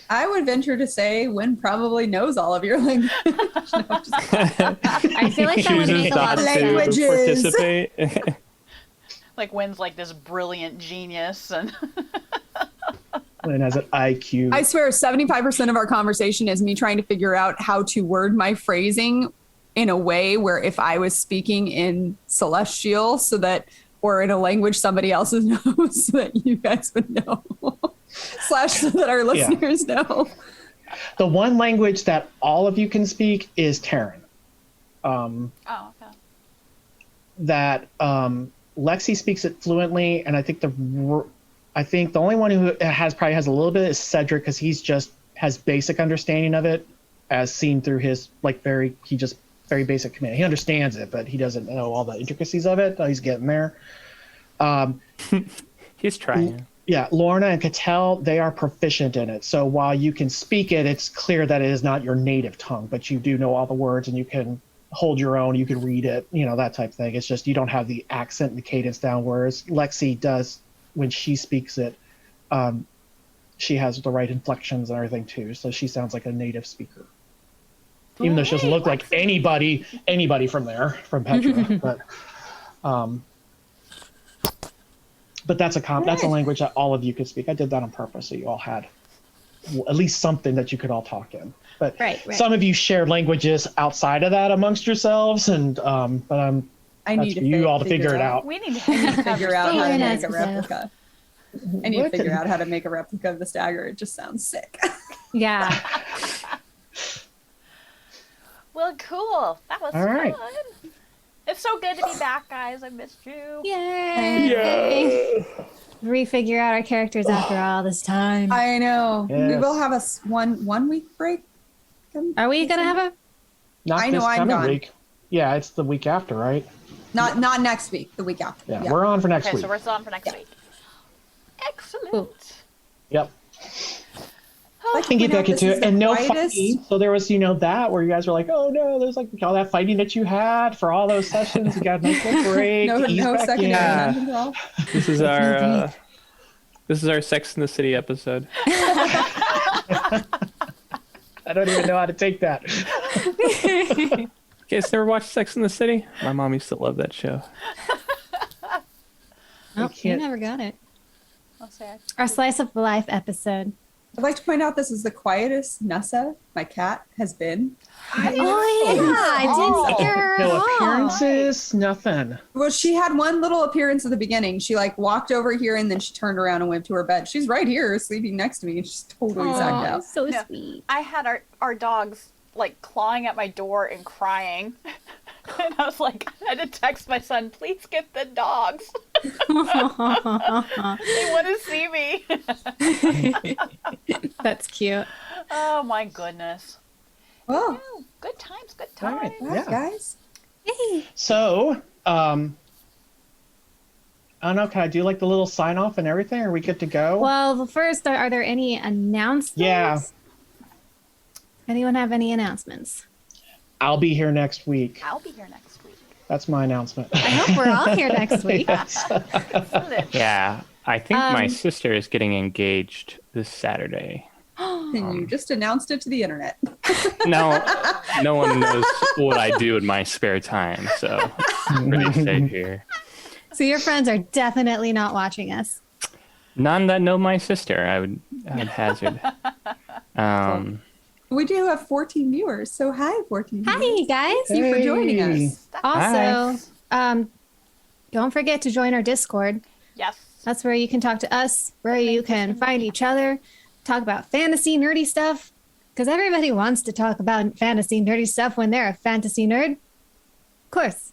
I would venture to say Wynn probably knows all of your language. No, I'm just I feel like that would Chooses make a lot not of to sense. Languages. participate. Like Wind's like this brilliant genius, and Win has an IQ. I swear 75% of our conversation is me trying to figure out how to word my phrasing in a way where if I was speaking in Celestial or in a language somebody else knows so that you guys would know. / so that our listeners know. The one language that all of you can speak is Terran. oh, okay. That Lexi speaks it fluently, and I think the only one who probably has a little bit is Cedric, because he's just has basic understanding of it, as seen through his very basic command. He understands it, but he doesn't know all the intricacies of it. He's getting there. He's trying. Yeah, Lorna and Cattell, they are proficient in it. So while you can speak it, it's clear that it is not your native tongue, but you do know all the words and you can hold your own, you can read it, that type of thing. It's just you don't have the accent and the cadence down, whereas Lexi does when she speaks it. She has the right inflections and everything too, so she sounds like a native speaker. Even though she doesn't look like anybody from Petra. But But that's a language that all of you could speak. I did that on purpose, so you all had at least something that you could all talk in. But Right. some of you shared languages outside of that amongst yourselves, and but I that's need for you all to figure it out. We need to figure out how to make a Yes, replica. I need to figure out how to make a replica of this dagger. It just sounds sick. Yeah. Well, cool. That was All right. fun. It's so good to be back, guys. I missed you. Yay! Refigure out our characters after all this time. I know. We Yes. will have a one week break. Are we gonna have a? Not I know this I'm coming gone. week. Yeah, it's the week after, right? Not next week. The week after. Yeah, we're on for next Okay, week. so we're still on for next week. Excellent. Cool. Yep. Oh, I can get point out back into this is it. the And no quietest- fighting. So there was, that where you guys were like, oh no, there's like all that fighting that you had for all those sessions. You got a nice little break. No ease back secondary in. dungeon crawl. This is our Sex in the City episode. I don't even know how to take that. You guys never watched Sex in the City? My mom used to love that show. Oh, you can't- never got it. I'll say it. Our slice of life episode. I'd like to point out this is the quietest Nessa, my cat, has been. Oh yeah, I didn't hear her No at all. appearances, nothing. Well, she had one little appearance at the beginning. She walked over here and then she turned around and went to her bed. She's right here sleeping next to me and she's totally zagged Aw, out. so No. sweet. I had our dogs clawing at my door and crying. And I was like, I had to text my son, please get the dogs. They want to see me. That's cute. Oh my goodness. Well, Oh, good times, good All times. right. all right, Yeah. guys. Yay. So, I don't know, can I do the little sign off and everything? Are we good to go? Well, first, are there any announcements? Yeah. Anyone have any announcements? I'll be here next week. I'll be here next week. That's my announcement. I hope we're all here next week. Excellent. Yeah, I think my Um, sister is getting engaged this Saturday. And you just announced it to the internet. No, no one knows what I do in my spare time, so I'm pretty safe here. So your friends are definitely not watching us. None that know my sister, I would hazard. We do have 14 viewers, so hi, 14 Hi, viewers. guys. Thank you for joining Hey. us. Also, don't forget to join our Discord. Yes. That's where you can talk to us, where you can find each other, talk about fantasy nerdy stuff, because everybody wants to talk about fantasy nerdy stuff when they're a fantasy nerd. Of course.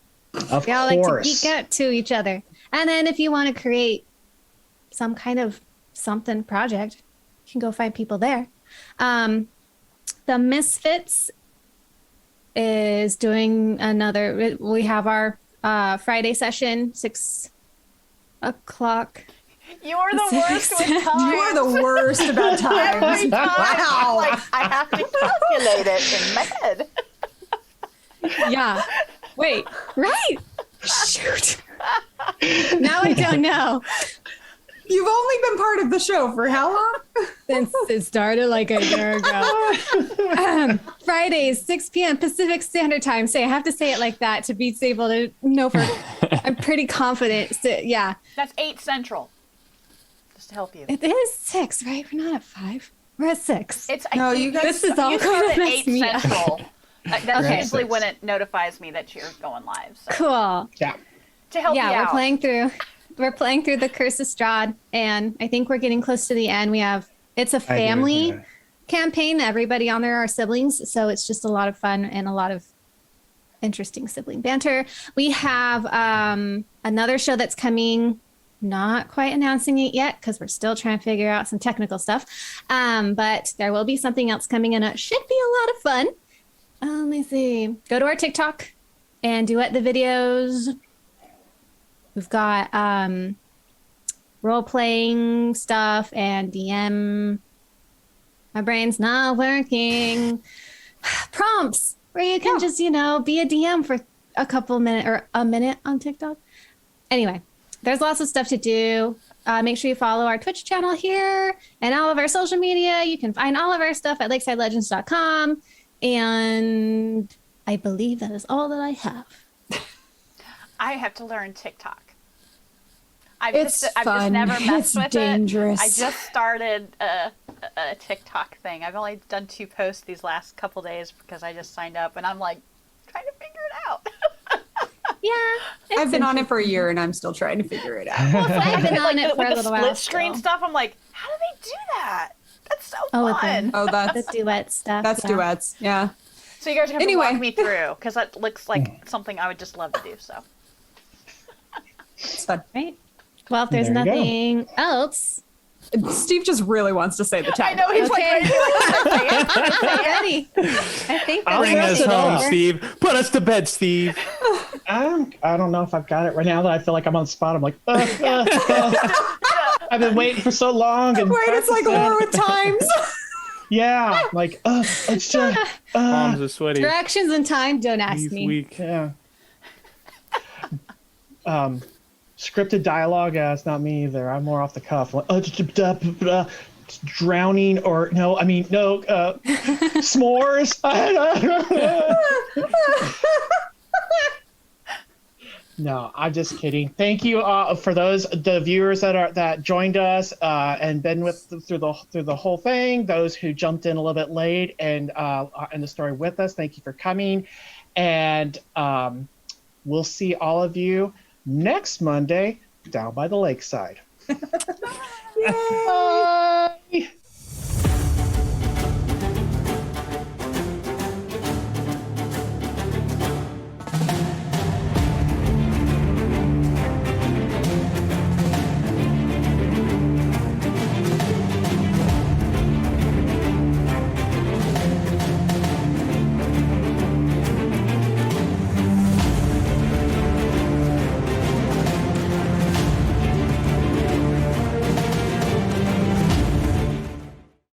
Of We all like to course. geek out to each other. And then if you want to create some kind of something project, you can go find people there. The Misfits is doing another, we have our Friday session, 6 o'clock. You are the worst with You times. You are the worst about times. Every time, Wow. I have to calculate it in my head. Yeah. Wait, right. Shoot. Now I don't know. You've only been part of the show for how long? Since it started like a year ago. Fridays, 6 p.m. Pacific Standard Time. So I have to say it like that to be able to know for. I'm pretty confident. So, yeah, That's 8 Central. Just to help you. it is 6, right? We're not at 5. We're at 6. It's No, you guys- This is all you kind start of at messed 8 me up. Central. That's Okay. usually when it notifies me that you're going live. So Cool. Yeah. to help you Yeah, we're out. playing through. We're playing through the Curse of Strahd, and I think we're getting close to the end. It's a family campaign. Everybody on there are siblings, so it's just a lot of fun and a lot of interesting sibling banter. We have another show that's coming. Not quite announcing it yet because we're still trying to figure out some technical stuff. But there will be something else coming, and it should be a lot of fun. Let me see. Go to our TikTok and duet the videos. We've got role-playing stuff and DM. My brain's not working. Prompts where you can just, be a DM for a couple minutes or a minute on TikTok. Anyway, there's lots of stuff to do. Make sure you follow our Twitch channel here and all of our social media. You can find all of our stuff at lakesidelegends.com. And I believe that is all that I have. I have to learn TikTok. I've It's just fun. never messed It's with dangerous. it. I just started a TikTok thing. I've only done 2 posts these last couple days because I just signed up, and I'm like trying to figure it out. Yeah. I've been on it for a year and I'm still trying to figure it out. I've been on it for with a the little while. split screen still. stuff, I'm like, how do they do that? That's so with fun. the, Oh, the that's duet stuff. that's yeah. duets. Yeah. So you guys are going to Anyway. walk me through because that looks like something I would just love to do. So It's fun. Right. Well, if there's There you go. nothing else, Steve just really wants to say the tag. I know he's Okay. like, ready. I think I'll that's Bring mess us it home, up. Steve. Put us to bed, Steve. I don't know if I've got it right now that I feel like I'm on the spot. I'm like, I've been waiting for so long. And Wait, it's like practicing. Laura with times. Yeah, like, it's just, Palms are sweaty. directions and time. Don't ask He's me. weak. yeah. Scripted dialogue, it's not me either. I'm more off the cuff. Like, drowning or no, I mean, no, s'mores. No, I'm just kidding. Thank you for the viewers that joined us and been through the whole thing. Those who jumped in a little bit late and in the story with us, thank you for coming. And we'll see all of you next Monday down by the lakeside. Yay.